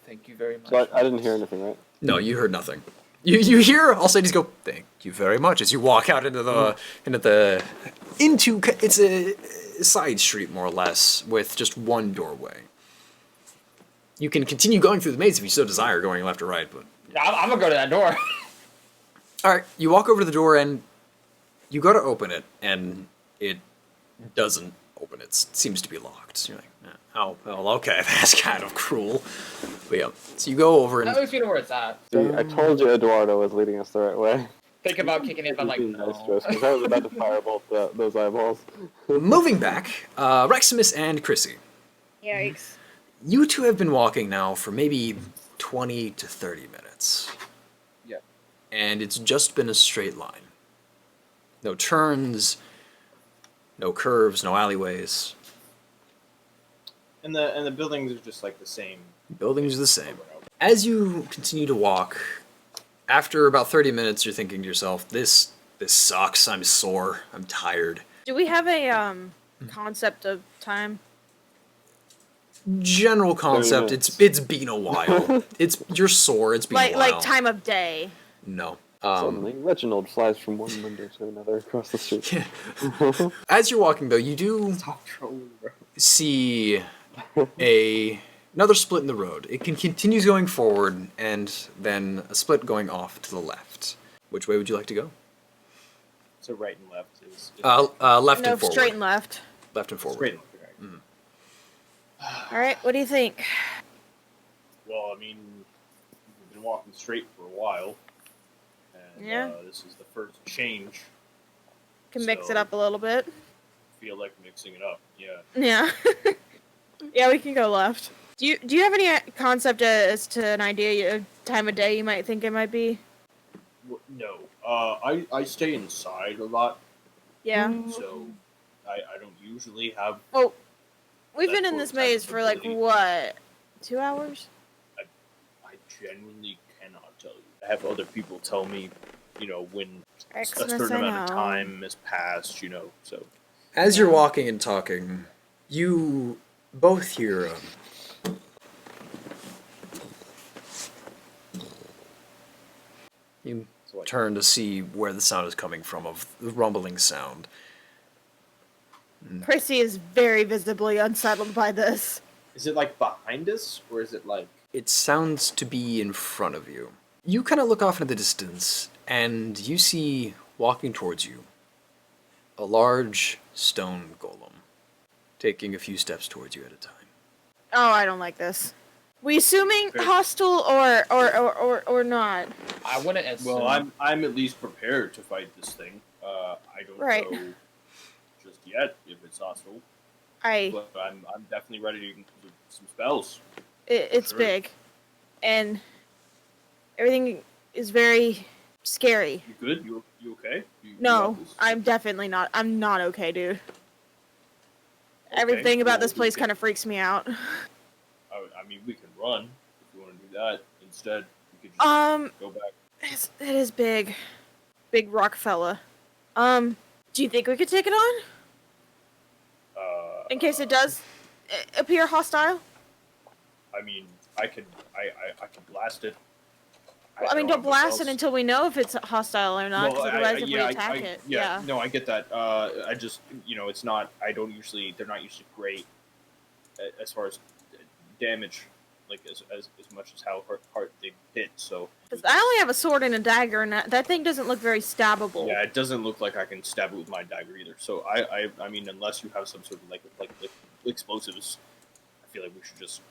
Speaker 4: Thank you very much.
Speaker 5: So I didn't hear anything, right?
Speaker 2: No, you heard nothing. You hear all Sadie's go, thank you very much, as you walk out into it's a side street more or less with just one doorway. You can continue going through the maze if you so desire, going left or right, but
Speaker 4: I'm gonna go to that door.
Speaker 2: alright, you walk over to the door and you go to open it and it doesn't open. It seems to be locked. You're like, oh, well, okay, that's kind of cruel. But yeah, so you go over
Speaker 4: At
Speaker 2: and
Speaker 4: least we know where it's at.
Speaker 5: See, I told you Eduardo was leading us the right way.
Speaker 4: Think about kicking it, but like,
Speaker 5: Being nice to
Speaker 4: no.
Speaker 5: us, 'cause I was about to firebolt those eyeballs.
Speaker 2: moving back, Reximus and Chrissy.
Speaker 1: Yikes.
Speaker 2: You two have been walking now for maybe 20 to 30 minutes.
Speaker 6: Yeah.
Speaker 2: And it's just been a straight line. No turns, no curves, no alleyways.
Speaker 3: And the buildings are just like the same.
Speaker 2: Buildings are the same. As you continue to walk, after about 30 minutes, you're thinking to yourself, this sucks, I'm sore, I'm tired.
Speaker 1: Do we have a concept of time?
Speaker 2: General concept,
Speaker 5: minutes.
Speaker 2: it's been a while. You're sore, it's been a while.
Speaker 1: Like time of day.
Speaker 2: No.
Speaker 5: Suddenly, Reginald flies from one window to another across the street.
Speaker 2: As you're walking, though, you do
Speaker 6: Stop trolling, bro.
Speaker 2: see another split in the road. It continues going forward, and then a split going off to the left. Which way would you like to go?
Speaker 3: So right and left is
Speaker 2: Left
Speaker 1: No,
Speaker 2: and forward.
Speaker 1: straight and left.
Speaker 2: Left and forward.
Speaker 3: straight and left. Right?
Speaker 1: All right, what do you think?
Speaker 3: Well, I mean, we've been walking straight for a while, and
Speaker 1: Yeah.
Speaker 3: this is the first change.
Speaker 1: Can mix it
Speaker 3: So-
Speaker 1: up a little bit.
Speaker 3: Feel like mixing it up. Yeah.
Speaker 1: Yeah. Yeah, we can go left. Do you have any concept as to an idea of time of day you might think it might be?
Speaker 3: No. I stay inside a lot,
Speaker 1: Yeah.
Speaker 3: so I don't usually have.
Speaker 1: Oh, we've
Speaker 3: That
Speaker 1: been in
Speaker 3: sort
Speaker 1: this
Speaker 3: of type
Speaker 1: maze
Speaker 3: of
Speaker 1: for like
Speaker 3: ability.
Speaker 1: what, 2 hours?
Speaker 3: I genuinely cannot tell you. I have other people tell me, when a
Speaker 1: Xmas,
Speaker 3: certain
Speaker 1: I
Speaker 3: amount of
Speaker 1: know.
Speaker 3: time has passed. So
Speaker 2: As you're walking and talking, you both hear you
Speaker 3: So, like,
Speaker 2: turn to see where the sound is coming from, of the rumbling sound.
Speaker 1: Chrissy is very visibly unsettled by this.
Speaker 3: is it like behind us, or is it like?
Speaker 2: It sounds to be in front of you. You kind of look off into the distance, and you see, walking towards you, a large stone golem, taking a few steps towards you at a time.
Speaker 1: Oh, I don't like this. We assuming
Speaker 3: Very-
Speaker 1: hostile or not?
Speaker 4: I wouldn't assume.
Speaker 3: Well, I'm at least prepared to fight this thing. I don't
Speaker 1: Right.
Speaker 3: know just yet if it's hostile,
Speaker 1: I
Speaker 3: but I'm definitely ready to include some spells.
Speaker 1: it's
Speaker 3: Sure.
Speaker 1: big, and everything is very scary.
Speaker 3: You good? You okay? You
Speaker 1: No,
Speaker 3: got this?
Speaker 1: I'm definitely not. I'm not okay, dude.
Speaker 3: Okay,
Speaker 1: Everything about
Speaker 3: well,
Speaker 1: this place
Speaker 3: we
Speaker 1: kind of freaks me out.
Speaker 3: I mean, we can run if you want to do that. Instead, we could just go back.
Speaker 1: It is big, big rock fella. Do you think we could take it on in case it does appear hostile?
Speaker 3: I mean, I can blast it.
Speaker 1: Well, I mean, don't blast it until we know if it's hostile or not, because otherwise, if we attack it, yeah.
Speaker 3: No, I get that. I just, it's not. I don't usually. They're not usually great as far as damage, like as much as how hard they hit. So
Speaker 1: 'Cause I only have a sword and a dagger, and that thing doesn't look very stabbable.
Speaker 3: yeah, it doesn't look like I can stab it with my dagger either. So I mean, unless you have some sort of like explosives, I feel like we should just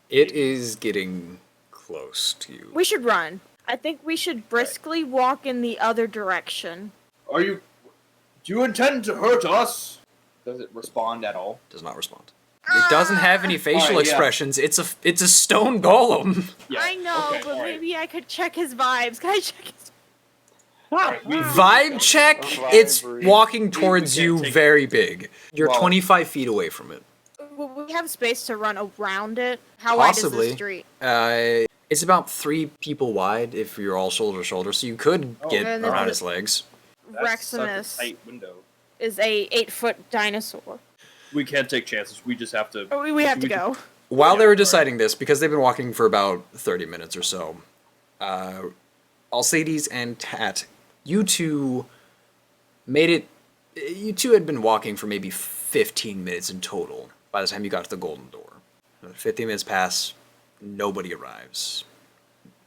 Speaker 2: It is getting close to you.
Speaker 1: We should run. I think we should briskly walk in the other direction.
Speaker 3: Do you intend to hurt us? Does it respond at all?
Speaker 2: Does not respond. It doesn't have any facial
Speaker 3: Alright, yeah.
Speaker 2: expressions. It's a stone golem.
Speaker 3: Yeah.
Speaker 1: I know,
Speaker 3: okay,
Speaker 1: but
Speaker 3: alright.
Speaker 1: maybe I could check his vibes. Can I check his?
Speaker 3: Alright, we-
Speaker 2: Vibe check. It's
Speaker 5: Vibrate.
Speaker 2: walking towards
Speaker 3: can't
Speaker 2: you
Speaker 3: take-
Speaker 2: very big. You're
Speaker 3: Well-
Speaker 2: 25 feet away from it.
Speaker 1: Will we have space to run around it? How wide is
Speaker 2: Possibly.
Speaker 1: the street?
Speaker 2: It's about 3 people wide if you're all shoulder to shoulder, so you could get
Speaker 1: and
Speaker 2: around
Speaker 1: there's
Speaker 2: his legs.
Speaker 3: That's such a
Speaker 1: Reximus
Speaker 3: tight window.
Speaker 1: is a 8-foot dinosaur.
Speaker 3: We can't take chances. We just have to.
Speaker 1: We have to
Speaker 3: We could-
Speaker 1: go.
Speaker 2: While they
Speaker 3: Yeah,
Speaker 2: were
Speaker 3: right.
Speaker 2: deciding this, because they've been walking for about 30 minutes or so, Alcides and Tat, you two made it. You two had been walking for maybe 15 minutes in total by the time you got to the Golden Door. 15 minutes pass, nobody arrives.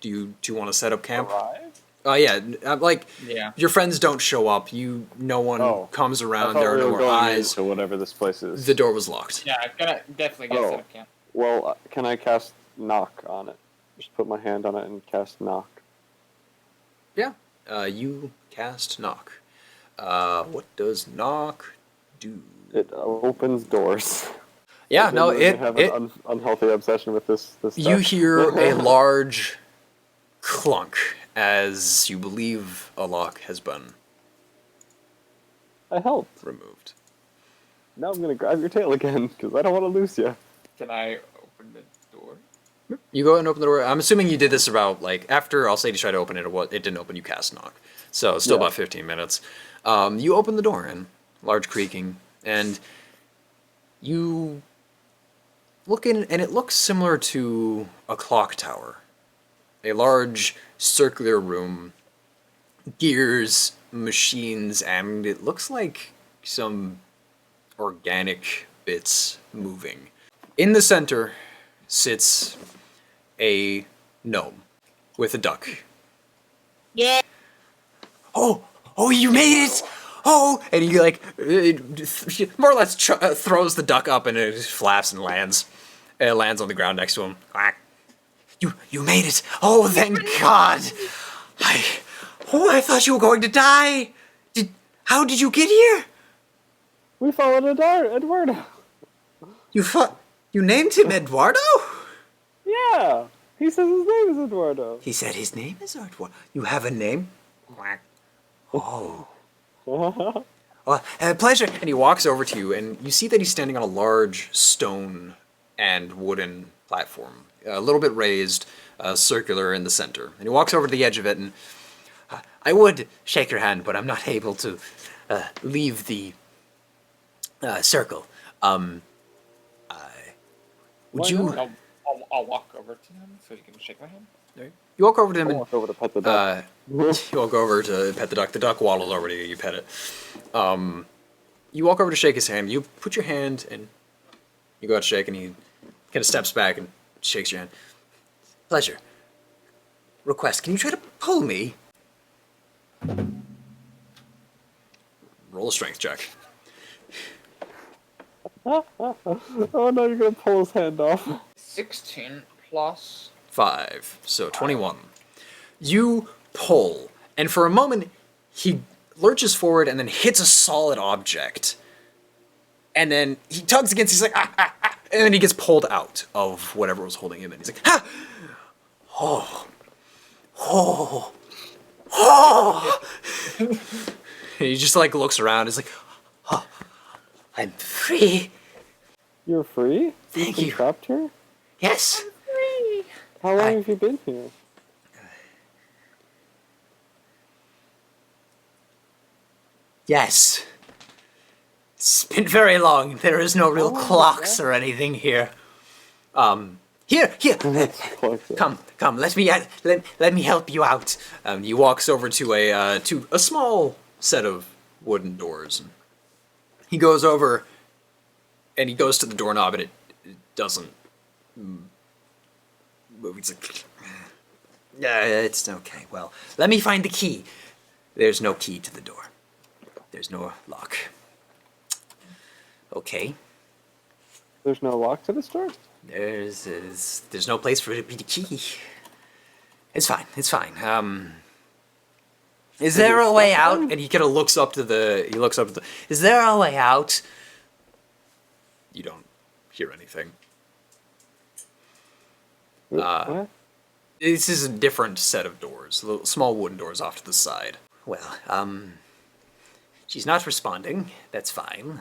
Speaker 2: Do you want to set up camp?
Speaker 5: Arrive?
Speaker 2: Yeah, like
Speaker 4: Yeah.
Speaker 2: your friends don't show up. No one
Speaker 5: Oh.
Speaker 2: comes
Speaker 5: I
Speaker 2: around.
Speaker 5: thought
Speaker 2: There are
Speaker 5: we
Speaker 2: no
Speaker 5: were
Speaker 2: more
Speaker 5: going
Speaker 2: eyes.
Speaker 5: into whatever this place is.
Speaker 2: The door was locked.
Speaker 4: Yeah, definitely gonna
Speaker 5: Oh.
Speaker 4: set up camp.
Speaker 5: Well, can I cast knock on it? Just put my hand on it and cast knock.
Speaker 2: Yeah. You cast knock. What does knock do?
Speaker 5: It opens doors.
Speaker 2: Yeah, no,
Speaker 5: I have
Speaker 2: it
Speaker 5: an unhealthy obsession with this.
Speaker 2: you
Speaker 5: stuff.
Speaker 2: hear a large clunk as you believe a lock has been
Speaker 5: I helped.
Speaker 2: removed.
Speaker 5: Now I'm gonna grab your tail again because I don't want to lose you.
Speaker 4: Can I open the door?
Speaker 2: You go and open the door. I'm assuming you did this about like after Alcides tried to open it. It didn't open. You cast knock, so still
Speaker 5: Yeah.
Speaker 2: about 15 minutes. You open the door and large creaking, and you look in, and it looks similar to a clock tower, a large circular room, gears, machines, and it looks like some organic bits moving. In the center sits a gnome with a duck.
Speaker 1: Yeah.
Speaker 2: Oh, you made it! Oh, and he like more or less throws the duck up and it flaps and lands. It lands on the ground next to him. Quack. You made it! Oh, thank God! I thought you were going to die. How did you get here?
Speaker 5: We followed Eduardo.
Speaker 2: You named him Eduardo?
Speaker 5: Yeah, he says his name is Eduardo.
Speaker 2: He said his name is Eduardo. You have a name? Quack. Oh. Well, pleasure. And he walks over to you, and you see that he's standing on a large stone and wooden platform, a little bit raised, circular in the center. And he walks over to the edge of it, and I would shake your hand, but I'm not able to leave the circle. Would
Speaker 5: Why
Speaker 2: you?
Speaker 5: not?
Speaker 4: I'll walk over to him so he can shake my hand.
Speaker 2: You walk over to him
Speaker 5: I'll
Speaker 2: and
Speaker 5: walk over to pet the duck.
Speaker 2: you walk over to pet the duck. The duck waddles over to you. You pet it. You walk over to shake his hand. You put your hand and you go out to shake, and he kind of steps back and shakes your hand. Pleasure. Request. Can you try to pull me? Roll a strength check.
Speaker 5: Oh no, you're gonna pull his hand off.
Speaker 4: 16 plus.
Speaker 2: 5. So 21. You pull, and for a moment, he lurches forward and then hits a solid object. And then he tugs against, he's like, ah, and then he gets pulled out of whatever was holding him in. He's like, ah! And he just like looks around, he's like, oh, I'm free.
Speaker 5: You're free?
Speaker 2: Thank
Speaker 5: You've been
Speaker 2: you.
Speaker 5: trapped here?
Speaker 2: Yes.
Speaker 5: How long
Speaker 2: Hi.
Speaker 5: have you been here?
Speaker 2: Yes. It's been very long. There is no real clocks or anything here. Here.
Speaker 5: Close it.
Speaker 2: Come. Let me help you out. He walks over to a small set of wooden doors. He goes over, and he goes to the doorknob, and it doesn't move. He's like, yeah, it's okay. Well, let me find the key. There's no key to the door. There's no lock. Okay.
Speaker 5: There's no lock to this door?
Speaker 2: There's no place for it to be the key. It's fine. It's fine. Is there a way out? And he kind of looks up to the. He looks up to the. Is there a way out? You don't hear anything.
Speaker 5: What?
Speaker 2: This is a different set of doors, little small wooden doors off to the side. Well, she's not responding. That's fine.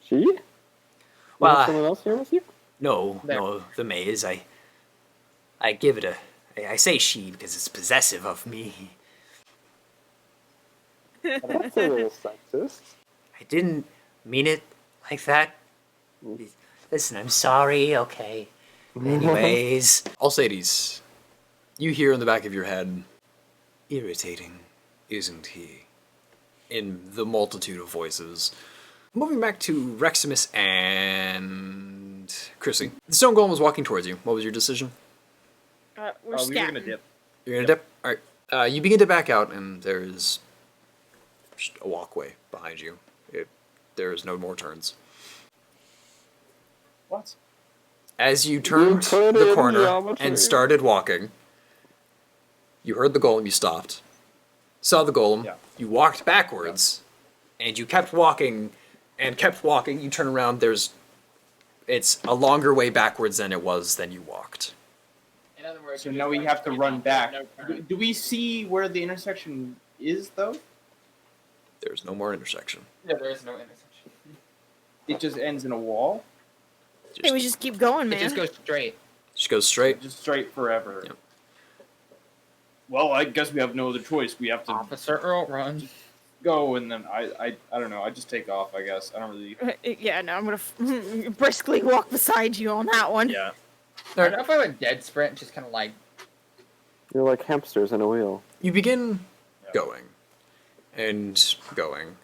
Speaker 5: She? You
Speaker 2: Well,
Speaker 5: have someone else here with you?
Speaker 2: no,
Speaker 4: There.
Speaker 2: no, the maze. I give it a. I say she because it's possessive of me.
Speaker 5: That's a little sexist.
Speaker 2: I didn't mean it like that. Listen, I'm sorry. Okay. Anyways, Alcides, you hear in the back of your head, irritating, isn't he? In the multitude of voices. Moving back to Reximus and Chrissy. The stone golem was walking towards you. What was your decision?
Speaker 1: We're
Speaker 6: we were gonna
Speaker 1: scatting.
Speaker 6: dip.
Speaker 2: You're gonna dip? Alright. You begin to back out, and there's just a walkway behind you. There's no more turns.
Speaker 6: What?
Speaker 2: As you turned
Speaker 5: put
Speaker 2: the
Speaker 5: in
Speaker 2: corner
Speaker 5: geometry.
Speaker 2: and started walking, you heard the golem, you stopped. Saw the golem,
Speaker 6: Yeah.
Speaker 2: you walked backwards, and you kept walking, you turn around, it's a longer way backwards than it was than you walked.
Speaker 4: In other words,
Speaker 6: So
Speaker 4: you're
Speaker 6: now
Speaker 4: just
Speaker 6: we
Speaker 4: going
Speaker 6: have to
Speaker 4: straight
Speaker 6: run
Speaker 4: on,
Speaker 6: back.
Speaker 4: no turn.
Speaker 6: Do we see where the intersection is, though?
Speaker 2: There's no more intersection.
Speaker 4: Yeah, there is no intersection.
Speaker 6: It just ends in a wall?
Speaker 1: I think we just keep going,
Speaker 4: It
Speaker 1: man.
Speaker 4: just goes straight.
Speaker 2: Just goes straight.
Speaker 6: Just straight forever.
Speaker 2: Yep.
Speaker 6: Well, I guess we have no other choice. We have to
Speaker 4: Officer Earl, run.
Speaker 6: go, and then I don't know. I just take off, I guess. I don't really...
Speaker 1: Yeah, no, I'm gonna briskly walk beside you on that one.
Speaker 6: Yeah.
Speaker 4: I don't know if I went dead sprint, just kind of like.
Speaker 5: You're like hamsters in a wheel.
Speaker 2: You begin
Speaker 6: Yeah.
Speaker 2: going, and going,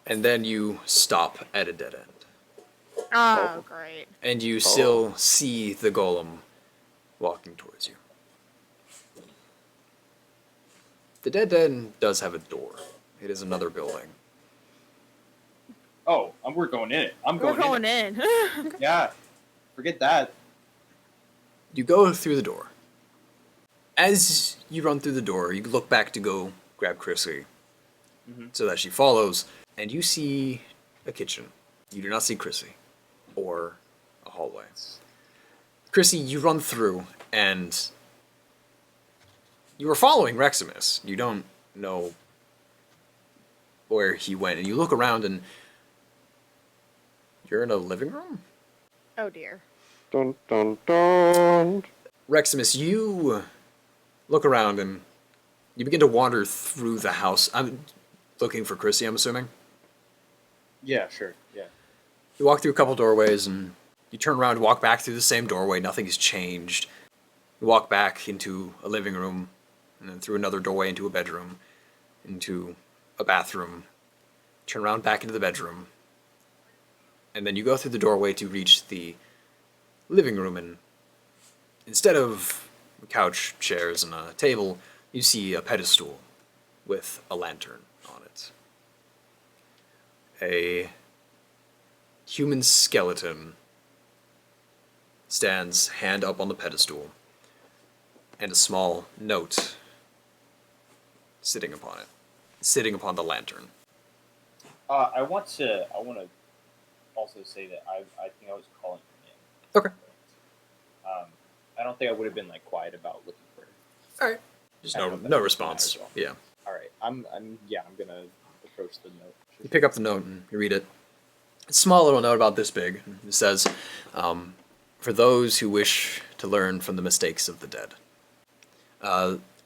Speaker 2: and then you stop at a dead end.
Speaker 1: Oh, great.
Speaker 2: And you still see the golem walking towards you. The dead end does have a door. It is another building.
Speaker 6: Oh, we're going in it. I'm
Speaker 1: We're
Speaker 6: going
Speaker 1: going in.
Speaker 6: in. Yeah. Forget that.
Speaker 2: You go through the door. As you run through the door, you look back to go grab Chrissy so that she follows, and you see a kitchen. You do not see Chrissy or a hallway. Chrissy, you run through, and you were following Reximus. You don't know where he went, and you look around, and you're in a living room?
Speaker 1: Oh dear.
Speaker 5: Dun dun dun.
Speaker 2: Reximus, you look around and you begin to wander through the house. I'm looking for Chrissy, I'm assuming.
Speaker 6: Yeah, sure. Yeah.
Speaker 2: You walk through a couple doorways and you turn around and walk back through the same doorway. Nothing's changed. You walk back into a living room and then through another doorway into a bedroom, into a bathroom. Turn around back into the bedroom. And then you go through the doorway to reach the living room, and instead of a couch, chairs, and a table, you see a pedestal with a lantern on it. A human skeleton stands hand up on the pedestal, and a small note sitting upon it, sitting upon the lantern.
Speaker 6: I want to also say that I think I was calling her in.
Speaker 2: Okay.
Speaker 6: I don't think I would have been like quiet about looking for her.
Speaker 2: All right. Just
Speaker 6: I
Speaker 2: no
Speaker 6: don't know if
Speaker 2: no
Speaker 6: that
Speaker 2: response.
Speaker 6: matters.
Speaker 2: Yeah.
Speaker 6: All right. I'm gonna approach the note.
Speaker 2: You pick up the note and you read it. It's a small little note about this big. It says, for those who wish to learn from the mistakes of the dead.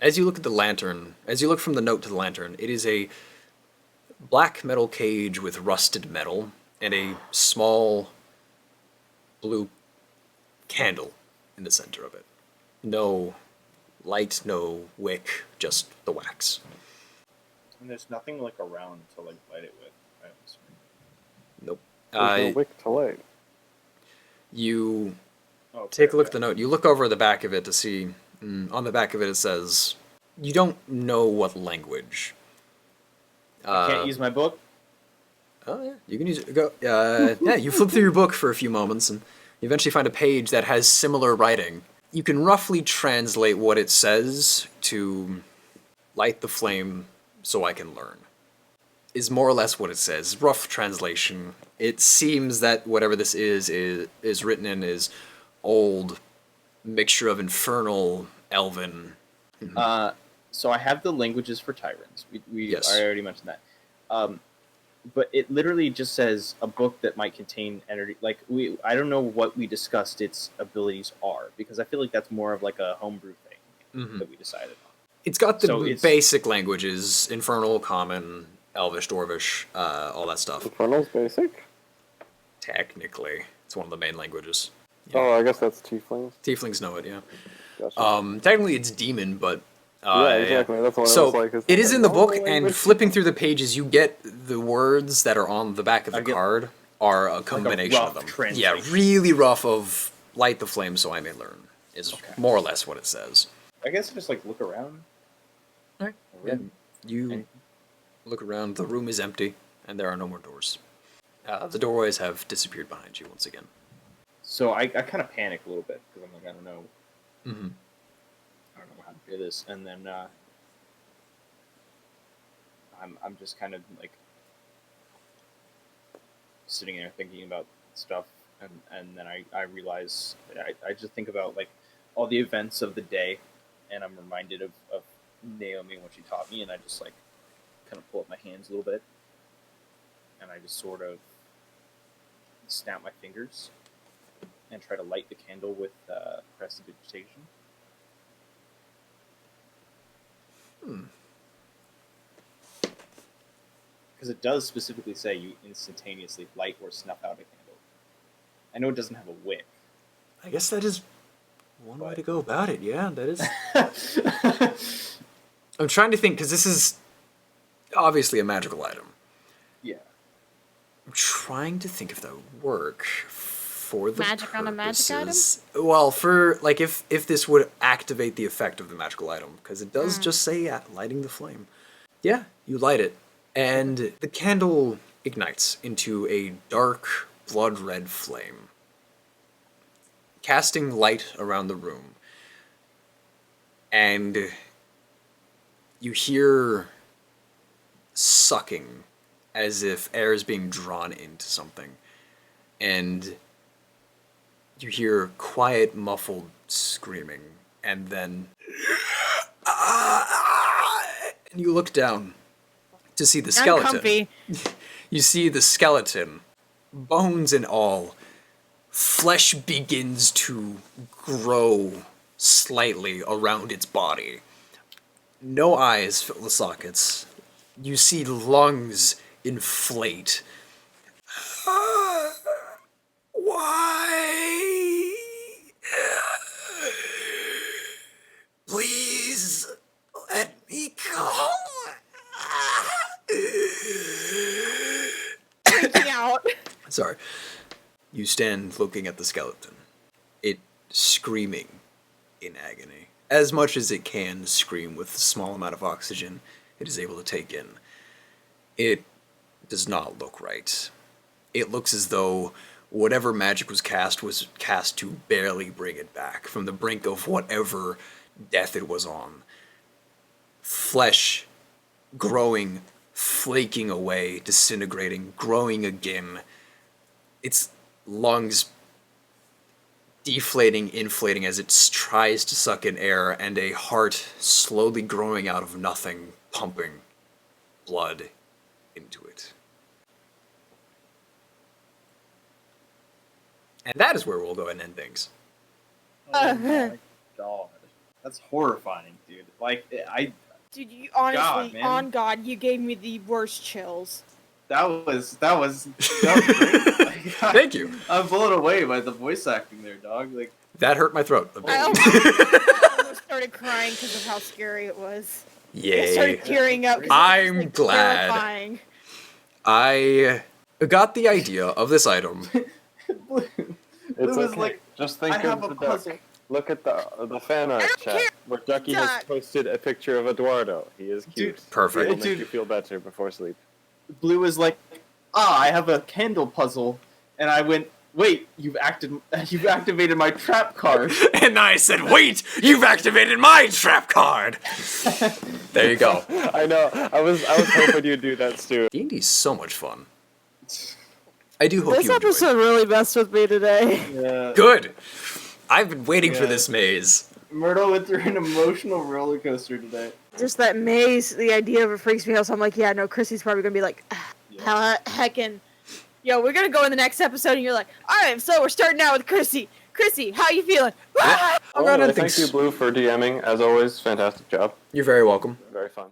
Speaker 2: As you look at the lantern, as you look from the note to the lantern, it is a black metal cage with rusted metal and a small blue candle in the center of it. No light, no wick, just the wax.
Speaker 6: And there's nothing like around to like light it with. I'm assuming.
Speaker 2: Nope.
Speaker 5: There's no wick to light.
Speaker 2: You
Speaker 6: Oh,
Speaker 2: take a look at the note. You look over the back of it to see, on the back of it says, you don't know what language.
Speaker 6: I can't use my book.
Speaker 2: Oh yeah, you can use it. Go. Yeah, you flip through your book for a few moments, and You eventually find a page that has similar writing. You can roughly translate what it says to light the flame so I can learn. Is more or less what it says. Rough translation. It seems that whatever this is written in is old mixture of infernal, elven.
Speaker 6: So I have the languages for Tyrants.
Speaker 2: Yes.
Speaker 6: I already mentioned that. But it literally just says a book that might contain energy. Like I don't know what we discussed its abilities are, because I feel like that's more of like a homebrew thing that we decided on.
Speaker 2: It's got the
Speaker 6: So it's-
Speaker 2: basic languages: infernal, common, elvish, dwarvish, all that stuff.
Speaker 5: Infernal's basic?
Speaker 2: Technically, it's one of the main languages.
Speaker 5: Oh, I guess that's Tieflings.
Speaker 2: Tieflings know it, yeah.
Speaker 5: Gotcha.
Speaker 2: Technically, it's demon, but
Speaker 5: yeah, exactly. That's what I
Speaker 2: So
Speaker 5: was like.
Speaker 2: it is in the book,
Speaker 5: normal
Speaker 2: and
Speaker 5: language?
Speaker 2: flipping through the pages, you get the words that are on the back of the
Speaker 6: I get-
Speaker 2: card are a combination of
Speaker 6: rough
Speaker 2: them. Yeah,
Speaker 6: translation.
Speaker 2: really rough. Of light the flame so I may learn is more or less what it says.
Speaker 6: I guess just like look around.
Speaker 2: Alright. Yeah. You look around. The room is empty, and there are no more doors. The doorways have disappeared behind you once again.
Speaker 6: So I kind of panic a little bit because I'm like, I don't know
Speaker 2: Mm-hmm.
Speaker 6: how to do this, and then I'm just kind of like sitting there thinking about stuff, and then I realize I just think about like all the events of the day, and I'm reminded of Naomi and what she taught me, and I just like kind of pull up my hands a little bit, and I just sort of snap my fingers and try to light the candle with prestidigitation. Because it does specifically say you instantaneously light or snuff out a candle. I know it doesn't have a wick.
Speaker 2: I guess that is one way to go about it. Yeah, that is. I'm trying to think because this is obviously a magical item.
Speaker 6: Yeah.
Speaker 2: I'm trying to think if that would work for the
Speaker 1: Magic on a magic item?
Speaker 2: purposes- Well, for like if this would activate the effect of the magical item, because it does just say lighting the flame. Yeah, you light it, and the candle ignites into a dark blood red flame, casting light around the room, and you hear sucking as if air is being drawn into something. And you hear quiet, muffled screaming, and then and you look down to see the
Speaker 1: I'm
Speaker 2: skeleton.
Speaker 1: comfy.
Speaker 2: You see the skeleton, bones and all. Flesh begins to grow slightly around its body. No eyes fill the sockets. You see lungs inflate. Why? Please let me go.
Speaker 1: Freaking out.
Speaker 2: Sorry. You stand looking at the skeleton. It screaming in agony. As much as it can scream with the small amount of oxygen it is able to take in. It does not look right. It looks as though whatever magic was cast to barely bring it back from the brink of whatever death it was on. Flesh growing, flaking away, disintegrating, growing again. Its lungs deflating, inflating as it tries to suck in air, and a heart slowly growing out of nothing, pumping blood into it. And that is where we'll go and end things.
Speaker 6: Oh my god. That's horrifying, dude. Like,
Speaker 1: Dude, you honestly,
Speaker 6: God, man.
Speaker 1: on God, you gave me the worst chills.
Speaker 6: that was great. Like,
Speaker 2: Thank you.
Speaker 6: I'm blown away by the voice acting there, dog. Like,
Speaker 2: That hurt my throat a bit.
Speaker 1: I almost started crying because of how scary it was. I
Speaker 2: Yay.
Speaker 1: started tearing up. 'cause it was,
Speaker 2: I'm
Speaker 1: like,
Speaker 2: glad.
Speaker 1: Terrifying.
Speaker 2: I got the idea of this item.
Speaker 5: It's
Speaker 6: was
Speaker 5: okay.
Speaker 6: like,
Speaker 5: Just think
Speaker 6: I have
Speaker 5: of
Speaker 6: a
Speaker 5: the duck.
Speaker 6: puzzle.
Speaker 5: Look at the fan art
Speaker 1: don't
Speaker 5: chat
Speaker 1: care.
Speaker 5: where Ducky has
Speaker 1: Duck.
Speaker 5: posted a picture of Eduardo. He is cute.
Speaker 6: Dude,
Speaker 2: Perfect.
Speaker 5: It'll make
Speaker 6: Dude.
Speaker 5: you feel better before sleep.
Speaker 6: Blue was like, I have a candle puzzle. And I went, Wait, you've activated my trap card.
Speaker 2: And I said, wait, you've activated my trap card. There you go.
Speaker 5: I know. I was hoping you'd do that, Stu.
Speaker 2: D&D's so much fun. I do hope
Speaker 1: This
Speaker 2: you enjoy it.
Speaker 1: episode really messed with me today.
Speaker 6: Yeah.
Speaker 2: Good. I've been waiting for
Speaker 6: Yeah.
Speaker 2: this maze.
Speaker 6: Myrtle went through an emotional roller coaster today.
Speaker 1: Just that maze, the idea of it freaks me out. So I'm like, yeah, no, Chrissy's probably gonna be like, heckin', yo, we're gonna go in the next episode, and you're like, all right, so we're starting out with Chrissy. Chrissy, how you feeling?
Speaker 2: I'm not
Speaker 5: Thank you, Blue, for DMing. As always, fantastic job.
Speaker 2: You're very welcome.
Speaker 5: Very fun.